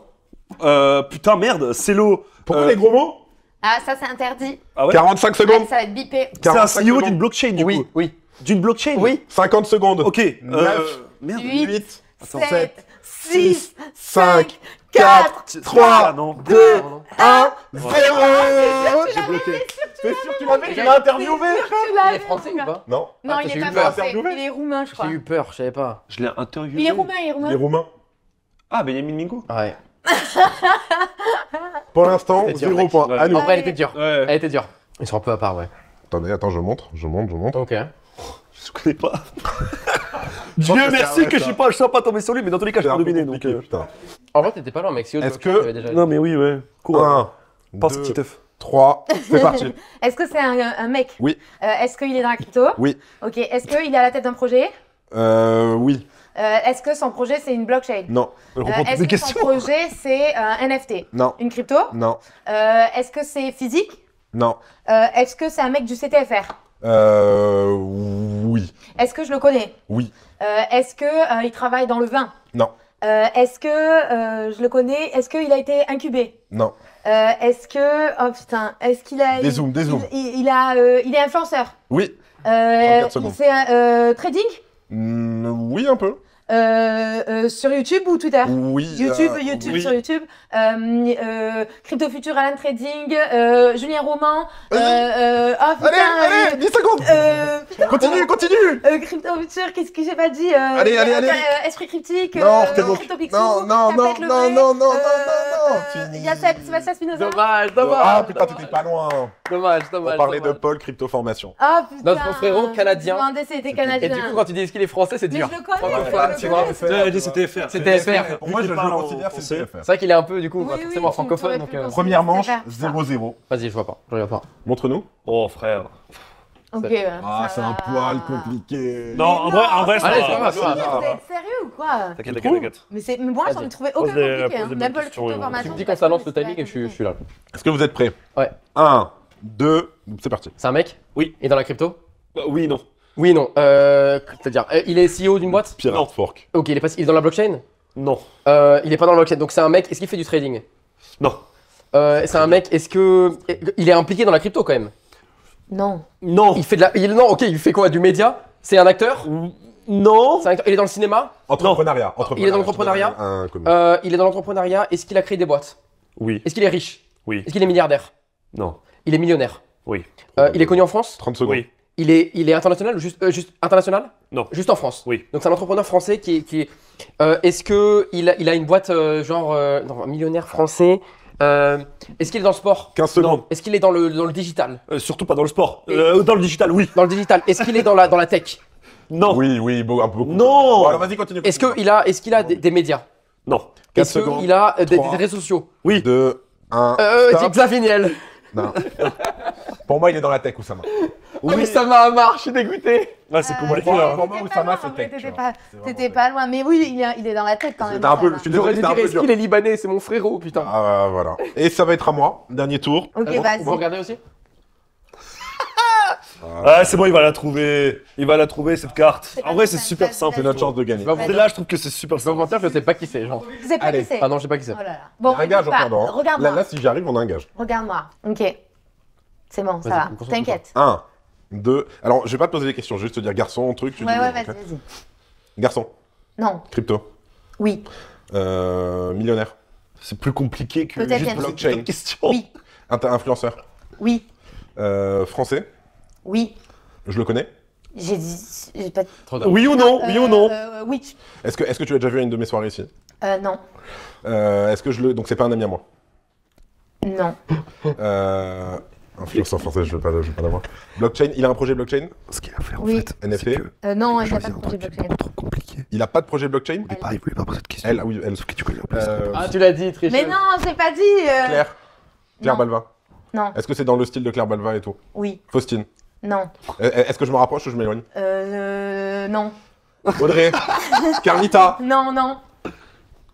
Putain, merde, Celo. Pourquoi les gros mots? Ah, ça c'est interdit. Ah ouais? 45 Ah, secondes. ça va être bipé. C'est un 45 CEO secondes. d'une blockchain, du Oui. coup. Oui. D'une blockchain? Oui. 50 secondes. Ok. Neuf. Merde. 8, Attends. 7, 6, 5, 4, 3, Ah non. 2, 1, 0. J'ai bloqué. T'es sûr que tu l'avais? Tu l'as interviewé? Il est français ou pas? Non. Non, Ah, il j'ai est eu pas peur. français. Il est roumain, je crois. J'ai eu peur, je savais pas. Je l'ai interviewé. Il est roumain, il est Les roumain. Roumains. Ah, Benjamin Mingo. Ouais. Pour l'instant, C'était dur, 0 mec. points. Ouais. À nous. En vrai, elle était dure. Ouais. Elle était dure. Ils sont un peu à part, ouais. Attendez, attends, je montre. Ok. Je connais pas. Dieu que merci c'est que je sois pas tombé sur lui, mais dans tous les cas, je C'est peux un peu deviner. compliqué, Donc, putain. En vrai, t'étais pas loin, mec. Est-ce que- Non, mais oui, ouais. Cours. 1, Pense 2, petit œuf. 3, c'est parti. Est-ce que c'est un mec? Oui. Est-ce qu'il est dans la crypto? Oui. Ok. Est-ce qu'il est à la tête d'un projet? Oui. Est-ce que son projet c'est une blockchain? Non. Elle reprend toutes Est-ce mes que son questions. projet c'est un NFT? Non. Une crypto? Non. Est-ce que c'est physique? Non. Est-ce que c'est un mec du CTFR? Oui. Est-ce que je le connais? Oui. Est-ce que il travaille dans le vin? Non. Est-ce que je le connais? Est-ce qu'il a été incubé? Non. Est-ce que oh putain, est-ce qu'il a Des zooms, des zooms. il est influenceur? Oui. 34 secondes. C'est un trading? Oui, un peu. Sur YouTube ou Twitter? Oui. YouTube, oui. sur YouTube. Crypto Future, Alan Trading, Julien Roman. Oh putain, Allez, 10 secondes. putain, Continue. Crypto Future, qu'est-ce que j'ai pas dit? Allez. Esprit Cryptique. Non, c'est bon. Crypto Pixel, Non. Capet Levé, Non. Il y a Sébastien Spinoza. Dommage. Ah putain, t'étais pas loin. Dommage. On parlait de Paul Crypto Formation. Ah putain. Notre frérot canadien. Je me demandais si c'était Et canadien. du coup, quand tu dis est-ce qu'il est français, c'est Mais dur. je le connais. Francophone, je tu le vois. connais. C'était FR. C'était FR. Pour moi, je le considère c'est français. CFR. C'est vrai qu'il est un peu, du coup, Oui, pas oui, forcément tu francophone. m'aurais Donc, pu le Première manche, C'est faire. 0-0. vas-y, je vois pas. Je regarde pas. Montre-nous. Oh, frère. Ok. C'est un poil compliqué. Non, en vrai, ça Allez, va. ça va. Vous êtes sérieux ou quoi? T'inquiète. Mais moi, j'en ai trouvé aucun Pose des- compliqué. pose des Même bonnes pas le questions, crypto ouais. formation. Tu me dis quand ça lance le timing et je suis là. Est-ce que vous êtes prêts? Ouais. 1, 2, c'est parti. C'est un mec? Oui. Et dans la crypto? Oui, non. Oui, non. C'est-à-dire, il est CEO d'une boîte? Non. Fork. Ok, il est dans la blockchain? Non. Il est pas dans la blockchain. Donc c'est un mec. Est-ce qu'il fait du trading? Non. C'est un mec, est-ce que. Il est impliqué dans la crypto quand même? Non. Non. Il fait de la. Non, ok, il fait quoi? Du média? C'est un acteur? Non. C'est un acteur. Il est dans le cinéma? Entrepreneuriat. Il est dans l'entrepreneuriat. Il est dans l'entrepreneuriat. Est-ce qu'il a créé des boîtes? Oui. Est-ce qu'il est riche? Oui. Est-ce qu'il est milliardaire? Non. Il est millionnaire? Oui. Il est connu en France? 30 secondes. Oui. Il est international ou juste international? Non. Juste en France? Oui. Donc c'est un entrepreneur français qui est. Est-ce qu'il a une boîte genre. Non, un millionnaire français. Est-ce qu'il est dans le sport? 15 secondes. Est-ce qu'il est dans le digital? Surtout pas dans le sport. Dans le digital, oui. Dans le digital. Est-ce qu'il est dans la tech? Non. Oui, un peu beaucoup. Non. Bon, alors vas-y, continue. Est-ce qu'il a des médias? Non. 4 Est-ce secondes. qu'il a des 3. réseaux sociaux? 2, 1. Xavier Niel. Non. Pour moi, il est dans la tech, Oussama. Oui, mais ça m'a marre, je suis dégoûté. Ah, c'est compliqué Pour là. moi, Oussama, c'est tech. tu vois. T'étais pas loin, mais oui, il est dans la tête quand même. C'était un peu. ça Je suis J'aurais désolé, dû c'était un dire, peu est-ce dur. qu'il est libanais? C'est mon frérot, putain. Ah, voilà. Et ça va être à moi. Dernier tour. va. Ok, Vous vas-y. regardez aussi? Ah, c'est bon, il va la trouver. Il va la trouver cette carte. En vrai, c'est super simple. C'est notre chance de gagner. Là, je trouve que c'est super Je vais simple. vous mentir, je sais pas qui c'est, genre. Tu sais pas Allez. qui c'est. Ah non, je sais pas qui c'est. Oh là là. Bon, Un gage en écoute pas. perdant. Regarde-moi. Là, si j'y arrive, on a un gage. Regarde-moi. Ok. C'est bon, ça Vas-y, va. concentre-toi. T'inquiète. 1, 2. Alors, je vais pas te poser des questions, je vais juste te dire garçon, truc. Tu Ouais, dis ouais, non, vas-y, ok. vas-y. Garçon, Non. crypto, Oui. millionnaire, C'est plus compliqué que Peut-être juste bien. poser Blockchain. une question. Oui. influenceur, Oui. français, Oui. je le connais. J'ai pas. Trop tard. Oui ou non? Oui ou non? Oui. Est-ce que tu as déjà vu à une de mes soirées ici? Non. Est-ce que je le. Donc, c'est pas un ami à moi. Non. Influenceur français, je vais pas l'avoir. Blockchain, il a un projet blockchain? Ce qu'il a fait en Oui. fait. NFT? Non, il Je n'a vais pas de un projet truc blockchain. trop compliqué. Il a pas de projet blockchain? Il voulait pas poser de question. Elle, ah oui, elle. Sauf que tu connais en plus. Ah, tu l'as dit, tricheuse. Mais non, j'ai pas dit. Claire Non. Balva. Non. Est-ce que c'est dans le style de Claire Balva et tout? Oui. Faustine. Non. Est-ce que je me rapproche ou je m'éloigne? Non. Audrey. Carlita. Non, non.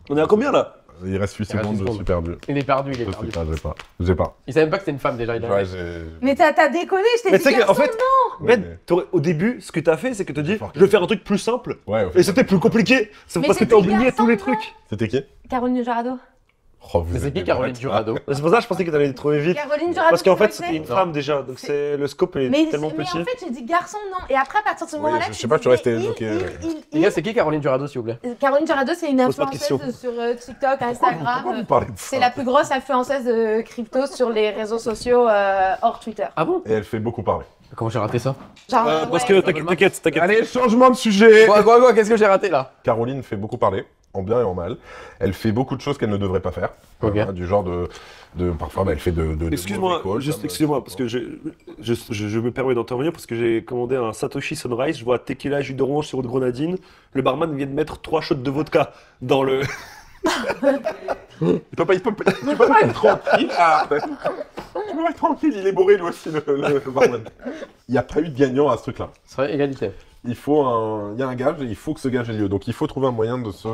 On est à combien là? Il reste 8 Il reste secondes, 8 je suis perdu. Il est perdu, il est Je sais perdu. pas, j'ai pas. Il savait même pas que c'était une femme déjà. Il a... Ouais, Mais t'as déconné, je t'ai Mais dit. tu sais qu'en garçon. fait, au début, ce que t'as fait, c'est que t'as dit, Fort. je vais faire un truc plus simple. Ouais, Et c'était plus compliqué. C'est Mais parce que c'était t'as oublié garçon, tous les non trucs. C'était qui? Caroline Jurado. Oh, vous Mais c'est êtes qui des Caroline bêtes. Jurado? C'est pour ça que je pensais que t'allais les trouver vite. Caroline Jurado. Parce qu'en tu vois fait, qui c'était une c'est femme déjà, donc c'est le scope est Mais tellement mais petit. en fait, j'ai dit garçon, non. Et après, à partir de ce Oui, moment-là, je sais pas, tu restais bloqué, Les gars, c'est qui Caroline Jurado, s'il vous plaît? Caroline Jurado, c'est une Pose pas de influenceuse sur TikTok, Instagram. Pourquoi vous parlez de ça? C'est la plus grosse influenceuse de crypto sur les réseaux sociaux hors Twitter. Ah bon? Et elle fait beaucoup parler. Comment j'ai raté ça? Genre, Parce ouais, que t'inquiète. Allez, changement de sujet. Quoi, qu'est-ce que j'ai raté là? Caroline fait beaucoup parler, en bien et en mal. Elle fait beaucoup de choses qu'elle ne devrait pas faire. Ok. Du genre parfois, bah, elle fait de Excuse-moi, mauvais calls, juste comme, excusez-moi, parce que je me permets d'intervenir parce que j'ai commandé un Satoshi Sunrise, je vois tequila, jus d'orange, sirop de grenadine. Le barman vient de mettre 3 shots de vodka dans le. Il peut pas être tranquille. Ah, tu peux pas être tranquille, il est bourré lui aussi, le barman. Il n'y a pas eu de gagnant à ce truc-là. C'est vrai, égalité. Il y a un gage et il faut que ce gage ait lieu. Donc il faut trouver un moyen de se.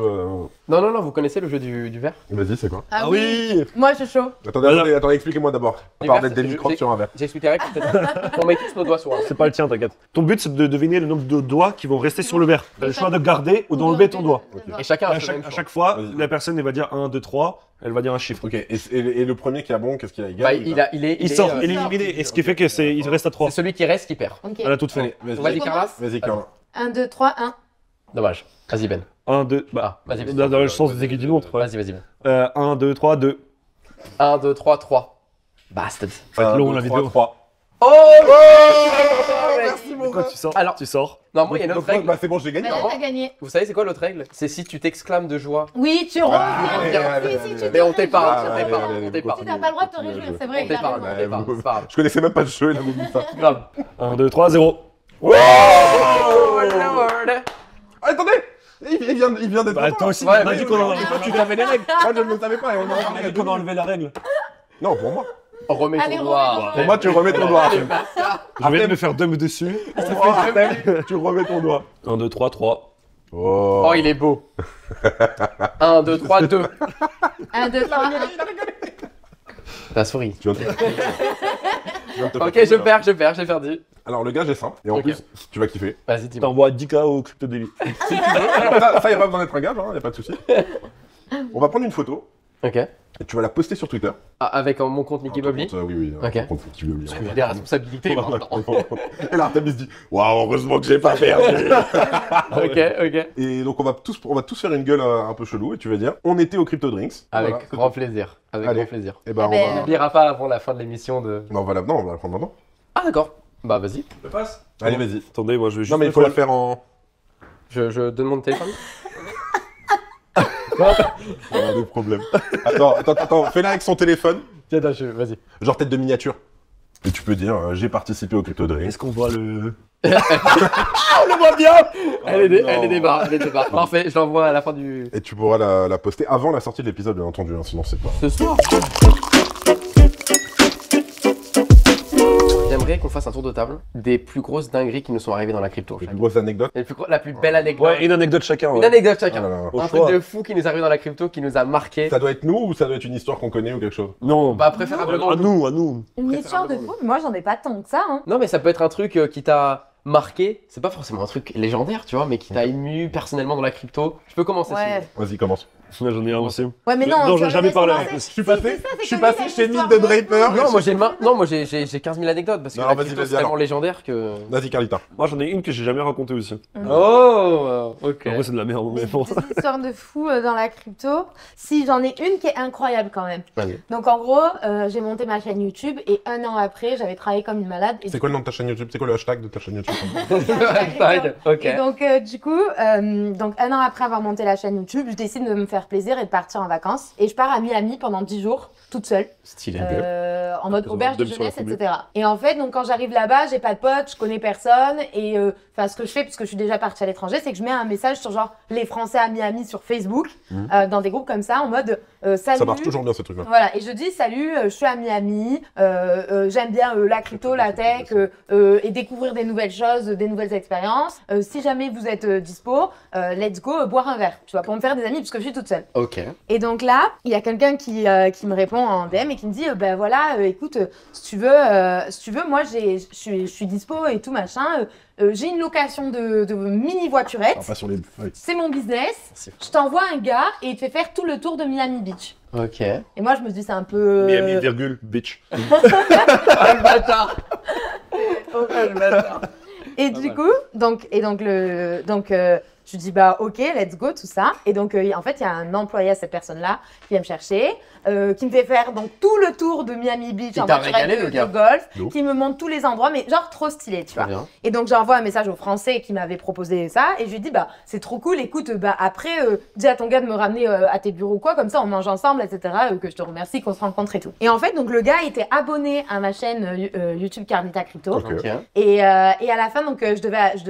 Non, vous connaissez le jeu du verre? Vas-y, c'est quoi? Ah oui. Moi, je suis chaud. Attendez, expliquez-moi d'abord. À Du part verre, mettre des c'est- microbes sur un verre. J'expliquerai peut-être. On met tous nos doigts sur un. C'est pas le tien, t'inquiète. Ton but, c'est de deviner le nombre de doigts qui vont rester sur le verre. T'as le choix de garder ou d'enlever ton doigt. Et chacun À a son même chaque, à choix. chaque fois, Vas-y. la personne, elle va dire 1, 2, 3, elle va dire un chiffre. Ok, et le premier qui a bon, qu'est-ce qu'il a? Bah, il Il sort, est, il est éliminé, et ce qui fait que c'est, il reste à 3. c'est celui qui reste qui perd. Ok. À la toute fin. Allez, vas-y. Vas-y, Carlas. Vas-y, Carla. 1, 2, 3, 1. Dommage. Vas-y, Ben. 1, 2, bah, Vas-y, vas-y. dans le sens des aiguilles d'une montre. Ouais. Vas-y, Ben. 1, 2, 3, 2. 1, 2, 3, 3. Bastard. Ça va être long, la vidéo. 3. Oh, Merci, mon Quand gars. tu sors, Alors- tu sors. Non, moi, il y a une autre règle. Bah, c'est bon, j'ai gagné. Bah, hein. là, t'as gagné. Vous savez, c'est quoi l'autre règle? C'est si tu t'exclames de joie. Oui, tu allez, reviens. allez, Si, allez, si, tu allez. Mais on te t'épargne, réjouis. on allez, t'épargne, allez, on allez, t'épargne. Tu n'as pas le droit de te réjouir, c'est vrai. On il a t'épargne, raison. on t'épargne, c'est pas grave. Je connaissais même pas le jeu, il a voulu ça. Grave. 1, 2, 3, 0. Oh, Lord. Ah, attendez, il vient d'être. Bah, toi aussi, Ouais, on a mais dit qu'on toi, tu savais les règles. Moi, je ne le savais pas. Et on a dit qu'on a enlevé la règle. Non, pour moi. Remets Allez, ton doigt. remets ton Pour moi, tu remets ton doigt. Je vais me faire dumb dessus. Tu remets ton doigt. 1, 2, 3, 3. Oh. Oh, il est beau. 1, 2, 3, 2. 1, 2, 3. Ta souris. Tu viens de- tu viens de te Ok, faire je plaisir. perds, j'ai perdu. Alors, le gage est simple. Et en Ok. plus, tu vas kiffer. Vas-y, dis-moi. T'envoies 10K au Crypto Daily. Ça, y a pas besoin d'être un gage, hein, y a pas de souci. On va prendre une photo. Ok. et tu vas la poster sur Twitter. Ah, avec mon compte Mickey Bobby. Oui, Ok. ton compte Mickey Bobby. Parce qu'il y a des responsabilités maintenant. Et là, Artem il se dit waouh, heureusement que j'ai pas perdu. Ok. Et donc on va tous faire une gueule un peu chelou et tu vas dire on était au Crypto Drinks. Avec Voilà. grand plaisir. Avec Allez. grand plaisir. Et ben Eh ben, On n'oubliera pas avant la fin de l'émission de. non, on va la prendre maintenant. Ah d'accord. Bah vas-y. Je passe. Allez, vas-y. Attendez, moi je vais juste. Non mais il faut la faire en. Je donne mon téléphone. On a des problèmes. Attends, fais-la avec son téléphone. Tiens, vas-y. Genre tête de miniature. Et tu peux dire j'ai participé au Crypto Drinks. Est-ce qu'on voit le. On le voit bien. Elle est non. débarre. Parfait, je l'envoie à la fin du. Et tu pourras la poster avant la sortie de l'épisode, bien entendu, hein, sinon c'est pas. Ce soir. J'aimerais qu'on fasse un tour de table des plus grosses dingueries qui nous sont arrivées dans la crypto. Les plus grosses anecdotes. La plus belle anecdote. Ouais, une anecdote chacun. Une Ouais. anecdote Ah chacun. là là. Au Un choix. truc de fou qui nous est arrivé dans la crypto, qui nous a marqué. Ça doit être nous ou ça doit être une histoire qu'on connaît ou quelque chose? Non. Bah préférablement. à nous. Une histoire de fou, mais moi j'en ai pas tant que ça. Hein. Non mais ça peut être un truc qui t'a marqué. C'est pas forcément un truc légendaire, tu vois, mais qui t'a ému personnellement dans la crypto. Je peux commencer. Ouais. Vas-y, commence. Là, j'en ai un aussi. Ouais, mais non, Non, tu j'ai jamais laisses parlé commencer. avec Je suis passé, C'est ça, c'est chez l'histoire Nick de Draper. Non, moi j'ai 15 000 anecdotes parce que Non, la vas-y, crypto vas-y, c'est tellement alors. légendaire que. Vas-y, Carlita. Moi, j'en ai une que j'ai jamais racontée aussi. Oh, ok. En vrai, c'est de la merde, mais bon. Des histoires de fou dans la crypto. Si, j'en ai une qui est incroyable quand même. Vas-y. Donc en gros, j'ai monté ma chaîne YouTube et un an après, j'avais travaillé comme une malade. Et C'est quoi le nom de ta chaîne YouTube? C'est quoi le hashtag de ta chaîne YouTube? Ok. Et donc, du coup, donc un an après avoir monté la chaîne YouTube, je décide de me faire plaisir et de partir en vacances. Et je pars à Miami pendant 10 jours, toute seule, Stylé. en mode Ils ont auberge de un dub sur la jeunesse, foulée. etc. Et en fait, donc quand j'arrive là-bas, j'ai pas de potes, je connais personne. Et enfin, ce que je fais, puisque je suis déjà partie à l'étranger, c'est que je mets un message sur genre les Français à Miami sur Facebook, dans des groupes comme ça, en mode salut. Ça marche toujours bien, ce truc-là. Voilà, et je dis salut, je suis à Miami, j'aime bien la crypto, la tech, et découvrir des nouvelles choses, des nouvelles expériences. Si jamais vous êtes dispo, let's go boire un verre, tu vois, pour me faire des amis, parce que je suis toute seule. Ok. Et donc là, il y a quelqu'un qui me répond en DM et qui me dit, ben voilà, écoute, si tu veux, moi je suis dispo et tout machin. J'ai une location de mini voiturette. Pas sur les. Oui. C'est mon business. C'est Je t'envoie un gars et il te fait faire tout le tour de Miami Beach. Ok. Et moi, je me dis, c'est un peu. Miami, virgule, bitch. Ah le bâtard. Et du coup, je dis bah ok, let's go, tout ça. Et donc en fait, il y a un employé à cette personne-là qui vient me chercher, qui me fait faire donc tout le tour de Miami Beach Il en t'a voiturette régalé, le de gars. golf, De ouf. qui me montre tous les endroits, mais genre trop stylé, tu vois. Très bien. Et donc j'envoie un message au Français qui m'avait proposé ça et je lui dis bah c'est trop cool, écoute, bah après dis à ton gars de me ramener à tes bureaux quoi, comme ça on mange ensemble, etc. Que je te remercie, qu'on se rencontre et tout. Et en fait donc le gars était abonné à ma chaîne YouTube Carlita Crypto. Ok. Ok. Et à la fin, donc,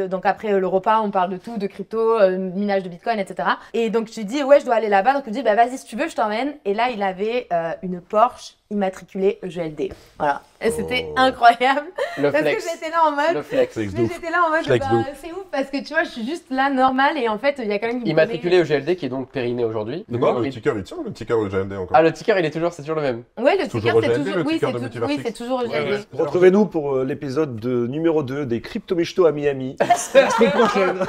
donc après le repas, on parle de tout, de crypto, minage de bitcoin, etc. Et donc, je lui dis, ouais, je dois aller là-bas. Donc, je lui dis, bah, vas-y, si tu veux, je t'emmène. Et là, il avait une Porsche immatriculée EGLD. Voilà. Et c'était incroyable. Le Parce flex. que j'étais là en mode. Le flex. Flex de Mais ouf. j'étais là en mode, Flex de bah, ouf. c'est ouf parce que tu vois, je suis juste là normal et en fait, il y a quand même qui me Immatriculé au GLD qui est donc périné aujourd'hui. De quoi le ticker, il tient le ticker au GMD encore. Ah, le ticker, c'est toujours le même. Ouais, le Toujours ticker, c'est EGLD, toujours. le Oui, ticker de oui, Multiversix. c'est toujours EGLD. Retrouvez-nous pour l'épisode numéro 2 des Crypto Michto à Miami. La semaine prochaine.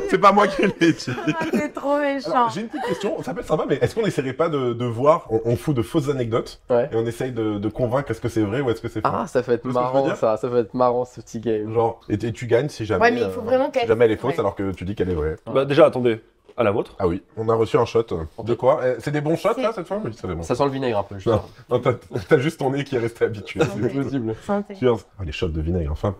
C'est pas moi qui l'ai dit. Ah, c'est trop méchant. Alors, j'ai une petite question, ça peut être sympa, mais est-ce qu'on essaierait pas de voir, on fout de fausses anecdotes, Ouais. et on essaye de convaincre est-ce que c'est vrai ou est-ce que c'est faux. Ah, ça peut être Tu vois ce que je veux marrant dire ça. Ça peut être marrant ce petit game. Genre, et tu gagnes si jamais, Ouais, mais il faut vraiment qu'elle- si jamais elle est fausse ouais. alors que tu dis qu'elle est vraie. Bah, déjà, attendez. À la vôtre. Ah oui, on a reçu un shot. De quoi C'est des bons shots là cette fois? Oui, c'est des bons. Ça sent le vinaigre un peu. je Non, sens. non, t'as juste ton nez qui est resté habitué. Santé. C'est possible. Santé. Cheers. Ah, les shots de vinaigre, enfin.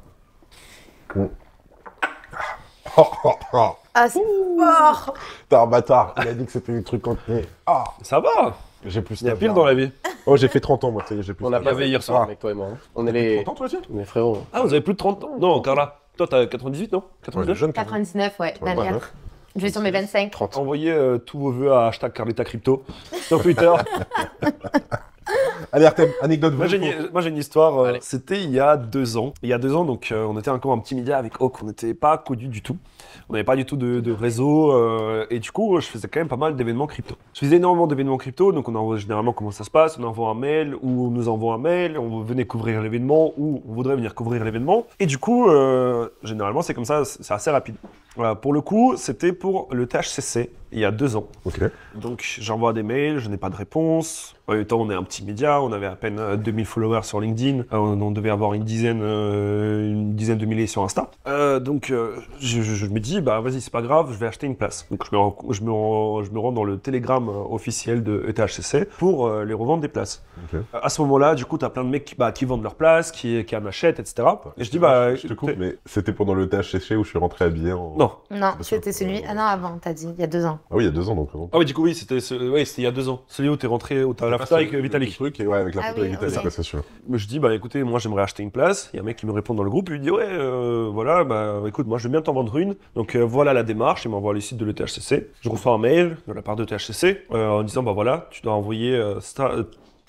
Oh, oh, oh. Ah, c'est fort. T'es un bâtard. Il a dit que c'était un truc contenu. Ah, Ça va. j'ai plus Il y a d'âge, pire là. dans la vie. Oh, j'ai fait 30 ans moi, ça y est, j'ai plus On a d'âge. pas avait fait hier ça soir. avec toi et moi. On est les. 30 ans toi aussi? Mes frérots. Ah, vous avez plus de 30 ans? Non, Carla. Toi, t'as 98, non Ouais, les 99. jeunes quand même. 99, ouais, Ouais, 24. ouais. Je vais sur mes 25. 30. Envoyez tous vos vœux à hashtag Carlita Crypto sur Twitter. Allez, Artem, anecdote Moi vraie j'ai ou faux une histoire, Allez. c'était il y a 2 ans. Il y a 2 ans, donc on était encore un petit média avec Hawk, on n'était pas connus du tout. On n'avait pas du tout de réseau et du coup je faisais quand même pas mal d'événements crypto. Je faisais énormément d'événements crypto, donc on envoie généralement comment ça se passe, on envoie un mail ou on nous envoie un mail, on venait couvrir l'événement ou on voudrait venir couvrir l'événement. Et du coup, généralement c'est comme ça, c'est assez rapide. Voilà, pour le coup, c'était pour le THCC, il y a 2 ans. Ok. Donc j'envoie des mails, je n'ai pas de réponse. En même temps, on est un petit média, on avait à peine 2000 followers sur LinkedIn, on devait avoir une dizaine de milliers sur Insta. Donc je me dis, bah vas-y, c'est pas grave, je vais acheter une place. Donc je me rends dans le Telegram officiel de ETHCC pour les revendre des places. Ok. À ce moment-là, du coup, t'as plein de mecs qui vendent leurs places, qui en achètent, etc. Et je dis, bah... Je te coupe, mais c'était pendant le THCC où je suis rentré habillé en... Non. Non, Bien sûr. c'était celui. Ah non, avant, t'as dit, il y a 2 ans. Ah oui, il y a 2 ans donc. Vraiment. Ah oui, du coup, oui, c'était il y a 2 ans. Celui où t'es rentré, où t'as la photo avec Le Vitalik. truc, et ouais, avec la Ah photo oui, avec Vitalik, ok. ouais, c'est sûr. Je dis, bah écoutez, moi j'aimerais acheter une place. Il y a un mec qui me répond dans le groupe, il lui dit, ouais, voilà, bah écoute, moi je veux bien t'en vendre une. Donc voilà la démarche, il m'envoie le site de l'ETHCC. Je reçois un mail de la part de l'ETHCC en disant, bah voilà, tu dois envoyer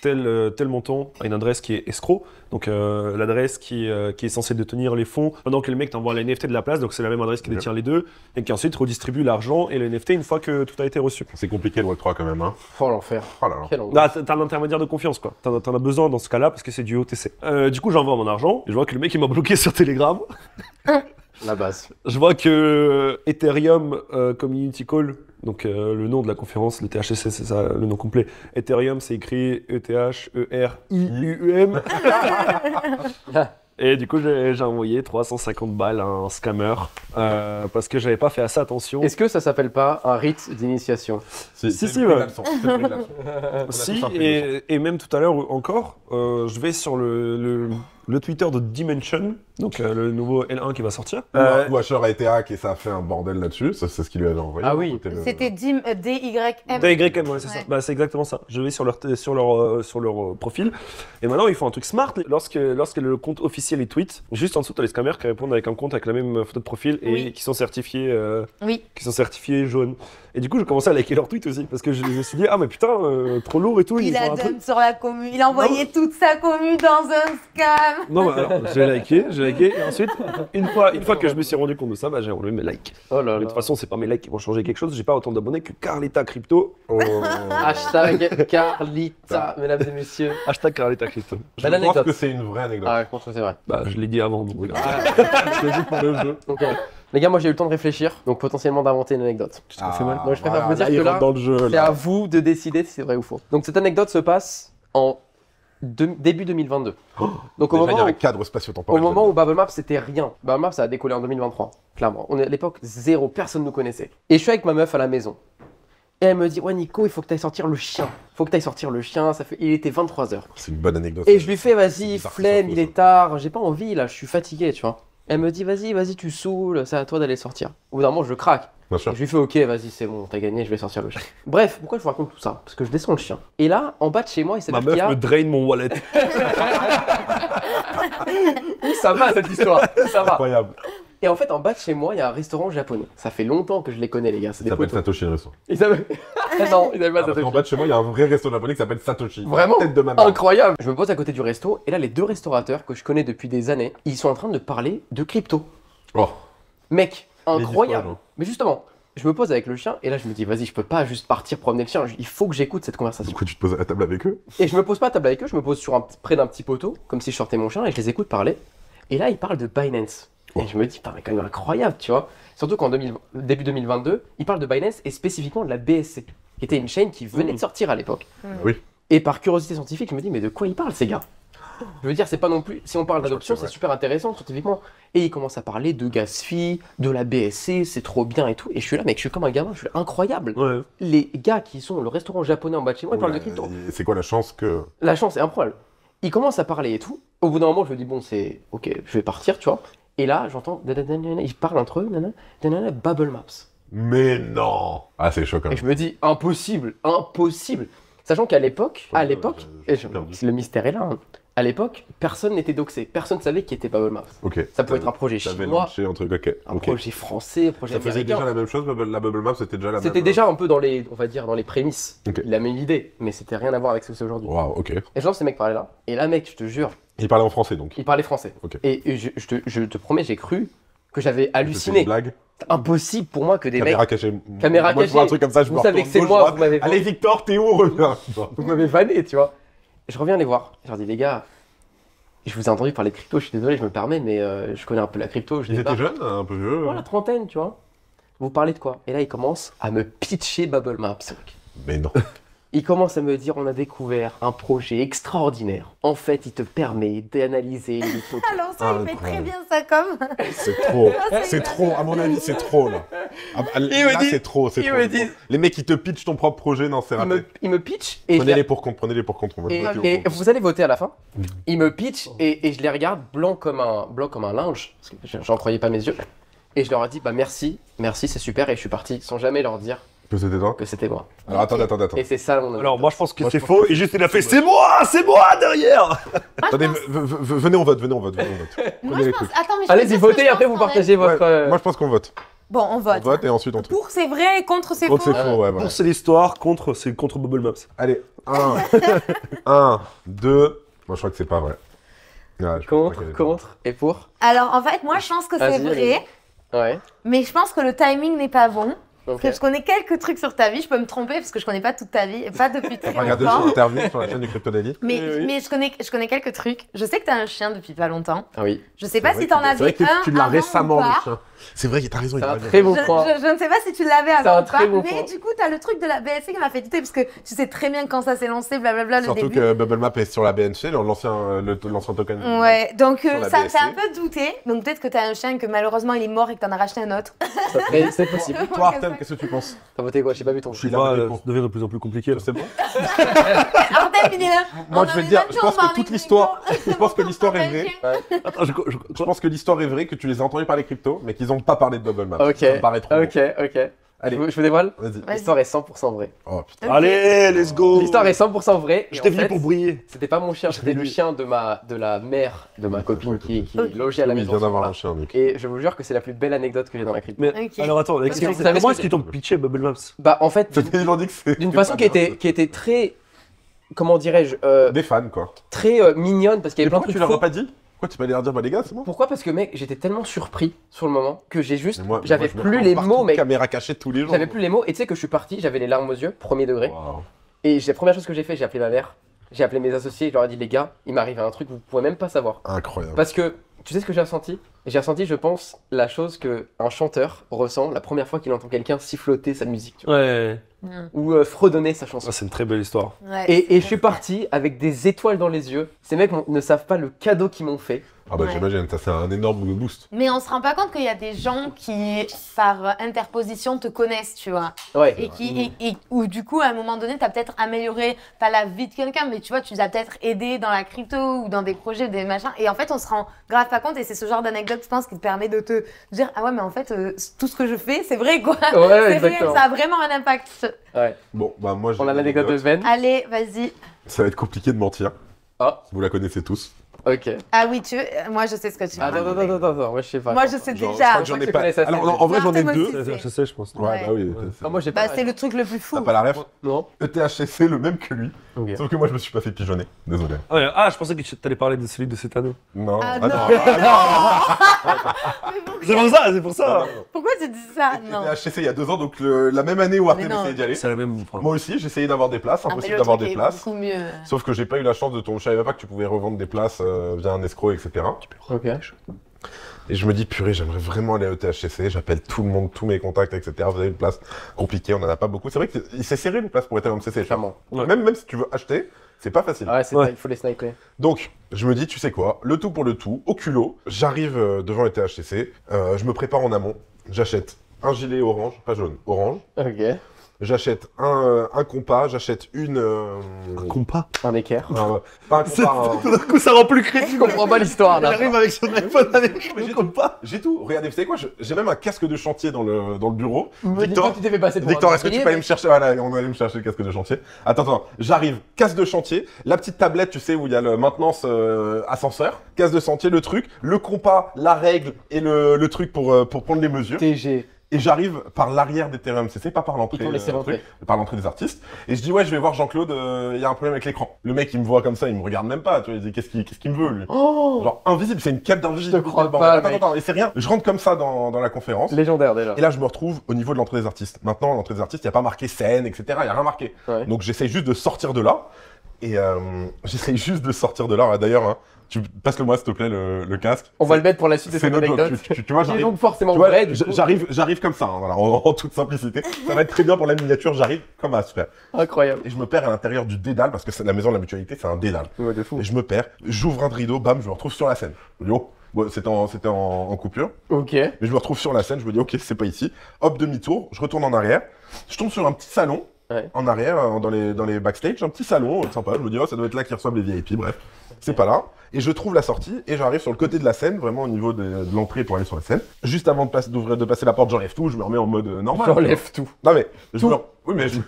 tel montant à une adresse qui est escroc. Donc l'adresse qui est censée détenir les fonds pendant que le mec t'envoie la NFT de la place, donc c'est la même adresse qui détient les deux, et qui ensuite redistribue l'argent et le NFT une fois que tout a été reçu. C'est compliqué le Web3 quand même, hein. Oh l'enfer. Oh là là. Quel angoisse. Là, t'as un intermédiaire de confiance, quoi. T'en as besoin dans ce cas-là parce que c'est du OTC. Du coup, j'envoie mon argent et je vois que le mec il m'a bloqué sur Telegram. La base. Je vois que Ethereum Community Call, donc le nom de la conférence, le THCC, c'est ça le nom complet. Ethereum, c'est écrit E-T-H-E-R-I-U-M. Et du coup, j'ai envoyé 350 balles à un scammer parce que j'avais pas fait assez attention. Est-ce que ça s'appelle pas un rite d'initiation? Si, c'est si, le ouais. prix de la leçon, c'est le prix de la leçon. On a Si, tous un prix de leçon. et même tout à l'heure encore, je vais sur le Twitter de Dimension, donc le nouveau L1 qui va sortir. Où Asher a été hack et ça a fait un bordel là-dessus, ça, c'est ce qu'il lui avait envoyé. Ah oui. C'était DYM. DYM, ouais, c'est ça. Ouais. Bah, c'est exactement ça. Je vais sur leur profil. Et maintenant, ils font un truc smart. Lorsque le compte officiel est tweet, juste en dessous, t'as les scammers qui répondent avec un compte avec la même photo de profil et Oui. qui sont certifiés Oui. jaunes. Et du coup, je commençais à liker leur tweet aussi. Parce que je me suis dit, ah, mais putain, trop lourd et tout. Il ils a font un truc. dump sur la commu. Il a envoyé toute sa commu dans un scam. Non, bah, alors, j'ai liké. Et ensuite, une fois que je me suis rendu compte de ça, bah, j'ai enlevé mes likes. Oh là Mais de là. toute façon, c'est pas mes likes qui vont changer quelque chose. J'ai pas autant d'abonnés que Carlita Crypto. Oh. Hashtag Carlita, mesdames et messieurs. Hashtag Carlita Crypto. Je Belle pense anecdote. que c'est une vraie anecdote. Ah, je pense que c'est vrai. Bah, je l'ai dit avant. Donc, C'est juste pour le jeu. Donc, les gars, moi j'ai eu le temps de réfléchir, donc potentiellement d'inventer une anecdote. Ah, fait mal. Moi, je préfère vous dire il que là, rentre dans le jeu. C'est Là. à vous de décider si c'est vrai ou faux. Donc cette anecdote se passe en début 2022. Donc Déjà, il y a un cadre spatio-temporel. au moment où Bubble Map c'était rien. Bubble Map ça a décollé en 2023, clairement. On est à l'époque zéro, personne nous connaissait. Et je suis avec ma meuf à la maison. Et elle me dit, ouais Nico, il faut que tu ailles sortir le chien. Il était 23h. C'est une bonne anecdote. Et je lui fais, vas-y, C'est bizarre que ça flemme, soit il faux, est tard, j'ai pas envie là, je suis fatigué, tu vois. Elle me dit, vas-y, tu saoules, c'est à toi d'aller sortir. Au bout d'un moment, je craque. Bien Et sûr. je lui fais, ok, vas-y, c'est bon, t'as gagné, je vais sortir le chien. Bref, pourquoi je vous raconte tout ça? Parce que je descends le chien. Et là, en bas de chez moi, il ma s'avère qu'il meuf y a... me draine mon wallet. Ça va cette histoire, ça va. Incroyable. Et en fait, en bas de chez moi, il y a un restaurant japonais. Ça fait longtemps que je les connais, les gars, c'est Il des s'appelle potos. Satoshi le resto. Ils avaient... non, ils avaient pas Ah, parce qu'en Satoshi. bas de chez moi, il y a un vrai resto japonais qui s'appelle Satoshi. Vraiment Tête de ma mère. Incroyable. Je me pose à côté du resto, et là, les deux restaurateurs que je connais depuis des années, ils sont en train de parler de crypto. Oh. Mec, incroyable. histoires, Mais justement, je me pose avec le chien, et là, je me dis, vas-y, je peux pas juste partir promener le chien, il faut que j'écoute cette conversation. Du coup, tu te poses à la table avec eux. Et je me pose pas à table avec eux, je me pose près d'un petit poteau, comme si je sortais mon chien, et je les écoute parler. Et là, ils parlent de Binance. Et je me dis, putain, mais quand même incroyable, tu vois. Surtout qu'en début 2022, ils parlent de Binance et spécifiquement de la BSC, qui était une chaîne qui venait de sortir à l'époque. Oui. Et par curiosité scientifique, je me dis, mais de quoi ils parlent, ces gars? Je veux dire, c'est pas non plus. Si on parle d'adoption, que c'est c'est super intéressant scientifiquement. Et ils commencent à parler de GasFi, de la BSC, c'est trop bien et tout. Et je suis là, mec, je suis comme un gamin, je suis là, incroyable. Ouais. Les gars qui sont le restaurant japonais en bas de chez moi, ils parlent de crypto. C'est quoi la chance que. La chance est improbable. Ils commencent à parler et tout. Au bout d'un moment, je me dis, bon, c'est ok, je vais partir, tu vois. Et là, j'entends, ils parlent entre eux, Bubble Maps. Mais non. Ah, c'est choquant. Et je me dis, impossible. Sachant qu'à l'époque, le mystère est là, hein. À l'époque, personne n'était doxé, personne ne savait qui était Bubble Maps. Ok. Ça pouvait être un projet T'avais chinois, lancé un truc, ok. un Ok. projet français, un projet Ça faisait américain. déjà la même chose, la Bubble Map, c'était déjà la même. C'était déjà un peu dans les, on va dire, dans les prémices. Ok. Il a même idée, mais c'était rien à voir avec ce que c'est aujourd'hui. Waouh, ok. Et je lance ces mecs parler là. Et là, mec, je te jure, Il parlait en français donc. il parlait français. Ok. Et je te promets, j'ai cru que j'avais C'était halluciné. une blague. C'est impossible pour moi que des Caméra mecs. cachée. Caméra Moi, je vois un cachée. truc comme ça, je Vous me savez retourne que c'est gauche, moi, droite. vous m'avez Allez, Victor, t'es où? Reviens. Vous m'avez vanné, tu vois. Je reviens les voir. Je leur dis, les gars, je vous ai entendu parler de crypto, je suis désolé, je me permets, mais je connais un peu la crypto. Je Ils sais pas. étaient jeunes, un peu vieux. Voilà, trentaine, tu vois. vous parlez de quoi? Et là, il commence à me pitcher Bubble Maps. Mais non. Il commence à me dire, on a découvert un projet extraordinaire. En fait, il te permet d'analyser les photos. Alors ça, il fait très Incroyable. bien ça comme. C'est trop. c'est C'est trop. À mon avis, c'est trop là. Là, me dit- c'est trop. C'est ils trop. me c'est trop. disent- Les mecs, ils te pitchent ton propre projet. Non, c'est raté. Il me pitch et, Prenez-les pour compte. Prenez-les pour compte. On va et, voter au et compte. vous allez voter à la fin. Il me pitch et je les regarde blanc comme un linge. Parce que j'en croyais pas mes yeux. Et je leur ai dit, bah merci, c'est super. Et je suis parti sans jamais leur dire Que c'était toi. que c'était moi. Alors attendez. Et c'est ça mon Alors moi je pense que Moi, c'est je faux et juste il a fait c'est moi derrière. Attendez, venez, on vote. Venez, on vote. Moi, Prenez je les pense. trucs. Attends, mais je Allez-y, peux dire ce votez que et je après pense vous quand même. partagez votre. Moi, je pense qu'on vote. Bon, on On vote. vote et ensuite on truc. Pour c'est vrai et contre c'est Contre, faux. c'est faux, ouais, voilà. Pour c'est l'histoire, contre c'est contre Bubble Maps. Allez, 1, 2. Moi, je crois que c'est pas vrai. Ouais, je crois qu'elle est Contre et pour. Alors en fait, moi je pense que c'est Vas-y, vrai, Ouais. mais je pense que le timing n'est pas bon. Parce Ok. que je connais quelques trucs sur ta vie, je peux me tromper parce que je connais pas toute ta vie, et pas depuis très Regardez longtemps. sur interview sur la chaîne du Crypto Daily. Mais, Oui, oui. mais je connais quelques trucs. Je sais que t'as un chien depuis pas longtemps. Ah oui. Je sais pas si t'en avais C'est vrai que un tu l'as avant récemment, ou le pas. chien. C'est vrai, t'as raison. C'est il a un raison. très bon Je, point. je ne sais pas si tu l'avais C'est un avant ou très pas, bon mais point. du coup, t'as le truc de la BSC qui m'a fait douter parce que tu sais très bien quand ça s'est lancé, blablabla, le Surtout début. que Bubble Map est sur la BNC, l'ancien token. Ouais, donc Sur la ça BSC. fait un peu douter. Donc peut-être que t'as un chien que malheureusement il est mort et que t'en as racheté un autre. Mais c'est possible. Toi, Artem, qu'est-ce que tu penses? T'as voté quoi? J'ai pas vu ton Je sais Il a pas, voté ça pour. devient de plus en plus compliqué. là. C'est bon? Artem, il est là. Moi, On je vais en te est dire, même je pense pas, on que toute est l'histoire, mignon. je pense que l'histoire est vraie. Attends, Je pense que l'histoire est vraie, que tu les as entendus parler crypto, mais qu'ils n'ont pas parlé de Bubble Map. Ok. Ça me paraît trop. Ok. Allez. Je vous dévoile. Vas-y. Vas-y. L'histoire est 100% vraie. Oh putain. Allez, let's go. L'histoire est 100% vraie. et Je t'ai en venu fait, pour briller. C'était pas mon chien, c'était le chien de la mère de ma copine qui Ok. logeait à la Oui, il maison. vient ce d'avoir soir-là. un chien, Nick. Et je vous jure que c'est la plus belle anecdote que j'ai dans la crypto. Mais Ok. alors attends, que vous savez comment ce est-ce que- qu'ils t'ont pitché Bubble Maps? Bah en fait, Ils ont dit que c'est. d'une façon qui était très, comment dirais-je, Des fans, quoi. très mignonne parce qu'il y Mais avait plein de pourquoi trucs tu leur faux. as pas dit? Pourquoi tu peux aller leur dire, bah les gars, c'est bon? Pourquoi? Parce que mec, j'étais tellement surpris sur le moment que j'ai juste, Mais moi, j'avais je me plus prends les partout, mots, mec. Caméra cachée tous les jours. J'avais plus les mots et tu sais que je suis parti, j'avais les larmes aux yeux, premier degré. Waouh. Et la première chose que j'ai fait, j'ai appelé ma mère, j'ai appelé mes associés, je leur ai dit les gars, il m'arrive un truc, vous pouvez même pas savoir. Incroyable. Parce que tu sais ce que j'ai ressenti? J'ai ressenti, je pense, la chose que un chanteur ressent la première fois qu'il entend quelqu'un siffloter sa musique, tu vois, Ouais. ou fredonner sa chanson. Ça, c'est une très belle histoire. Ouais, Et je suis parti avec des étoiles dans les yeux. Ces mecs ne savent pas le cadeau qu'ils m'ont fait. Ah bah Ouais. j'imagine, ça c'est un énorme boost. Mais on se rend pas compte qu'il y a des gens qui, par interposition, te connaissent, tu vois. Ouais. Et ou du coup, à un moment donné, tu as peut-être amélioré, pas la vie de quelqu'un, mais tu vois, tu les as peut-être aidés dans la crypto ou dans des projets, des machins. Et en fait, on se rend grave pas compte. Et c'est ce genre d'anecdote, je pense, qui te permet de te dire ah ouais, mais en fait, tout ce que je fais, c'est vrai, quoi. Ouais, C'est réel, exactement. ça a vraiment un impact. Ouais. Bon, bah moi j'ai On a l'anecdote de Sven. Allez, vas-y. Ça va être compliqué de mentir. Ah, Vous la connaissez tous. ok. Ah oui, tu veux. Moi, je sais ce que tu veux. Attends, moi je sais pas. Moi, je sais Genre, déjà. je crois que j'en Je ai pas. connais ça, Alors c'est- non, en vrai j'en ai Martin deux. aussi. Je sais, je pense. Ouais, Ouais. bah oui. Ah, moi j'ai pas. Bah, c'est le truc le plus fou. T'as pas la ref? Non. ETHCC, le même que lui. Ok. Sauf que moi je me suis pas fait pigeonner. Désolé. Ah, je pensais que tu allais parler de celui de cette année. Non. Ah non. C'est pour ça, c'est pour ça. Pourquoi tu dis ça? Non. ETHCC il y a 2 ans, donc la même année où Artem Mais non. essayait d'y aller. C'est la même. Moi aussi, j'essayais d'avoir des places, Ah, mais impossible le d'avoir truc des est places. beaucoup mieux. Sauf que j'ai pas eu la chance de tomber. Je savais pas que tu pouvais revendre des places via un escroc, etc. Ok. Et je me dis, purée, j'aimerais vraiment aller à ETHCC. J'appelle tout le monde, tous mes contacts, etc. Vous avez une place compliquée, on en a pas beaucoup. C'est vrai qu'il s'est serré les places pour Ethereum CC. Clairement. Ouais. Même si tu veux acheter, c'est pas facile. Ah ouais, c'est Ouais. ça, il faut les sniper. Donc, je me dis, tu sais quoi, le tout pour le tout, au culot, j'arrive devant ETHCC, je me prépare en amont, j'achète un gilet orange, pas jaune, orange, Ok. j'achète un compas, j'achète une... Compas. Un équerre. pas un compas, Tout d'un coup, ça rend plus crédible. Je comprends pas l'histoire Il là. arrive avec son iPhone avec Mais un compas. j'ai tout. Regardez, vous savez quoi, j'ai même un casque de chantier dans le bureau. Me dis pas que tu t'es fait passer pour un Victor, est-ce que tu ouvrier, peux aller me mec. chercher? Voilà, on va aller me chercher le casque de chantier. Attends, j'arrive, casque de chantier, la petite tablette, tu sais, où il y a le maintenance ascenseur, casque de chantier, le truc, le compas, la règle et le truc pour prendre les mesures. TG. Et j'arrive par l'arrière d'Ethereum CC, pas par l'entrée. Ils t'ont laissé rentrer. Par l'entrée des artistes. Et je dis, ouais, je vais voir Jean-Claude, il y a un problème avec l'écran. Le mec, il me voit comme ça, il me regarde même pas, tu vois, il dit, qu'est-ce qu'il me veut, lui? Oh Genre, invisible, c'est une cape d'invisible. Je te crois Bon, pas, attends, mec. et c'est rien. Je rentre comme ça dans la conférence. Légendaire déjà. Et là, je me retrouve au niveau de l'entrée des artistes. Maintenant, l'entrée des artistes, il n'y a pas marqué scène, etc. Il n'y a rien marqué. Ouais. Donc, j'essaye juste de sortir de là. Et j'essaye juste de sortir de là. D'ailleurs, hein, Tu passes-le-moi, s'il te plaît, le casque. On va le mettre pour la suite de C'est cette notre joke. anecdote. Tu vois, Qui est j'arrive. donc forcément Tu vois, vrai, du coup. j'arrive comme ça, hein, voilà, en toute simplicité. Ça va être très bien pour la miniature, j'arrive comme à se faire. Incroyable. Et je me perds à l'intérieur du dédale, parce que la maison de la mutualité, c'est un dédale. Ouais, de fou. Et je me perds, j'ouvre un rideau, bam, je me retrouve sur la scène. Je me dis, oh, bon, c'était en coupure. Ok. Mais je me retrouve sur la scène, je me dis, ok, c'est pas ici. Hop, demi-tour, je retourne en arrière. Je tombe sur un petit salon, Ouais. en arrière, dans les backstage, un petit salon, sympa. Je me dis, oh, ça doit être là qu'ils reçoivent les VIP, bref. C'est pas là. Et je trouve la sortie, et j'arrive sur le côté de la scène, vraiment au niveau de l'entrée pour aller sur la scène. Juste avant de passer la porte, j'enlève tout, je me remets en mode normal. J'enlève tout. Non mais, Tout. oui mais je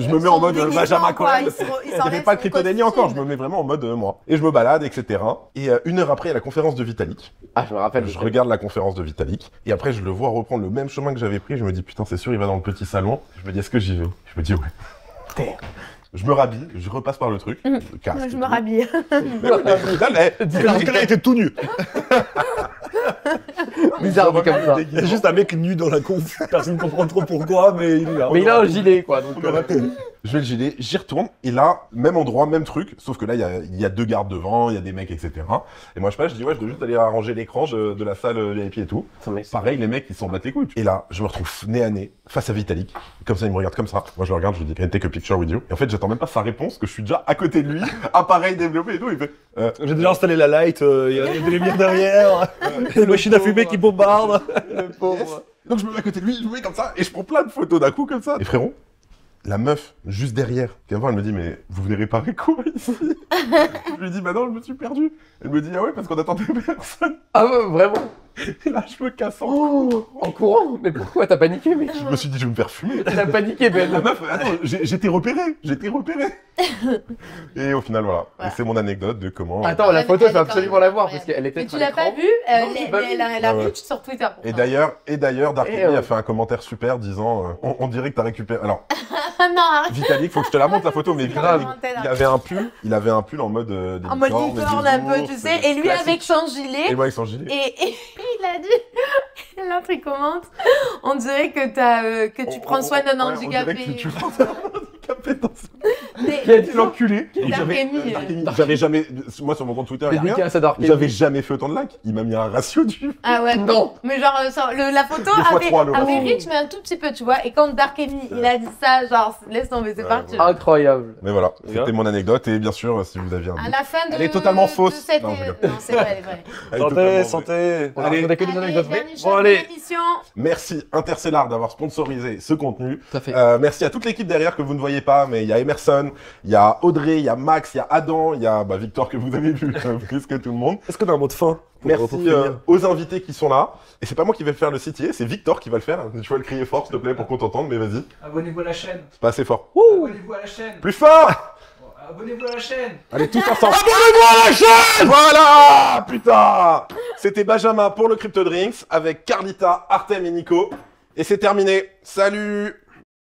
me mets en mode déguisement, Benjamin quoi, Cohen. il Il n'y s'enlève avait pas le son Crypto-Daily encore, je costume. me mets vraiment en mode moi. Et je me balade, etc. Et 1 heure après, il y a la conférence de Vitalik. Ah, je me rappelle. Je regarde la conférence de Vitalik. Et après, je le vois reprendre le même chemin que j'avais pris. Je me dis, putain, c'est sûr, il va dans le petit salon. Je me dis, est-ce que j'y vais? Je me dis, ouais. Je me rhabille, je repasse par le truc. Le casque Moi, et je tout. me rhabille. Le gars était tout nu. Bizarre dit comme ça. C'est juste un mec nu dans la conf. Personne ne comprend trop pourquoi, mais il est là. Mais il a un gilet, quoi. Donc, Je vais le gilet, j'y retourne, et là, même endroit, même truc, sauf que là, il y a 2 gardes devant, il y a des mecs, etc. Et moi, je passe, je dis, ouais, je dois juste aller arranger l'écran de la salle VIP et tout. Attends, mais Pareil, les mecs, ils s'en battent les couilles. Et là, je me retrouve nez à nez, face à Vitalik. Comme ça, il me regarde comme ça. Moi, je le regarde, je lui dis, can I take a picture with you? Et en fait, j'attends même pas sa réponse, que je suis déjà à côté de lui, appareil développé et tout. Il fait, J'ai déjà installé la light, il y a des lumières derrière, une machine à fumer qui bombarde. le pauvre. Donc, je me mets à côté de lui, je me mets comme ça, et je prends plein de photos d'un coup, comme ça. Et frérot, la meuf, juste derrière, qui vient me voir, elle me dit, mais vous venez réparer quoi ici? Je lui dis, bah non, je me suis perdu. Elle me dit, ah ouais, parce qu'on attendait personne. Ah, ouais, vraiment? Et là, je me casse en... Oh, en courant? Mais pourquoi t'as paniqué, mec? Je me suis dit, je vais me faire fumer. T'as paniqué, Ben. La meuf, attends, j'étais repéré. Et au final, voilà. Voilà. Et c'est mon anecdote de comment... Attends, la Ouais, photo, mais je vais elle est absolument quand même la voir, parce incroyable. qu'elle était Mais tu à l'as pas l'écran. vu? Non, j'ai pas vu. Elle a Ouais. vu sur Twitter. Et d'ailleurs, Dark Et, Enemy a fait un commentaire super disant on dirait que t'as récupéré... Alors, Ah non, arrête. Vitalik, faut que je te la montre la photo, mais Vitalik, Grave. il avait un pull en mode... En mode licorne un peu, tu sais. Et lui classique. avec son Et gilet. moi avec son gilet. Et il a dit, l'autre il commente, on dirait que tu prends soin d'un Ouais, on dirait handicapé. que tu prends soin d'un handicapé dans ce... Mais- Qui a dit L'enculé. Dark J'avais Enemy. j'avais jamais... Moi, sur mon compte Twitter, il y a rien. Dédicace à Dark Enemy. J'avais jamais fait autant de likes. Il m'a mis un ratio du... Ah ouais. Non. Mais genre, la photo Deux fois trois, le avait ratio. reach, mais un tout petit peu, tu vois. Et quand Dark Enemy, il a dit ça, genre, laisse tomber, c'est Ouais, parti. voilà. Incroyable. Mais voilà, Bien. c'était mon anecdote. Et bien sûr, si vous aviez un À doute... la fin de. Elle est totalement de fausse. cette- Non, Non, je rigole. c'est vrai, elle est vraie. elle est Santé, totalement- santé. On a Allez. que des anecdotes vraies. Dernier Bon, shot de allez. l'émission. Merci Interstellar d'avoir sponsorisé ce contenu. Tout à fait. Merci à toute l'équipe derrière que vous ne voyez pas, mais il y a Emerson, il y a Audrey, il y a Max, il y a Adam, il y a Victor que vous avez vu plus que tout le monde. Est-ce qu'on a un mot de fin pour Merci finir aux invités qui sont là. Et c'est pas moi qui vais faire le CTA, c'est Victor qui va le faire. Tu vas le crier fort s'il te plaît pour qu'on t'entende, mais vas-y. Abonnez-vous à la chaîne. C'est pas assez fort. Abonnez-vous à la chaîne. Plus fort. Abonnez-vous à la chaîne. Allez, tous ensemble. Abonnez-vous à la chaîne. Voilà, putain. C'était Benjamin pour le Crypto Drinks avec Carlita, Artem et Nico. Et c'est terminé. Salut.